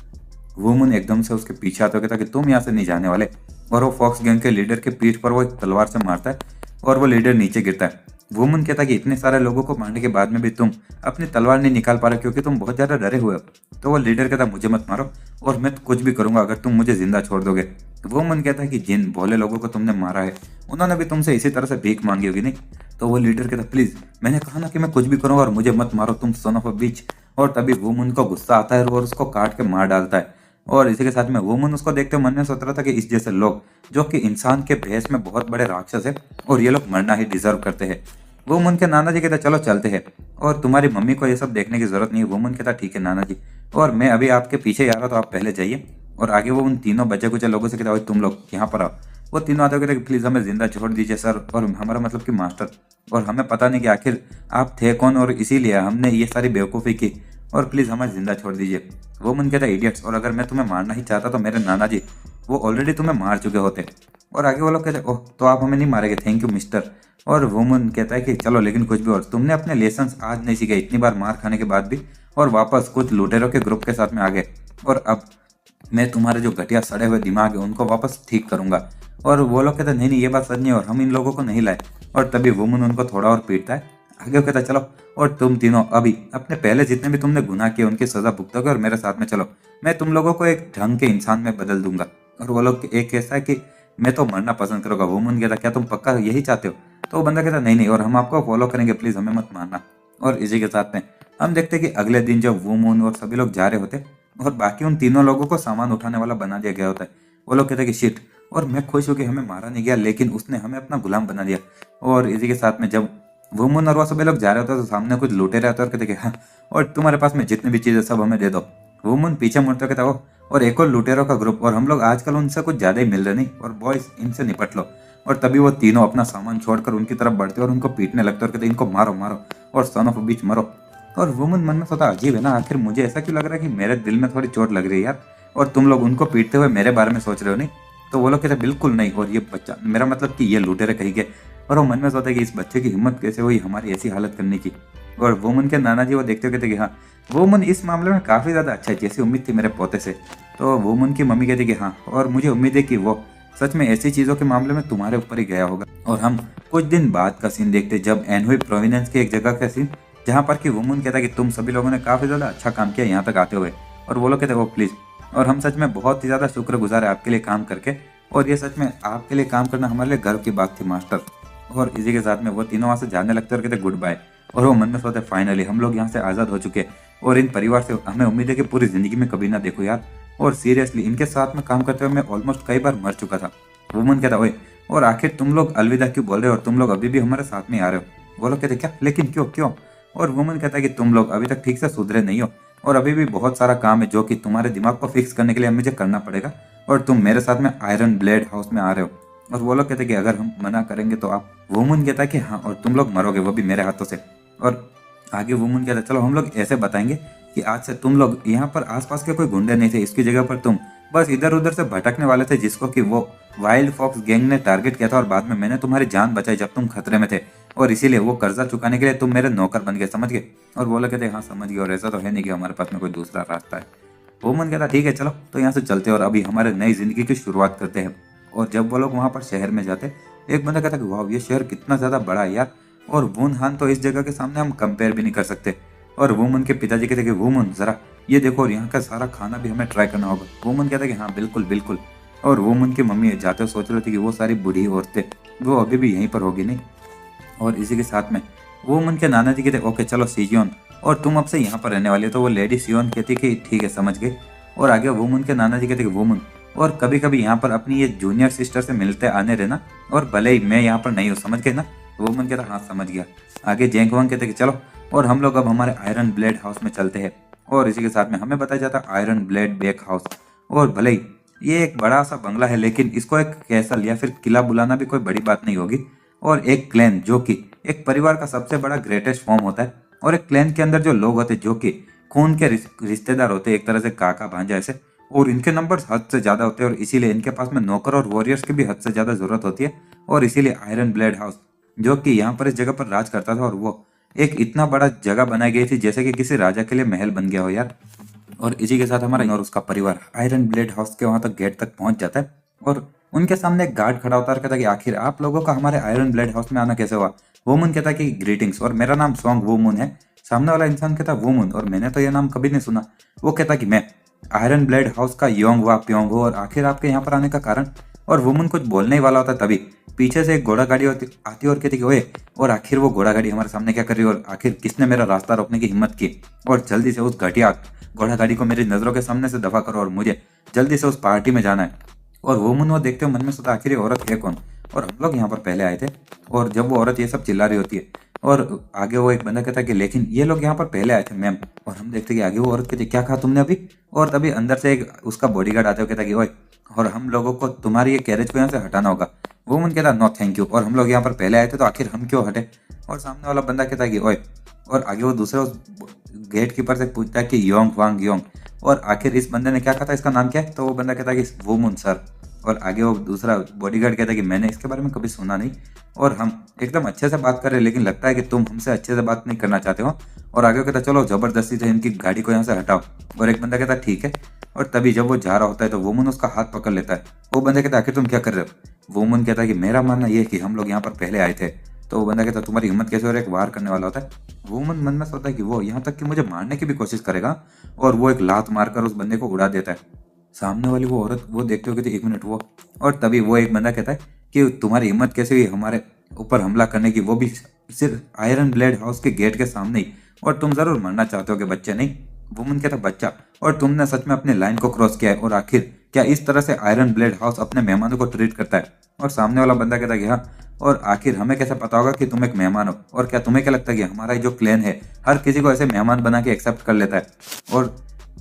वुमन एकदम से उसके पीछे आता है, कहता कि तुम यहाँ से नहीं जाने वाले। और वो फॉक्स गैंग के लीडर के पीठ पर वो एक तलवार से मारता है और वो लीडर नीचे गिरता है। वुमन कहता है कि इतने सारे लोगों को मारने के बाद में भी तुम अपनी तलवार नहीं निकाल पा रहे क्योंकि तुम बहुत ज्यादा डरे हुए हो। तो वो लीडर कहता मुझे मत मारो और मैं कुछ भी करूंगा अगर तुम मुझे जिंदा छोड़ दोगे। वुमन कहता है कि जिन भोले लोगों को तुमने मारा है उन्होंने भी तुमसे इसी तरह से भीख मांगी होगी नहीं। तो वो लीडर कहता प्लीज, मैंने कहा ना कि मैं कुछ भी करूंगा और मुझे मत मारो तुम सन ऑफ अ बिच। और तभी वुमन को गुस्सा आता है और उसको काट के मार डालता है। और इसी के साथ में वुमन उसको देखते हुए मन में सोच रहा था कि इस जैसे लोग जो कि इंसान के भेष में बहुत बड़े राक्षस है और ये लोग मरना ही डिजर्व करते हैं। वुमन के नाना जी कहते चलो चलते हैं और तुम्हारी मम्मी को ये सब देखने की जरूरत नहीं है। वुमन कहता ठीक है नाना जी, और मैं अभी आपके पीछे ही आ रहा हूँ तो आप पहले जाइए। और आगे वो उन तीनों बच्चे कुछ लोगों से कहता भाई तुम लोग यहाँ पर आओ। वो तीनों आते कहते प्लीज हमें जिंदा छोड़ दीजिए सर, और हमारा मतलब कि मास्टर, और हमें पता नहीं कि आखिर आप थे कौन और इसीलिए हमने ये सारी बेवकूफ़ी की, और प्लीज हमें जिंदा छोड़ दीजिए। वो मन कहता इडियट्स, और अगर मैं तुम्हें मारना ही चाहता तो मेरे नाना जी वो ऑलरेडी तुम्हें मार चुके होते। और आगे वो लोग कहते ओह तो आप हमें नहीं मारेंगे, थैंक यू मिस्टर। और वुमन कहता है कि चलो लेकिन कुछ भी, और तुमने अपने लेसन आज नहीं सीखे इतनी बार मार खाने के बाद भी, और वापस कुछ लुटेरों के ग्रुप के साथ में आ गए, और अब मैं तुम्हारे जो घटिया सड़े हुए दिमाग है उनको वापस ठीक करूंगा। और वो लोग कहते नहीं नहीं ये बात सच नहीं है और हम इन लोगों को नहीं लाए। और तभी वुमन उनको थोड़ा और पीटता है। आगे वो कहता चलो और तुम तीनों अभी अपने पहले जितने भी तुमने गुनाह किए उनकी सजा भुगतोगे और मेरे साथ में चलो, मैं तुम लोगों को एक ढंग के इंसान में बदल दूंगा। और वो लोग एक कहता है कि मैं तो मरना पसंद करूंगा। वुमन कहता क्या तुम पक्का यही चाहते हो? तो वो बंदा कहता नहीं नहीं, और हम आपको फॉलो करेंगे, प्लीज हमें मत मारना। और इसी के साथ में हम देखते कि अगले दिन जब वुमन और सभी लोग जा रहे होते और बाकी उन तीनों लोगों को सामान उठाने वाला बना दिया गया होता है। वो लोग कहते हैं कि शिट, और मैं खुश हूँ कि हमें मारा नहीं गया लेकिन उसने हमें अपना गुलाम बना दिया। और इसी के साथ में जब वुमन और वो सभी लोग जा रहे होते हैं तो सामने कुछ लूटे रहते और कहते कि हाँ, और तुम्हारे पास में जितनी भी चीज़ें सब हमें दे दो। वुमन पीछे मुड़ते कहता हो और एक और लुटेरों का ग्रुप, और हम लोग आजकल उनसे कुछ ज़्यादा ही मिल रहे नहीं, और बॉयज इनसे निपट लो। और तभी वो तीनों अपना सामान छोड़कर उनकी तरफ बढ़ते और उनको पीटने लगते और कहते इनको मारो मारो और सन ऑफ बीच मरो। और वुमन मन में सोचा अजीब है ना, आखिर मुझे ऐसा क्यों लग रहा है कि मेरे दिल में थोड़ी चोट लग रही है यार, और तुम लोग उनको पीटते हुए मेरे बारे में सोच रहे हो नहीं। तो वो लोग कहते बिल्कुल नहीं, और ये बच्चा मेरा मतलब कि ये लुटेरे कहीं के। और वो मन में सोचता है कि इस बच्चे की हिम्मत कैसे हुई हमारी ऐसी हालत करने की। और वुमन के नाना जी वो देखते हुए कहते कि हाँ, वुमन इस मामले में काफ़ी ज़्यादा अच्छा है, जैसी उम्मीद थी मेरे पोते से। तो वुमन की मम्मी कहती कि हाँ, और मुझे उम्मीद है कि वो सच में ऐसी चीज़ों के मामले में तुम्हारे ऊपर ही गया होगा। और हम कुछ दिन बाद का सीन देखते जब एनहुई प्रोविनेंस की एक जगह का सीन, जहाँ पर कि वुमन कहता है कि तुम सभी लोगों ने काफ़ी ज़्यादा अच्छा काम किया यहाँ तक आते हुए। और वो लोग कहते वो प्लीज़, और हम सच में बहुत ही ज़्यादा शुक्रगुजार है आपके लिए काम करके, और ये सच में आपके लिए काम करना हमारे लिए गर्व की बात थी मास्टर। और इसी के साथ में वो तीनों वहाँ से जाने लगते और कहते गुड बाय। और वो मन में सोचते फाइनली हम लोग यहाँ से आज़ाद हो चुके, और इन परिवार से हमें उम्मीद है कि पूरी ज़िंदगी में कभी ना देखो यार। और सीरियसली इनके साथ में काम करते हुए मैं ऑलमोस्ट कई बार मर चुका था। वुमन कहता ओए, और आखिर तुम लोग अलविदा क्यों बोल रहे हो, और तुम लोग अभी भी हमारे साथ में आ रहे हो? वो लोग कहते क्या, लेकिन क्यों क्यों? और वुमन कहता है कि तुम लोग अभी तक ठीक से सुधरे नहीं हो, और अभी भी बहुत सारा काम है जो कि तुम्हारे दिमाग को फिक्स करने के लिए मुझे करना पड़ेगा, और तुम मेरे साथ में आयरन ब्लेड हाउस में आ रहे हो। और वो लोग कहते हैं कि अगर हम मना करेंगे तो आप? वुमन कहता है कि हाँ, और तुम लोग मरोगे वो भी मेरे हाथों से। और आगे वुमन कहता है चलो हम लोग ऐसे बताएंगे कि आज से तुम लोग यहाँ पर आसपास के कोई गुंडे नहीं थे, इसकी जगह पर तुम बस इधर उधर से भटकने वाले थे जिसको कि वो वाइल्ड फॉक्स गैंग ने टारगेट किया था, और बाद में मैंने तुम्हारी जान बचाई जब तुम खतरे में थे, और इसीलिए वो कर्जा चुकाने के लिए तुम मेरे नौकर बन गए, समझ गए? और वो लोग कहते हैं हाँ समझ गए, और ऐसा तो है नहीं कि हमारे पास में कोई दूसरा रास्ता है। वुमन कहता ठीक है चलो तो यहाँ से चलते और अभी हमारे नई जिंदगी की शुरुआत करते हैं। और जब वो लोग वहाँ पर शहर में जाते, एक बंदा कहता कि वाह ये शहर कितना ज़्यादा बड़ा है यार, और वुन हान तो इस जगह के सामने हम कंपेयर भी नहीं कर सकते। और वुमन के पिताजी कहते कि वुमन ज़रा ये देखो, और यहाँ का सारा खाना भी हमें ट्राई करना होगा। वुमन कहता कि हाँ बिल्कुल बिल्कुल। और वुमन की मम्मी जाते हुए सोच रही थी कि वो सारी बूढ़ी औरतें वो अभी भी यहीं पर होगी नहीं। और इसी के साथ में वुमन के नाना जी कहते ओके चलो सियोन, और तुम अब से यहाँ पर रहने वाली हो। तो वो लेडी सियोन कहती कि ठीक है समझ गई। और आगे वुमन के नाना जी कहते कि वुमन, और कभी कभी यहाँ पर अपनी ये जूनियर सिस्टर से मिलते आने रहना, और भले ही मैं यहाँ पर नहीं हूँ, समझ गए ना? वुमन कहता हाँ समझ गया। आगे जेंगवांग कहते कि चलो और हम लोग अब हमारे आयरन ब्लेड हाउस में चलते हैं। और इसी के साथ में हमें बताया जाता है आयरन ब्लेड बेक हाउस, और भले ही ये एक बड़ा सा बंगला है, लेकिन इसको एक कैसल या फिर किला बुलाना भी कोई बड़ी बात नहीं होगी। और एक क्लैन जो कि एक परिवार का सबसे बड़ा ग्रेटेस्ट फॉर्म होता है, और एक क्लैन के अंदर जो लोग होते हैं जो कि खून के रिश्तेदार होते हैं, एक तरह से काका भांजा ऐसे, और इनके नंबर हद से ज्यादा होते हैं, और इसीलिए इनके पास में नौकर और वॉरियर्स की भी हद से ज्यादा जरूरत होती है। और इसीलिए आयरन ब्लेड हाउस जो कि यहाँ पर इस जगह पर राज करता था, और वो एक इतना बड़ा जगह बनाई गई थी जैसे कि किसी राजा के लिए महल बन गया हो यार। और इसी के साथ हमारा और उसका परिवार आयरन ब्लेड हाउस के वहां तक गेट तक पहुंच जाता है, और उनके सामने एक गार्ड खड़ा होता है और कहता है कि आखिर आप लोगों का हमारे आयरन ब्लेड हाउस में आना कैसे हुआ। वोमन कहता है कि ग्रीटिंग्स, और मेरा नाम सॉन्ग वोमन है। सामने वाला इंसान कहता है वोमन, और मैंने तो यह नाम कभी नहीं सुना। वो कहता कि मैं आयरन ब्लेड हाउस का योंग वा प्योंग हूँ, और आखिर आपके यहाँ पर आने का कारण। और वुमन कुछ बोलने ही वाला होता है, तभी पीछे से एक घोड़ा गाड़ी आती और कहती कि ओए, और आखिर वो घोड़ा गाड़ी हमारे सामने क्या कर रही है, और आखिर किसने मेरा रास्ता रोकने की हिम्मत की, और जल्दी से उस घटिया घोड़ा गाड़ी को मेरी नजरों के सामने से दफा करो, और मुझे जल्दी से उस पार्टी में जाना है। और वुमन वो देखते हो मन में सोचा आखिर ये औरत है कौन, और हम लोग यहाँ पर पहले आए थे। और जब वो औरत ये सब चिल्ला रही होती है, और आगे वो एक बंदा कहता है कि लेकिन ये लोग यहाँ पर पहले आए थे मैम। और हम देखते कि आगे वो औरत कहती क्या कहा तुमने अभी। और तभी अंदर से एक उसका बॉडीगार्ड आता है, कहता कि ओए, और हम लोगों को तुम्हारी ये कैरेज को यहाँ से हटाना होगा। वुमन कहता नो थैंक यू, और हम लोग यहाँ पर पहले आए थे तो आखिर हम क्यों हटे। और सामने वाला बंदा कहता है कि ओए, और आगे वो दूसरे उस गेट कीपर से पूछता है कि योंग वांग योंग, और आखिर इस बंदे ने क्या कहा था, इसका नाम क्या है। तो वो बंदा कहता है कि वुमन सर। और आगे वो दूसरा बॉडीगार्ड कहता है कि मैंने इसके बारे में कभी सुना नहीं, और हम एकदम अच्छे से बात कर रहे हैं, लेकिन लगता है कि तुम हमसे अच्छे से बात नहीं करना चाहते हो। और आगे कहता चलो जबरदस्ती से इनकी गाड़ी को यहाँ से हटाओ। और एक बंदा कहता ठीक है। और तभी जब वो जा रहा होता है तो वुमन उसका हाथ पकड़ लेता है। वो बंदा कहता आखिर तुम क्या कर रहे हो। वुमन कहता है कि मेरा मानना यह है कि हम लोग यहाँ पर पहले आए थे। तो वो बंदा कहता तुम्हारी हिम्मत कैसे, और एक वार करने वाला होता है। वुमन मन में सोचता है कि वो यहाँ तक कि मुझे मारने की भी कोशिश करेगा, और वो एक लात मारकर उस बंदे को उड़ा देता है। सामने वाली वो औरत वो देखते हो कि एक मिनट वो, और तभी वो एक बंदा कहता है कि तुम्हारी हिम्मत कैसे हुई हमारे ऊपर हमला करने की, वो भी सिर्फ आयरन ब्लेड हाउस के गेट के सामने ही, और तुम जरूर मरना चाहते हो कि बच्चे नहीं। वुमन कहता बच्चा, और तुमने सच में अपने लाइन को क्रॉस किया है, और आखिर क्या इस तरह से आयरन ब्लेड हाउस अपने मेहमानों को ट्रीट करता है। और सामने वाला बंदा कहता है कि हाँ, और आखिर हमें कैसे पता होगा कि तुम एक मेहमान हो, और क्या तुम्हें क्या लगता है कि हमारा जो क्लैन है हर किसी को ऐसे मेहमान बना के एक्सेप्ट कर लेता है। और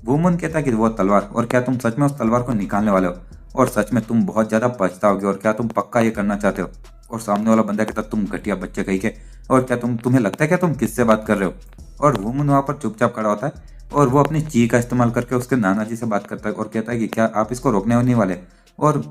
वुमन कहता है कि वो तलवार, और क्या तुम सच में उस तलवार को निकालने वाले हो, और सच में तुम बहुत ज्यादा पछताओगे, और क्या तुम पक्का ये करना चाहते हो। और सामने वाला बंदा कहता तुम घटिया बच्चे कहीं के, और क्या तुम्हें लगता है क्या तुम किससे बात कर रहे हो। और वुमन वहां पर चुपचाप खड़ा होता है, और वो अपनी ची का इस्तेमाल करके उसके नाना जी से बात करता है, और कहता है कि क्या आप इसको रोकने नहीं वाले, और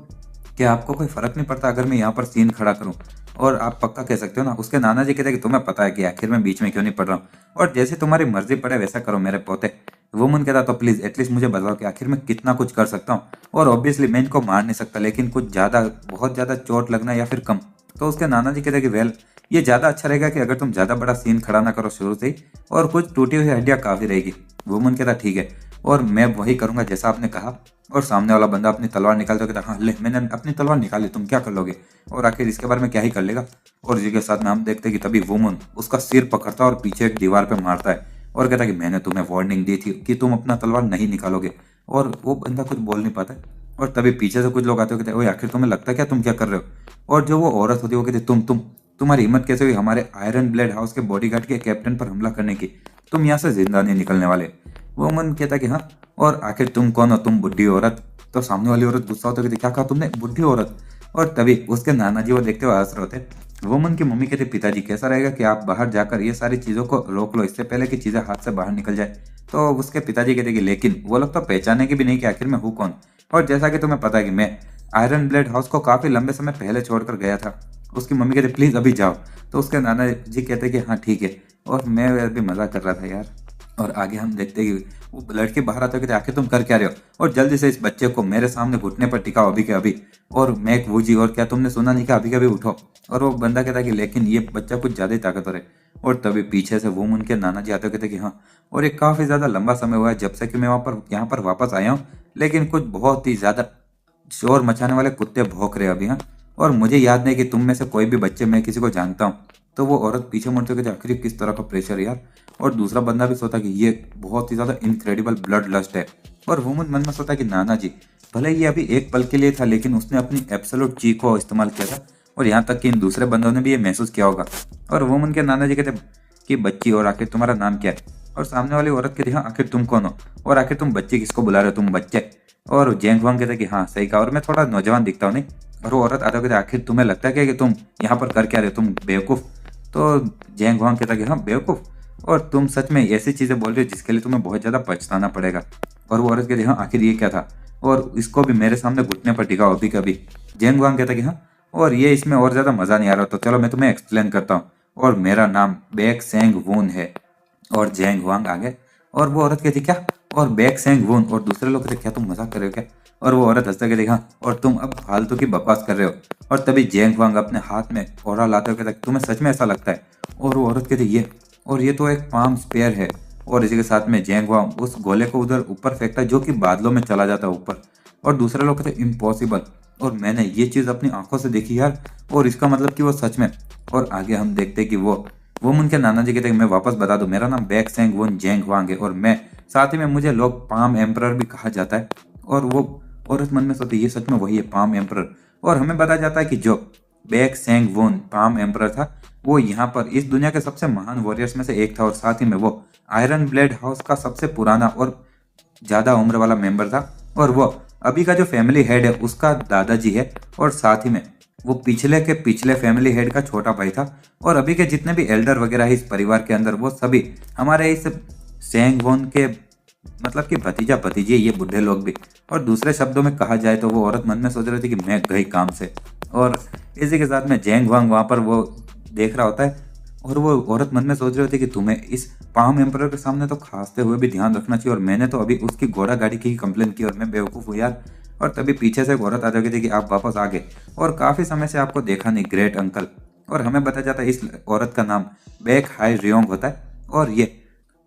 क्या आपको कोई फर्क नहीं पड़ता अगर मैं यहाँ पर सीन खड़ा करूँ, और आप पक्का कह सकते हो ना। उसके नाना जी कहते हैं कि तुम्हें पता है कि आखिर मैं बीच में क्यों नहीं पड़ रहा हूँ, और जैसे तुम्हारी मर्जी पड़े वैसा करो मेरे पोते। वुमन कहता तो प्लीज एटलीस्ट मुझे बताओ कि आखिर मैं कितना कुछ कर सकता हूँ। और ऑब्वियसली मैं इनको मार नहीं सकता, लेकिन कुछ ज्यादा बहुत ज्यादा चोट लगना या फिर कम। तो उसके नाना जी कहते कि वेल, ये ज्यादा अच्छा रहेगा कि अगर तुम ज्यादा बड़ा सीन खड़ा ना करो शुरू से ही, और कुछ टूटी हुई हड्डियां काफी रहेगी। वुमन कहता ठीक है, और मैं वही करूंगा जैसा आपने कहा। और सामने वाला बंदा अपनी तलवार निकालता कहता हाँ ले, मैंने अपनी तलवार निकाली, तुम क्या कर लोगे, और आखिर इसके बारे में क्या ही कर लेगा। और इसी के साथ में हम देखते कि तभी वुमन उसका सिर पकड़ता है और पीछे एक दीवार पे मारता है, और कहता कि मैंने तुम्हें वार्निंग दी थी कि तुम अपना तलवार नहीं निकालोगे। और वो बंदा कुछ बोल नहीं पाता है, और तभी पीछे से कुछ लोग आते हो कहते ओए आखिर तुम्हें लगता है क्या तुम क्या कर रहे हो। और जो वो औरत होती है वो कहती तुम्हारी हिम्मत कैसे हुई हमारे आयरन ब्लेड हाउस के बॉडीगार्ड के कैप्टन पर हमला करने की, तुम यहाँ से जिंदा नहीं निकलने वाले। वो मन कहता कि हाँ, और आखिर तुम कौन हो, तुम बुढ़ी औरत। तो सामने वाली औरत गुस्सा होती है क्या कहा तुमने, बुढ़ी औरत। और तभी उसके नाना जी वो देखते हुए हंस रहे होते। वुमन की मम्मी कहती पिताजी कैसा रहेगा कि आप बाहर जाकर ये सारी चीजों को रोक लो इससे पहले कि चीजें हाथ से बाहर निकल जाए। तो उसके पिताजी कहते कि लेकिन वो लोग तो पहचाने की भी नहीं कि आखिर मैं हूँ कौन, और जैसा कि तुम्हें पता है कि मैं आयरन ब्लेड हाउस को काफी लंबे समय पहले छोड़कर गया था। उसकी मम्मी कहते प्लीज अभी जाओ। तो उसके नाना जी कहते कि हाँ ठीक है, और मैं अभी मजाक कर रहा था यार। और आगे हम देखते हैं कि वो लड़के बाहर आते कहते आखिर तुम कर क्या रहे हो, और जल्दी से इस बच्चे को मेरे सामने घुटने पर टिकाओ अभी के अभी। और मैं एक वूजी, और क्या तुमने सुना नहीं कि अभी के अभी उठो। और वो बंदा कहता है कि लेकिन ये बच्चा कुछ ज्यादा ही ताकतवर है। और तभी पीछे से वो उनके नाना जी आते कहते कि हाँ, और ये काफी ज्यादा लंबा समय हुआ है जब से कि मैं यहाँ पर वापस आया हूँ, लेकिन कुछ बहुत ही ज्यादा शोर मचाने वाले कुत्ते भौंक रहे अभी। हाँ, और मुझे याद नहीं कि तुम में से कोई भी बच्चे मैं किसी को जानता हूँ। तो वो औरत पीछे मुड़ते कहते आखिर किस तरह का प्रेशर यार। और दूसरा बंदा भी सोचा कि ये बहुत ही ज्यादा इनक्रेडिबल ब्लड लस्ट है। और वुमन मन में सोचा कि नाना जी भले ये अभी एक पल के लिए था, लेकिन उसने अपनी एब्सोल्यूट ची को इस्तेमाल किया था, और यहाँ तक कि इन दूसरे बंदों ने भी ये महसूस किया होगा। और वुमन के नाना जी कहते कि बच्ची, और आखिर तुम्हारा नाम क्या है। और सामने वाली औरत कहती हाँ आखिर तुम कौन हो, और आखिर तुम बच्ची किसको बुला रहे हो, तुम बच्चे। और जेंग हुआंग कहता है कि हाँ सही कहा, और मैं थोड़ा नौजवान दिखता हूँ नहीं। और वो औरत आते कहते आखिर तुम्हें लगता है क्या कि तुम यहाँ पर कर क्या रहे हो, तुम बेवकूफ़। तो जेंग हुआंग कहता है कि हाँ बेवकूफ़, और तुम सच में ऐसी चीज़ें बोल रहे हो जिसके लिए तुम्हें बहुत ज़्यादा पछताना पड़ेगा। और वो औरत कहती है हाँ आखिर ये क्या था, और इसको भी मेरे सामने घुटने पर टिकाओ अभी कभी। जेंग हुआंग कहता है कि हाँ, और ये इसमें और ज़्यादा मज़ा नहीं आ रहा, तो चलो मैं तुम्हें एक्सप्लेन करता हूँ। और मेरा नाम बैक सेंग वून है। और जेंग हुआंग आ गए, और वो औरत कहती क्या, और बैक सेंग वून, और दूसरे लोग कहते क्या तुम मजाक कर रहे हो क्या। और वो औरत हंसते कहती हाँ, और तुम अब फालतू की बकवास कर रहे हो। और तभी जेंग हुआंग अपने हाथ में कोड़ा लाते हुए कहता तुम्हें सच में ऐसा लगता है। और वो औरत कहती ये, और ये तो एक पाम स्पेयर है। और इसी के साथ में जेंग हुआंग उस गोले को उधर ऊपर फेंकता है जो कि बादलों में चला जाता है ऊपर। और दूसरे लोग कहते इम्पॉसिबल, और मैंने ये चीज़ अपनी आंखों से देखी यार, और इसका मतलब कि वो सच में। और आगे हम देखते हैं कि वो उनके नाना जी कहते हैं मैं वापस बता दूं, मेरा नाम बैक सेंग वुन जेंग हुआंग है, और मैं साथ ही में मुझे लोग पाम एम्परर भी कहा जाता है। और वो औरत मन में सोचती ये सच में वही है पाम एम्परर। और हमें बताया जाता है कि जो बैक सेंग वुन पाम एम्परर था वो यहाँ पर इस दुनिया के सबसे महान वॉरियर्स में से एक था, और साथ ही में वो आयरन ब्लेड हाउस का सबसे पुराना और ज़्यादा उम्र वाला मेंबर था। और वो अभी का जो फैमिली हेड है उसका दादाजी है, और साथ ही में वो पिछले के पिछले फैमिली हेड का छोटा भाई था। और अभी के जितने भी एल्डर वगैरह है इस परिवार के अंदर वो सभी हमारे इस सेंग वोन के मतलब कि भतीजा भतीजे, ये बुढ़े लोग भी। और दूसरे शब्दों में कहा जाए तो वो औरत मन में सोच रही थी कि मैं गई काम से। और इसी के साथ में जेंग वांग वहाँ पर वो देख रहा होता है, और वो औरत मन में सोच रही होती है कि तुम्हें इस पाम एम्परर के सामने तो खांसते हुए भी ध्यान रखना चाहिए, और मैंने तो अभी उसकी घोड़ा गाड़ी की ही कंप्लेन की, और मैं बेवकूफ़ हूँ यार। और तभी पीछे से एक औरत आ जाती थी कि आप वापस आ गए, और काफ़ी समय से आपको देखा नहीं ग्रेट अंकल। और हमें बताया जाता है इस औरत का नाम बैक हाई रियोंग होता है, और ये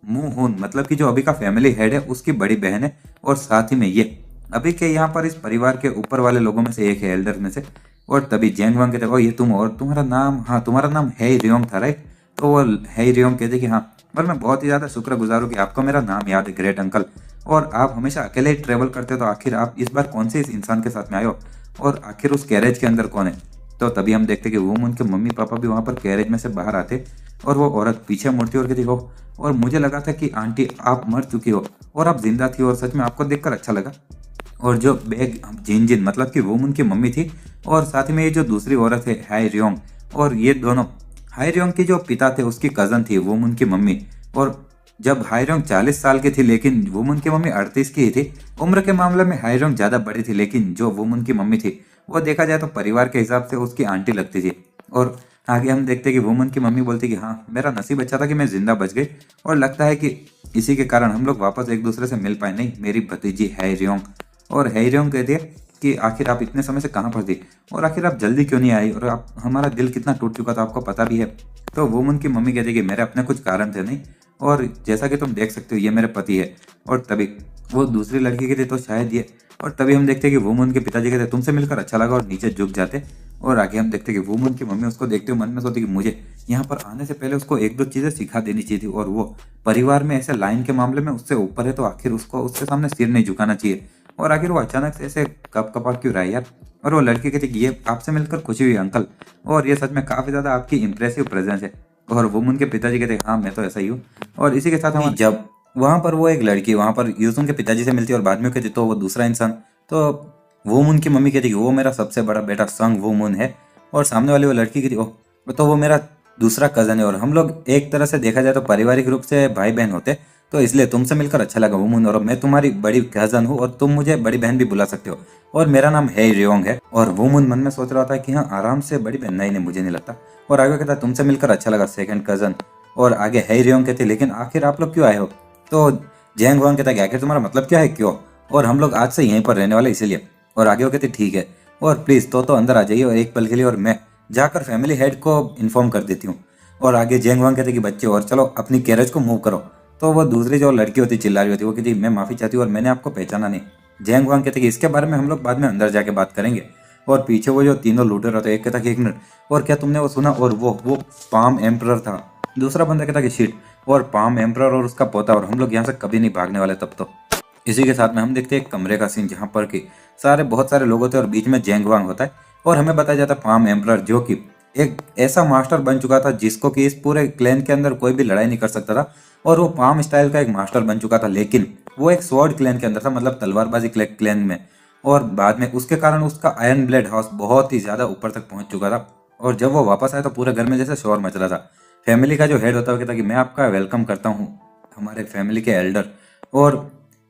मुंह हुन मतलब कि जो अभी का फैमिली हेड है उसकी बड़ी बहन है। और साथ ही में ये अभी के यहाँ पर इस परिवार के ऊपर वाले लोगों में से एक है, एल्डर में से। और तभी जेंग वांग कहते ओ ये तुम, और तुम्हारा नाम, हाँ तुम्हारा नाम है रियोंग था राइट। तो वो है रियोंग कहते कि हाँ, पर मैं बहुत ही ज़्यादा शुक्रगुजार हूँ कि आपको मेरा नाम याद है ग्रेट अंकल, और आप हमेशा अकेले ही ट्रेवल करते हो, तो आखिर आप इस बार कौन से इस इंसान के साथ में आए हो, और आखिर उस कैरेज के अंदर कौन है। तो तभी हम देखते कि वो उनके मम्मी पापा भी वहाँ पर कैरेज में से बाहर आते, और वो औरत पीछे मुड़ती और कहती हो, और मुझे लगा था कि आंटी आप मर चुकी हो और आप जिंदा थी, और सच में आपको देखकर अच्छा लगा। और जो बैग जिन जिन मतलब कि वो उनकी मम्मी थी, और साथ ही में ये जो दूसरी औरत है हाई रियोंग, और ये दोनों हाई रियोंग की जो पिता थे उसकी कज़न थी वो उनकी मम्मी। और जब हाई रियोंग 40 साल की थी लेकिन वो उनकी मम्मी 38 की ही थी। उम्र के मामले में हाई रियोंग ज़्यादा बड़ी थी, लेकिन जो वो उनकी मम्मी थी वो देखा जाए तो परिवार के हिसाब से उसकी आंटी लगती थी। और आगे हम देखते कि वुमन की मम्मी बोलती कि हाँ मेरा नसीब अच्छा था कि मैं जिंदा बच गई, और लगता है कि इसी के कारण हम लोग वापस एक दूसरे से मिल पाए। नहीं, मेरी भतीजी है रियोंग। और हैरियोंग कहती है कि आखिर आप इतने समय से कहाँ पर थी, और आखिर आप जल्दी क्यों नहीं आई, और आप हमारा दिल कितना टूट चुका था आपको पता भी है। तो वुमन की मम्मी कहती है कि मेरे अपने कुछ कारण थे नहीं, और जैसा कि तुम देख सकते हो ये मेरे पति है। और तभी वो दूसरी लड़की कहती तो शायद ये। और तभी हम देखते हैं कि वुमन के पिताजी कहते तुमसे मिलकर अच्छा लगा, और नीचे झुक जाते। और आगे हम देखते हैं कि वुमन की मम्मी उसको देखते हुए मन में सोचती कि मुझे यहाँ पर आने से पहले उसको एक दो चीज़ें सिखा देनी चाहिए थी, और वो परिवार में ऐसे लाइन के मामले में उससे ऊपर है, तो आखिर उसको उसके सामने सिर नहीं झुकाना चाहिए। और आखिर वो अचानक से ऐसे कप कपा क्यों रहा है यार। और वो लड़की कहती कि ये आपसे मिलकर खुशी हुई अंकल, और ये सच में काफ़ी ज़्यादा आपकी इंप्रेसिव प्रेजेंस है। और वो उनके पिताजी कहते हाँ मैं तो ऐसा ही हूँ। और इसी के साथ हम जब वहाँ पर वो एक लड़की वहाँ पर यूसुन के पिताजी से मिलती है, और बाद में कहती तो वो दूसरा इंसान, तो वो उनकी मम्मी कहती कि वो मेरा सबसे बड़ा बेटा संग वो मुन है। और सामने वाली वो लड़की कहती ओह तो वो मेरा दूसरा कज़न है, और हम लोग एक तरह से देखा जाए तो पारिवारिक रूप से भाई बहन होते, तो इसलिए तुमसे मिलकर अच्छा लगा वुमन, और मैं तुम्हारी बड़ी कज़न हूँ, और तुम मुझे बड़ी बहन भी बुला सकते हो, और मेरा नाम है रियोंग है। और वुमन मन में सोच रहा था कि हाँ आराम से बड़ी बहन, नहीं मुझे नहीं लगता। और आगे कहता तुमसे मिलकर अच्छा लगा सेकंड कज़न। और आगे है रियोंग कहते लेकिन आखिर आप लोग क्यों आए हो। तो जैंग वांग कहता कि आखिर तुम्हारा मतलब क्या है क्यों, और हम लोग आज से यहीं पर रहने वाले इसीलिए। और आगे वो कहते ठीक है, और प्लीज़ तो अंदर आ जाइए और एक पल के लिए, और मैं जाकर फैमिली हेड को इन्फॉर्म कर देती हूँ। और आगे जेंग वांग कहते कि बच्चे और चलो अपनी कैरेज को मूव करो। तो वो दूसरी जो लड़की होती चिल्ला रही होती वो कहती मैं माफ़ी चाहती हूँ और मैंने आपको पहचाना नहीं। जेंग वांग कहते कि इसके बारे में हम लोग बाद में अंदर जाके बात करेंगे। और पीछे वो जो तीनों लूटर होते एक कहता कि 1 मिनट, और क्या तुमने वो सुना, और वो पाम एम्परर था। दूसरा बंदा कहता कि शिट, और पाम एम्परर और उसका पोता, और हम लोग यहाँ से कभी नहीं भागने वाले तब तो। इसी के साथ में हम देखते हैं एक कमरे का सीन जहाँ पर कि बहुत सारे लोग होते हैं और बीच में जेंग वांग होता है। और हमें बताया जाता है पाम एम्परर जो कि एक ऐसा मास्टर बन चुका था जिसको कि इस पूरे क्लैन के अंदर कोई भी लड़ाई नहीं कर सकता था, और वो पाम स्टाइल का एक मास्टर बन चुका था। लेकिन वो एक स्वॉर्ड क्लैन के अंदर था, मतलब तलवारबाजी क्लैन में। और बाद में उसके कारण उसका आयरन ब्लेड हाउस बहुत ही ज़्यादा ऊपर तक पहुंच चुका था। और जब वो वापस आया तो पूरे घर में जैसे शोर मच रहा था। फैमिली का जो हेड होता है वो कहता कि मैं आपका वेलकम करता हूँ, हमारे फैमिली के एल्डर। और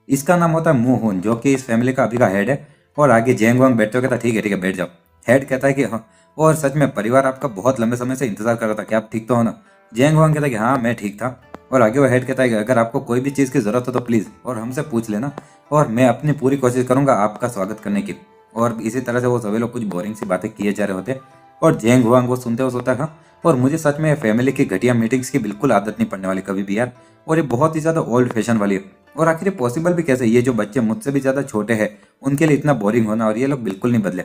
इसका नाम होता है मू हुन, जो कि इस फैमिली का अभी का हेड है। और आगे जेंग वांग बैठते हो, कहता ठीक है बैठ जाओ। हेड कहता है कि हाँ, और सच में परिवार आपका बहुत लंबे समय से इंतजार कर रहा था कि आप ठीक तो हो ना। जेंग वांग कहता है कि हाँ मैं ठीक था। और आगे वो हेड कहता है कि अगर आपको कोई भी चीज़ की ज़रूरत हो तो प्लीज़ और हमसे पूछ लेना, और मैं अपनी पूरी कोशिश करूंगा आपका स्वागत करने की। और इसी तरह से वो सभी लोग कुछ बोरिंग सी बातें किए जा रहे होते। और जेंग वांग वो सुनते हो सोता था। और मुझे सच में फैमिली की घटिया मीटिंग्स की बिल्कुल आदत नहीं पड़ने वाली कभी भी यार। और ये बहुत ही ज़्यादा ओल्ड फैशन वाली है। और आखिर ये पॉसिबल भी कैसे, ये जो बच्चे मुझसे भी ज़्यादा छोटे हैं उनके लिए इतना बोरिंग होना, और ये लोग बिल्कुल नहीं बदले।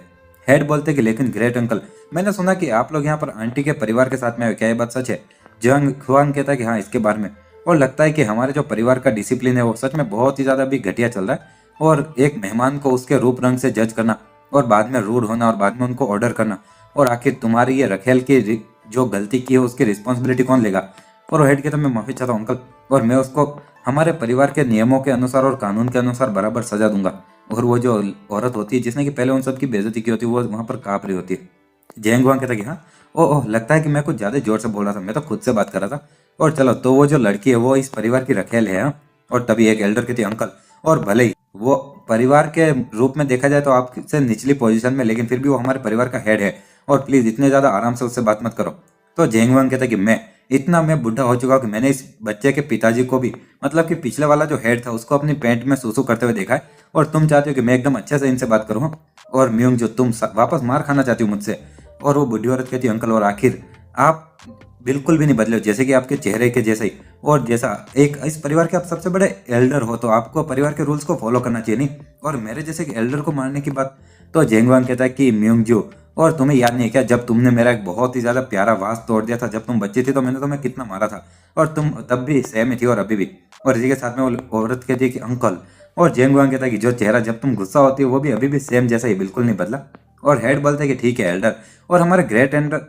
हेड बोलते कि लेकिन ग्रेट अंकल, मैंने सुना कि आप लोग यहाँ पर आंटी के परिवार के साथ में आए, क्या ये बात सच है? जंग खुआंग कहता है कि हाँ इसके बारे में। और लगता है कि हमारे जो परिवार का डिसिप्लिन है वो सच में बहुत ही ज़्यादा भी घटिया चल रहा है। और एक मेहमान को उसके रूप रंग से जज करना, और बाद में रूड होना, और बाद में उनको ऑर्डर करना, और आखिर तुम्हारी ये रखेल की जो गलती की है उसकी रिस्पॉन्सिबिलिटी कौन लेगा? और वो हेड कहता मैं माफ़ी चाहता हूँ अंकल, और मैं उसको हमारे परिवार के नियमों के अनुसार और कानून के अनुसार बराबर सजा दूंगा। और वो जो औरत होती है जिसने कि पहले उन सब की बेइज्जती की होती है वो वहाँ पर काँप रही होती है। जेंग वांग कहता है कि हाँ, ओह लगता है कि मैं कुछ ज़्यादा जोर से बोल रहा था, मैं तो खुद से बात कर रहा था। और चलो, तो वो जो लड़की है वो इस परिवार की रखेल है, हाँ? और तभी एक एल्डर कहती है अंकल, और भले ही वो परिवार के रूप में देखा जाए तो आपसे निचली पोजीशन में, लेकिन फिर भी वो हमारे परिवार का हेड है, और प्लीज़ इतने ज़्यादा आराम से उससे बात मत करो। तो जेंग वांग कहता है कि मैं बुढ़ा हो चुका हूँ कि मैंने इस बच्चे के पिताजी को भी, मतलब कि पिछले वाला जो हेड था उसको अपनी पैंट में सूसू करते हुए देखा है, और तुम चाहते हो कि मैं एकदम अच्छे से इनसे बात करूँ? और म्यूंग जो तुम वापस मार खाना चाहती हो मुझसे? और वो बुढ़ी औरत कहती है अंकल, और आखिर आप बिल्कुल भी नहीं बदले हो, जैसे कि आपके चेहरे के जैसे ही। और जैसा एक इस परिवार के आप सबसे बड़े एल्डर हो तो आपको परिवार के रूल्स को फॉलो करना चाहिए, नहीं? और मेरे जैसे एल्डर को मारने की बात। तो जेंगवांग कहता है कि म्यूंगजू, और तुम्हें याद नहीं है क्या, जब तुमने मेरा एक बहुत ही ज्यादा प्यारा वास तोड़ दिया था जब तुम बच्चे थे, तो मैंने तुम्हें कितना मारा था, और तुम तब भी सेम ही थी और अभी भी। और इसी के साथ में वो औरत कहती है कि अंकल। और जेंगवांग कहता है कि जो चेहरा जब तुम गुस्सा होती है वो भी अभी भी सेम जैसा ही, बिल्कुल नहीं बदला। और हेड बोलता है कि ठीक है एल्डर, और हमारे ग्रेट एल्डर।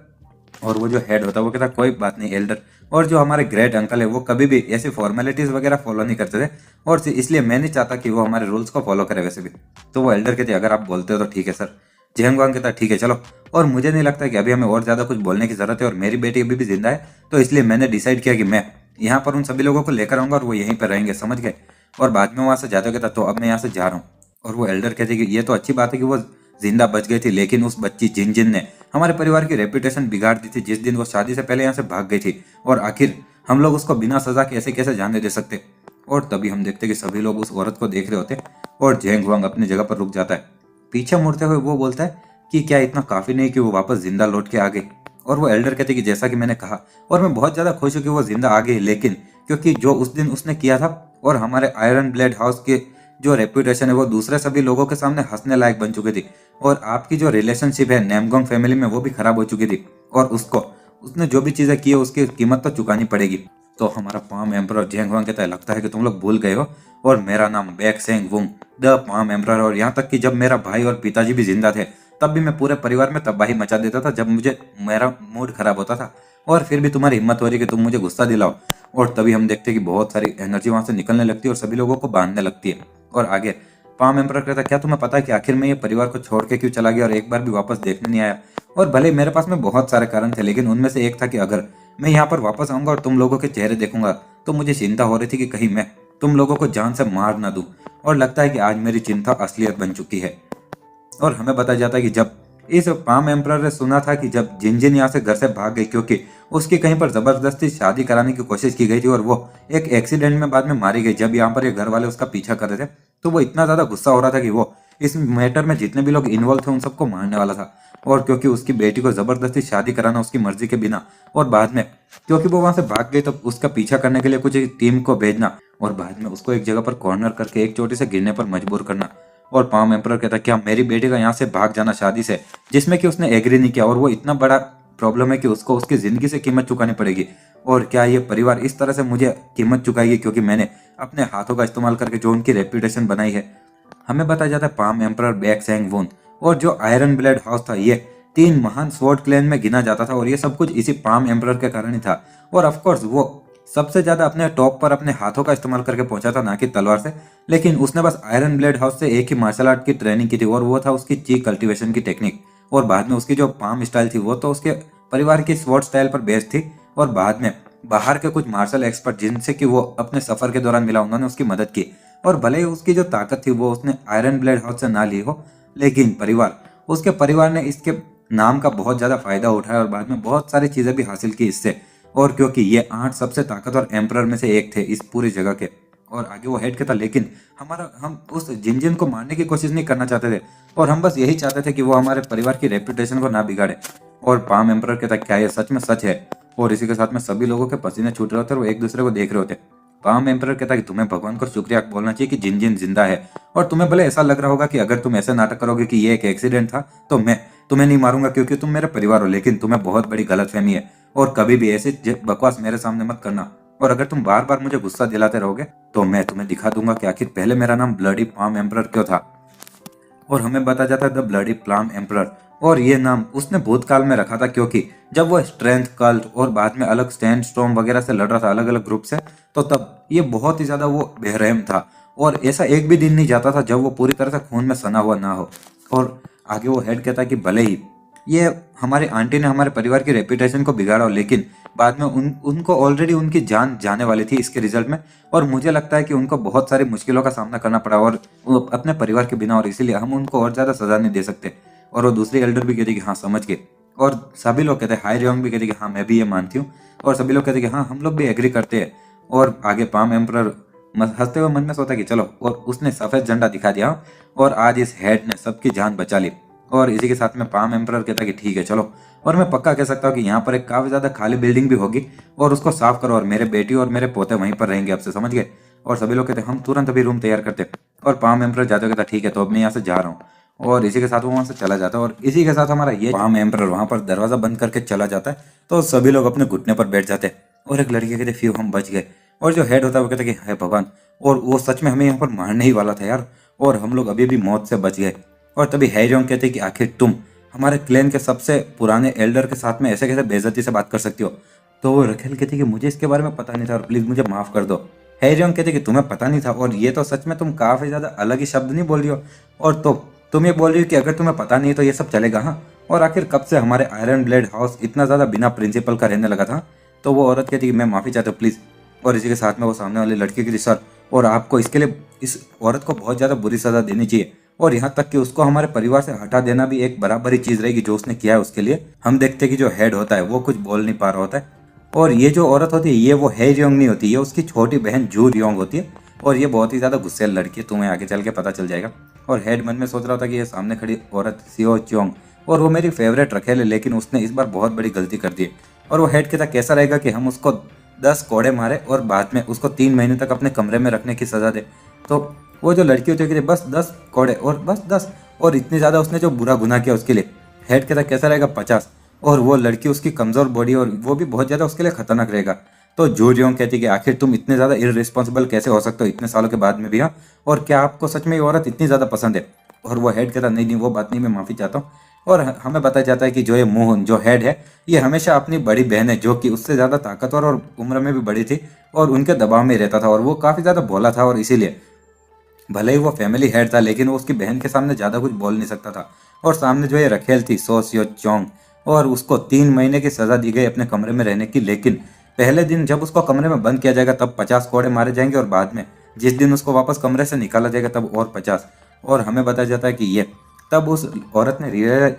और वो जो हेड होता है वो कहता है कोई बात नहीं एल्डर, और जो हमारे ग्रेट अंकल है वो कभी भी ऐसी फॉर्मेलिटीज वगैरह फॉलो नहीं करते थे, और इसलिए मैं नहीं चाहता कि वो हमारे रूल्स को फॉलो करे वैसे भी। तो वो एल्डर कहते अगर आप बोलते हो तो ठीक है सर। जेहंगवांग कहता ठीक है चलो, और मुझे नहीं लगता कि अभी हमें और ज़्यादा कुछ बोलने की ज़रूरत है, और मेरी बेटी अभी भी जिंदा है, तो इसलिए मैंने डिसाइड किया कि मैं यहाँ पर उन सभी लोगों को लेकर आऊँगा और वो यहीं पर रहेंगे, समझ गए? और बाद में वहाँ से जाते कहता तो अब मैं यहाँ से जा रहा हूँ। और वो एल्डर कहते कि ये तो अच्छी बात है कि वो जिंदा बच गई थी, लेकिन उस बच्ची जिन ने हमारे परिवार की रेपुटेशन बिगाड़ दी थी जिस दिन वो शादी से पहले यहाँ से भाग गई थी, और आखिर हम लोग उसको बिना सजा के ऐसे कैसे जाने दे सकते? और तभी हम देखते कि सभी लोग उस औरत को देख रहे होते, और जेंग वांग अपनी जगह पर रुक जाता है। पीछे मुड़ते हुए वो बोलता है कि क्या इतना काफी नहीं कि वो वापस जिंदा लौट के आ गई? और वो एल्डर कहते कि जैसा कि मैंने कहा, और मैं बहुत ज्यादा खुश हूँ कि वो जिंदा आ गई, लेकिन क्योंकि जो उस दिन उसने किया था, और हमारे आयरन ब्लेड हाउस के जो रेपुटेशन है वो दूसरे सभी लोगों के सामने हंसने लायक बन चुकी थी, और आपकी जो रिलेशनशिप है नैमगोंग फैमिली में वो भी खराब हो चुकी थी, और उसने जो भी चीजें की है उसकी कीमत तो चुकानी पड़ेगी। तो हमारा पाम एम्परर जेंग वांग कहता है लगता है कि तुम लोग भूल गए हो, और मेरा नाम Baek Seng Wung the palm emperor, और यहाँ तक कि जब मेरा भाई और पिताजी भी जिंदा थे तब भी मैं पूरे परिवार में तबाही मचा देता था जब मुझे मेरा मूड खराब होता था, और फिर भी तुम्हारी हिम्मत हो रही कि तुम मुझे गुस्सा दिलाओ। और तभी हम देखते हैं कि बहुत सारी एनर्जी वहां से निकलने लगती है और सभी लोगों को बांधने लगती है। और आगे पाम एम्परर कहता है क्या तुम्हें पता है कि आखिर में ये परिवार को छोड़ के क्यों चला गया और एक बार भी वापस देखने नहीं आया? और भले मेरे पास में बहुत सारे कारण थे, लेकिन उनमें से एक था कि अगर मैं यहाँ पर वापस आऊंगा और तुम लोगों के चेहरे देखूंगा तो मुझे चिंता हो रही थी कि कहीं मैं तुम लोगों को जान से मार ना दूं। और लगता है कि आज मेरी चिंता असलियत बन चुकी है। और हमें बताया जाता है कि जब इस पाम एम्परर ने सुना था कि जब जिनजिन यहाँ से घर से भाग गई क्योंकि उसकी कहीं पर जबरदस्ती शादी कराने की कोशिश की गई थी, और वो एक एक्सीडेंट में बाद में मारी गई, जब यहाँ पर ये घर वाले उसका पीछा कर रहे थे, तो वो इतना ज्यादा गुस्सा हो रहा था कि वो इस मैटर में जितने भी लोग इन्वॉल्व थे उन सबको मारने वाला था। और क्योंकि उसकी बेटी को जबरदस्ती शादी कराना उसकी मर्जी के बिना, और बाद में क्योंकि वो वहां से भाग गई तो उसका पीछा करने के लिए कुछ टीम को भेजना, और बाद में उसको एक जगह पर कॉर्नर करके एक चोटी से गिरने पर मजबूर करना। और पाम एम्परर कहता क्या मेरी बेटी का यहाँ से भाग जाना शादी से जिसमें कि उसने एग्री नहीं किया, और वो इतना बड़ा प्रॉब्लम है कि उसको उसकी जिंदगी से कीमत चुकानी पड़ेगी, और क्या ये परिवार इस तरह से मुझे कीमत चुकाएगी क्योंकि मैंने अपने हाथों का इस्तेमाल करके जो उनकी रेप्यूटेशन बनाई है? हमें बताया जाता है पाम एम्परर बैक सेंग वुन और जो आयरन ब्लेड हाउस था ये 3 महान स्वॉर्ड क्लैन में गिना जाता था, और ये सब कुछ इसी पाम एम्परर के कारण ही था। और ऑफ कोर्स वो सबसे ज्यादा अपने टॉप पर अपने हाथों का इस्तेमाल करके पहुंचा था, ना कि तलवार से। लेकिन उसने बस आयरन ब्लेड हाउस से एक ही मार्शल आर्ट की ट्रेनिंग की थी, और वो था उसकी ची कल्टीवेशन की टेक्निक। और बाद में उसकी जो पाम स्टाइल थी वो तो उसके परिवार की स्वॉर्ड स्टाइल पर बेस्ड थी। और बाद में बाहर के कुछ मार्शल एक्सपर्ट जिनसे कि वो अपने सफर के दौरान मिला, उन्होंने उसकी मदद की। और भले ही उसकी जो ताकत थी वो उसने आयरन ब्लेड हाउस से ना ली हो, लेकिन उसके परिवार ने इसके नाम का बहुत ज्यादा फायदा उठाया और बाद में बहुत सारी चीजें भी हासिल की इससे। और क्योंकि ये 8 सबसे ताकतवर एम्परर में से एक थे इस पूरी जगह के, और आगे वो हेड के था, लेकिन हम उस जिन को मारने की कोशिश नहीं करना चाहते थे। और हम बस यही चाहते थे कि वो हमारे परिवार की रेपुटेशन को ना बिगाड़े। और पाम एम्परर कहता क्या ये सच में सच है? और इसी के साथ में सभी लोगों के पसीने छूट रहे होते और वो एक दूसरे को देख रहे होते। पाम एम्परर कहता कि तुम्हें भगवान को शुक्रिया बोलना चाहिए कि जिन जिंदा है। और तुम्हें भले ऐसा लग रहा होगा कि अगर तुम ऐसे नाटक करोगे कि ये एक एक्सीडेंट था, तो मैं तुम्हें नहीं मारूंगा क्योंकि तुम मेरे परिवार हो, लेकिन तुम्हें बहुत बड़ी गलतफहमी है। और कभी भी ऐसी बकवास मेरे सामने मत करना। और अगर तुम बार बार मुझे गुस्सा दिलाते रहोगे तो मैं तुम्हें दिखा दूंगा कि आखिर पहले मेरा नाम ब्लडी पाम एम्परर क्यों था। और हमें बताया जाता है द ब्लडी प्लाम एम्परर। और ये नाम उसने भूतकाल में रखा था क्योंकि जब वो स्ट्रेंथ कल्ट और बाद में अलग स्टैंड स्टॉर्म वगैरह से लड़ रहा था अलग अलग ग्रुप से, तो तब ये बहुत ही ज्यादा वो बेरहम था। और ऐसा एक भी दिन नहीं जाता था जब वो पूरी तरह से खून में सना हुआ ना हो। और आगे वो हेड कहता कि भले ही ये हमारी आंटी ने हमारे परिवार की रेपुटेशन को बिगाड़ा हो, लेकिन बाद में उनको ऑलरेडी उनकी जान जाने वाली थी इसके रिजल्ट में। और मुझे लगता है कि उनको बहुत सारी मुश्किलों का सामना करना पड़ा और वो अपने परिवार के बिना, और इसीलिए हम उनको और ज्यादा सजा नहीं दे सकते। और वो दूसरी एल्डर भी कहती कि हाँ समझ गए। और सभी लोग कहते हैं, हाई रियोंग भी कहती कि हाँ मैं भी ये मानती हूँ। और सभी लोग कहते कि हाँ हम लोग भी एग्री करते हैं। और आगे पाम एम्परर हंसते हुए मन में सोचा कि चलो, और उसने सफेद झंडा दिखा दिया और आज इस हेड ने सबकी जान बचा ली। और इसी के साथ में पाम एम्परर कहता है कि ठीक है चलो, और मैं पक्का कह सकता हूँ कि यहाँ पर एक काफी ज्यादा खाली बिल्डिंग भी होगी और उसको साफ करो, और मेरे बेटी और मेरे पोते वहीं पर रहेंगे अब से, समझ गए? और सभी लोग कहते हैं हम तुरंत अभी रूम तैयार करते। और पाम एम्परर जाते कहता ठीक है, तो अब मैं यहाँ से जा रहा हूँ। और इसी के साथ वो वहां से चला जाता है। और इसी के साथ हमारा ये पाम एम्परर वहां पर दरवाजा बंद करके चला जाता है। तो सभी लोग अपने घुटने पर बैठ जाते हैं और एक लड़की कहते फ्यू हम बच गए। और जो हेड होता है वो कहता है कि है भगवान, और वो सच में हमें यहाँ पर मारने ही वाला था यार, और हम लोग अभी भी मौत से बच गए। और तभी हैरियोंग कहते कि आखिर तुम हमारे क्लैन के सबसे पुराने एल्डर के साथ में ऐसे कैसे बेइज्जती से बात कर सकती हो? तो वो रखेल कहती कि मुझे इसके बारे में पता नहीं था और प्लीज मुझे माफ कर दो। हैरियोंग कहते कि तुम्हें पता नहीं था, और ये तो सच में तुम काफी ज्यादा अलग ही शब्द नहीं बोल रही हो। और तो तुम ये बोल रही हो कि अगर तुम्हें पता नहीं है तो ये सब चलेगा? हाँ, और आखिर कब से हमारे आयरन ब्लेड हाउस इतना ज्यादा बिना प्रिंसिपल का रहने लगा था? तो वो औरत कहती कि मैं माफी चाहती हूँ प्लीज। और इसी के साथ में वो सामने वाली लड़की की सर, और आपको इसके लिए इस औरत को बहुत ज्यादा बुरी सजा देनी चाहिए, और यहाँ तक कि उसको हमारे परिवार से हटा देना भी एक बराबर ही चीज रहेगी जो उसने किया है उसके लिए। हम देखते हैं कि जो हेड होता है वो कुछ बोल नहीं पा रहा होता है, और ये जो औरत होती है ये वो हैरियोंग नहीं होती, ये उसकी छोटी बहन जू रियोंग होती है। और ये बहुत ही ज्यादा गुस्सेल लड़की है, तुम्हें आगे चल के पता चल जाएगा। और हेड मन में सोच रहा था कि ये सामने खड़ी औरत सियो च्योंग, और वो मेरी फेवरेट रखेल है, लेकिन उसने इस बार बहुत बड़ी गलती कर दी। और वो हेड कहता कैसा रहेगा कि हम उसको 10 कोड़े मारे और बाद में उसको 3 महीने तक अपने कमरे में रखने की सजा दे। तो वो जो लड़की होती है बस 10 कोड़े, और बस 10, और इतनी ज्यादा उसने जो बुरा गुनाह किया उसके लिए। हेड कहता कैसा रहेगा 50, और वो लड़की उसकी कमजोर बॉडी और वो भी बहुत ज्यादा उसके लिए खतरनाक रहेगा। तो जो रियोंग कहती कि आखिर तुम इतने ज्यादा इररिस्पॉन्सिबल कैसे हो सकते हो इतने सालों के बाद में भी? हाँ, और क्या आपको सच में ये औरत इतनी ज्यादा पसंद है? और वो हेड कहता नहीं नहीं वो बात नहीं, मैं माफी चाहता हूँ। और हमें बताया जाता है कि जो ये मोहन जो हेड है ये हमेशा अपनी बड़ी बहन है जो कि उससे ज्यादा ताकतवर और उम्र में भी बड़ी थी और उनके दबाव में रहता था, और वो काफी ज्यादा भोला था, और इसीलिए भले ही वो फैमिली हेड था लेकिन वो उसकी बहन के सामने ज्यादा कुछ बोल नहीं सकता था। और सामने जो ये रखेल थी सो सियो चोंग, और उसको 3 महीने की सजा दी गई अपने कमरे में रहने की, लेकिन पहले दिन जब उसको कमरे में बंद किया जाएगा तब 50 कोड़े मारे जाएंगे, और बाद में जिस दिन उसको वापस कमरे से निकाला जाएगा तब और 50। और हमें बताया जाता है कि ये तब उस औरत ने रियलाइज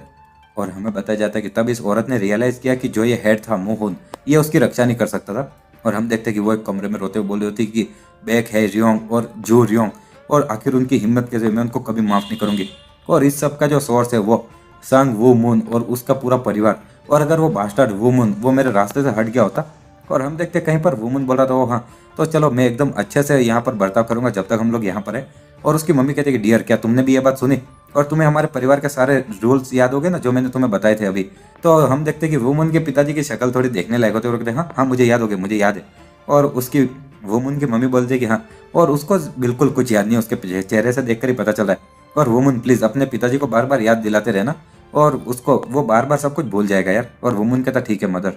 और हमें बताया जाता है कि तब इस औरत ने रियलाइज किया कि जो ये हेड था मोहन ये उसकी रक्षा नहीं कर सकता था। और हम देखते हैं कि वो एक कमरे में रोते हुए बोल रही होती कि बैक है रियोंग और जो रियोंग, और आखिर उनकी हिम्मत कैसे, मैं उनको कभी माफ नहीं करूंगी। और इस सब का जो सोर्स है वो संग वू मून और उसका पूरा परिवार, और अगर वो बास्टर्ड वू मून वो मेरे रास्ते से हट गया होता। और हम देखते कहीं पर वू मून बोल रहा था वो हाँ तो चलो मैं एकदम अच्छे से यहाँ पर बर्ताव करूंगा जब तक हम लोग यहाँ पर है। और उसकी मम्मी कहती है कि डियर क्या तुमने भी ये बात सुनी, और तुम्हें हमारे परिवार के सारे रूल्स याद हो गए ना जो मैंने तुम्हें बताए थे अभी? तो हम देखते हैं कि वुमन के पिताजी की शक्ल थोड़ी देखने लायक होती है, और कहते हैं हाँ हाँ मुझे याद हो गया, मुझे याद है। और उसकी वुमन की मम्मी बोलती है कि हाँ, और उसको बिल्कुल कुछ याद नहीं है, उसके चेहरे से देखकर ही पता चल रहा है। और वुमन प्लीज अपने पिताजी को बार बार याद दिलाते रहना, और उसको वो बार बार सब कुछ भूल जाएगा यार। और वुमन कहता ठीक है मदर।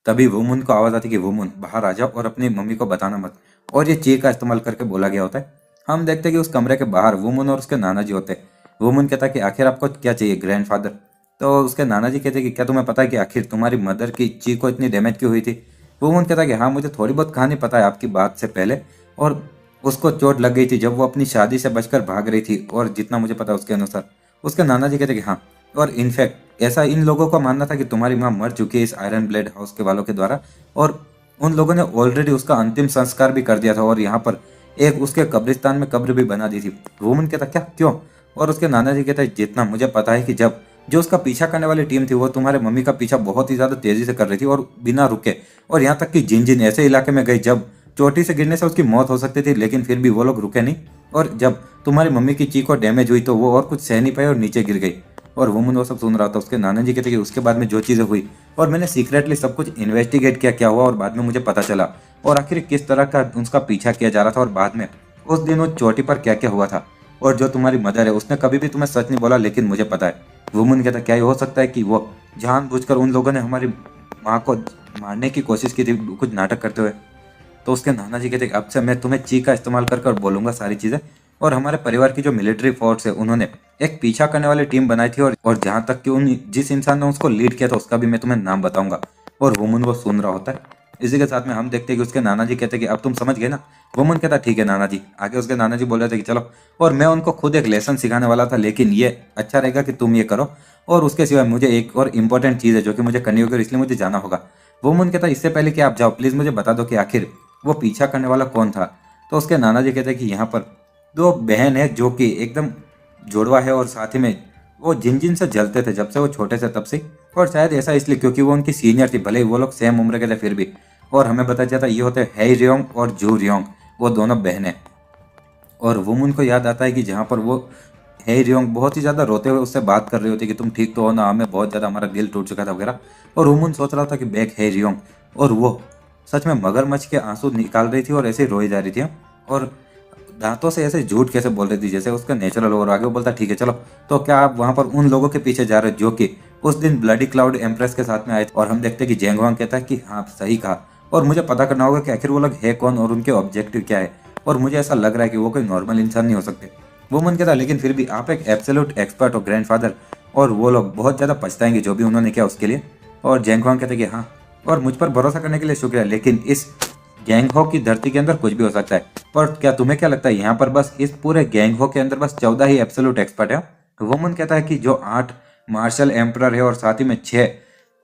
तभी वुमन को आवाज आती कि वुमन बाहर आ जाओ और अपनी मम्मी को बताना मत, और ये ची का इस्तेमाल करके बोला गया होता है। हम देखते हैं कि उस कमरे के बाहर वुमन और उसके नाना जी होते हैं। वुमन कहता है कि आखिर आपको क्या चाहिए ग्रैंडफादर। तो उसके नाना जी कहते हैं कि क्या तुम्हें पता है कि आखिर तुम्हारी मदर की ची को इतनी डैमेज क्यों हुई थी। वुमन कहता है कि हाँ, मुझे थोड़ी बहुत कहानी पता है आपकी बात से पहले, और उसको चोट लग गई थी जब वो अपनी शादी से बचकर भाग रही थी, और जितना मुझे पता है उसके अनुसार। उसके नाना जी कहते हैं कि हाँ, और इनफैक्ट ऐसा इन लोगों का मानना था कि तुम्हारी माँ मर चुकी है इस आयरन ब्लेड हाउस के वालों के द्वारा, और उन लोगों ने ऑलरेडी उसका अंतिम संस्कार भी कर दिया था, और यहाँ पर एक उसके कब्रिस्तान में कब्र भी बना दी थी। वुमन कहता क्या, क्यों? और उसके नाना जी कहता है जितना मुझे पता है कि जब जो उसका पीछा करने वाली टीम थी वो तुम्हारे मम्मी का पीछा बहुत ही ज्यादा तेजी से कर रही थी और बिना रुके, और यहाँ तक कि जिन जिन ऐसे इलाके में गई जब चोटी से गिरने से उसकी मौत हो सकती थी, लेकिन फिर भी वो लोग रुके नहीं, और जब तुम्हारी मम्मी की चीख और डैमेज हुई तो वो और कुछ सह नहीं पाई और नीचे गिर गई। और वुमन वो सब सुन रहा था। उसके नाना जी कहते कि उसके बाद में जो चीज़ें हुई, और मैंने सीक्रेटली सब कुछ इन्वेस्टिगेट किया क्या हुआ, और बाद में मुझे पता चला और आखिर किस तरह का उसका पीछा किया जा रहा था, और बाद में उस दिन उस चोटी पर क्या क्या हुआ था। और जो तुम्हारी मदर है उसने कभी भी तुम्हें सच नहीं बोला, लेकिन मुझे पता है। वुमन कहता क्या ये हो सकता है कि वो जानबूझकर उन लोगों ने हमारी माँ को मारने की कोशिश की थी कुछ नाटक करते हुए। तो उसके नाना जी कहते अब से मैं तुम्हें ची का इस्तेमाल कर बोलूंगा सारी चीज़ें, और हमारे परिवार की जो मिलिट्री फोर्स है उन्होंने एक पीछा करने वाली टीम बनाई थी, और जहाँ तक कि उन जिस इंसान ने उसको लीड किया था उसका भी मैं तुम्हें नाम बताऊंगा। और वुमन वो सुन रहा होता है। इसी के साथ में हम देखते हैं कि उसके नाना जी कहते हैं कि अब तुम समझ गए ना। वुमन कहता ठीक है नाना जी। आगे उसके नाना जी बोल रहे थे कि चलो, और मैं उनको खुद एक लेसन सिखाने वाला था, लेकिन ये अच्छा रहेगा कि तुम ये करो, और उसके सिवाय मुझे एक और इम्पोर्टेंट चीज़ है जो कि मुझे करनी होगी और इसलिए मुझे जाना होगा। वुमन कहता इससे पहले कि आप जाओ प्लीज़ मुझे बता दो कि आखिर वो पीछा करने वाला कौन था। तो उसके नाना जी कहते हैं कि यहाँ पर दो बहन है जो कि एकदम जुड़वा है, और साथ ही में वो जिन जिन से जलते थे जब से वो छोटे से तब से, और शायद ऐसा इसलिए क्योंकि वो उनकी सीनियर थी, भले ही वो लोग सेम उम्र के थे फिर भी। और हमें बताया जाता ये होते हैं हे रियोंग और जू रियोंग, वो दोनों बहनें। और वुमन को याद आता है कि जहाँ पर वो हे रियोंग बहुत ही ज़्यादा रोते हुए उससे बात कर रही होती कि तुम ठीक तो हो ना, हमें बहुत ज़्यादा हमारा दिल टूट चुका था वगैरह। और वुमन सोच रहा था कि बैक हे रियोंग, और वो सच में मगरमच्छ के आंसू निकाल रही थी और ऐसे ही रोई जा रही थी, और दांतों से ऐसे झूठ कैसे बोल रही थी जैसे उसका नेचुरल। और आगे वो बोलता ठीक है चलो, तो क्या आप वहां पर उन लोगों के पीछे जा रहे हो जो कि उस दिन ब्लडी क्लाउड एम्प्रेस के साथ में आए थे। और हम देखते हैं कि जेंगवांग कहता है कि हाँ सही कहा, और मुझे पता करना होगा कि आखिर वो लोग है कौन और उनके ऑब्जेक्टिव क्या है, और मुझे ऐसा लग रहा है कि वो कोई नॉर्मल इंसान नहीं हो सकते। वो मन कहता लेकिन फिर भी आप एक एब्सोल्यूट एक्सपर्ट हो ग्रैंडफादर, और वो लोग बहुत ज़्यादा पछताएंगे जो भी उन्होंने किया उसके लिए। और जेंगवांग कहते हैं कि हाँ, और मुझ पर भरोसा करने के लिए शुक्रिया, लेकिन इस गैंगहो की धरती के अंदर कुछ भी हो सकता है। पर क्या तुम्हें क्या लगता है यहाँ पर बस इस पूरे गैंगहो के अंदर बस 14 ही एब्सोल्यूट एक्सपर्ट है? वुमन कहता है कि जो 8 मार्शल एम्परर है और साथ ही में 6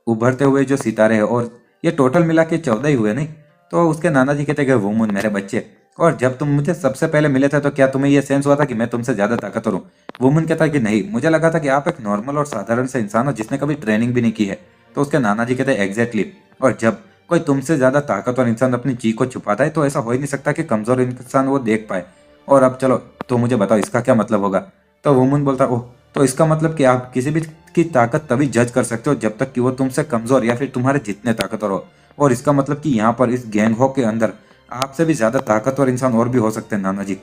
उभरते हुए जो सितारे हैं, और ये टोटल मिला के 14 ही हुए नहीं। तो उसके नाना जी कहते हैं वुमन मेरे बच्चे, और जब तुम मुझे सबसे पहले मिले थे तो क्या तुम्हें यह सेंस हुआ था कि मैं तुमसे ज्यादा ताकतवर हूँ? वुमन कहता है कि नहीं, मुझे लगा था कि आप एक नॉर्मल और साधारण से इंसान हो जिसने कभी ट्रेनिंग भी नहीं की है। तो उसके नाना जी कहते हैं एग्जैक्टली, और जब कोई तुमसे ज्यादा ताकतवर इंसान अपनी चीख को छुपाता है तो ऐसा हो ही नहीं सकता कि कमजोर इंसान वो देख पाए। और अब चलो तो मुझे बताओ इसका क्या मतलब होगा? तो वुमन बोलता ओह, तो इसका मतलब कि आप किसी भी की ताकत तभी जज कर सकते हो जब तक कि वो तुमसे कमजोर या फिर तुम्हारे जितने ताकतवर हो। और इसका मतलब कि यहाँ पर इस गैंगहो के अंदर आपसे भी ज्यादा ताकतवर इंसान और भी हो सकते हैं नाना जी।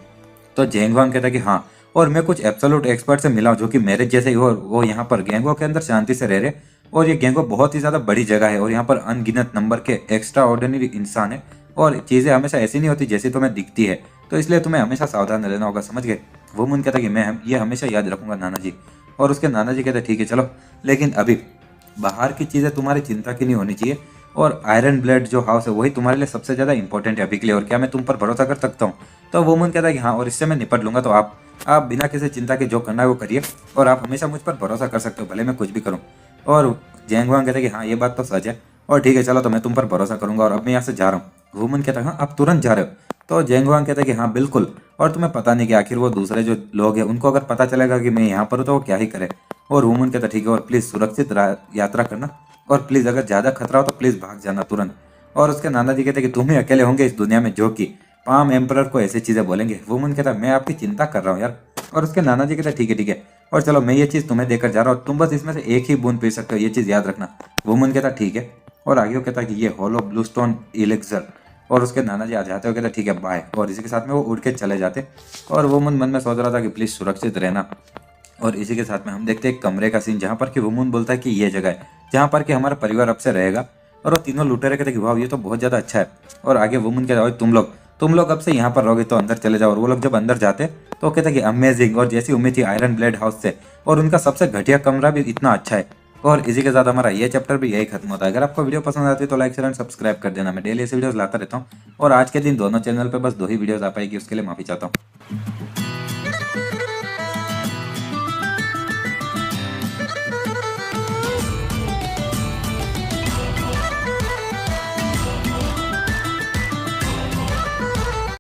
तो जेंगवांग कहता है कि हाँ, और मैं कुछ एब्सोल्यूट एक्सपर्ट से मिला हूं जो कि मेरे जैसे ही हो, और वो यहाँ पर गैंगो के अंदर शांति से रह रहे। और ये गैंगो बहुत ही ज़्यादा बड़ी जगह है, और यहाँ पर अनगिनत नंबर के एक्स्ट्रा ऑर्डिनरी इंसान है, और चीज़ें हमेशा ऐसी नहीं होती जैसी तुम्हें दिखती है, तो इसलिए तुम्हें हमेशा सावधान रहना होगा, समझ गए? वो मुन कहता कि मैं ये हमेशा याद रखूंगा नाना जी। और उसके नाना जी कहते ठीक है चलो, लेकिन अभी बाहर की चीज़ें तुम्हारी चिंता की नहीं होनी चाहिए, और आयरन ब्लेड जो हाउस है वही तुम्हारे लिए सबसे ज़्यादा इंपॉर्टेंट है अभी के लिए, और क्या मैं तुम पर भरोसा कर सकता हूँ? तो वुमन कहता है कि हाँ, और इससे मैं निपट लूंगा, तो आप बिना किसी चिंता के जो करना है वो करिए, और आप हमेशा मुझ पर भरोसा कर सकते हो भले मैं कुछ भी करूँ। और जैंगवांग कहता है कि हाँ ये बात तो सच है, और ठीक है चलो, तो मैं तुम पर भरोसा करूंगा और अब मैं यहाँ से जा रहा हूँ। वुमन कहता है हाँ आप तुरंत जा रहे हो? तो जैंगवांग कहता है कि हाँ बिल्कुल, और तुम्हें पता नहीं कि आखिर वो दूसरे जो लोग हैं उनको अगर पता चलेगा कि मैं यहाँ पर हूँ तो वो क्या ही करे। और वुमन कहता ठीक है, और प्लीज़ सुरक्षित यात्रा करना, और प्लीज़ अगर ज़्यादा खतरा हो तो प्लीज़ भाग जाना तुरंत। और उसके नाना जी कहते कि तुम ही अकेले होंगे इस दुनिया में जो कि पाम एम्परर को ऐसी चीज़ें बोलेंगे। वुमन कहता मैं आपकी चिंता कर रहा हूँ यार। और उसके नाना जी कहते ठीक है, और चलो मैं ये चीज़ तुम्हें देकर जा रहा हूँ, तुम बस इसमें से एक ही बूंद पी सकते हो, ये चीज़ याद रखना। वुमन कहता ठीक है, और आगे वो कहता कि ये होलो ब्लू स्टोन इलेक्सर। और उसके नाना जी आ जाते हो, कहता ठीक है बाय, और इसी के साथ में वो उड़ के चले जाते। और वुमन मन में सोच रहा था कि प्लीज़ सुरक्षित रहना। और इसी के साथ में हम देखते हैं एक कमरे का सीन जहाँ पर कि वुमन बोलता है कि ये जगह है जहाँ पर कि हमारा परिवार अब से रहेगा। और वो तीनों लुटेरे कहते कि वाह ये तो बहुत ज्यादा अच्छा है। और आगे वुमन कहता है तुम लोग अब से यहाँ पर रहोगे तो अंदर चले जाओ। और वो लोग जब अंदर जाते तो वो कहते कि अमेजिंग, और जैसी उम्मीद थी आयरन ब्लेड हाउस से, और उनका सबसे घटिया कमरा भी इतना अच्छा है। और इसी के साथ हमारा ये चैप्टर भी यही खत्म होता है। अगर आपको वीडियो पसंद आती है तो लाइक शेयर एंड सब्सक्राइब कर देना। मैं डेली ऐसे वीडियोस लाता रहता हूँ और आज के दिन दोनों चैनल पे बस 2 ही वीडियोस आ पाएगी, उसके लिए माफी चाहता हूँ।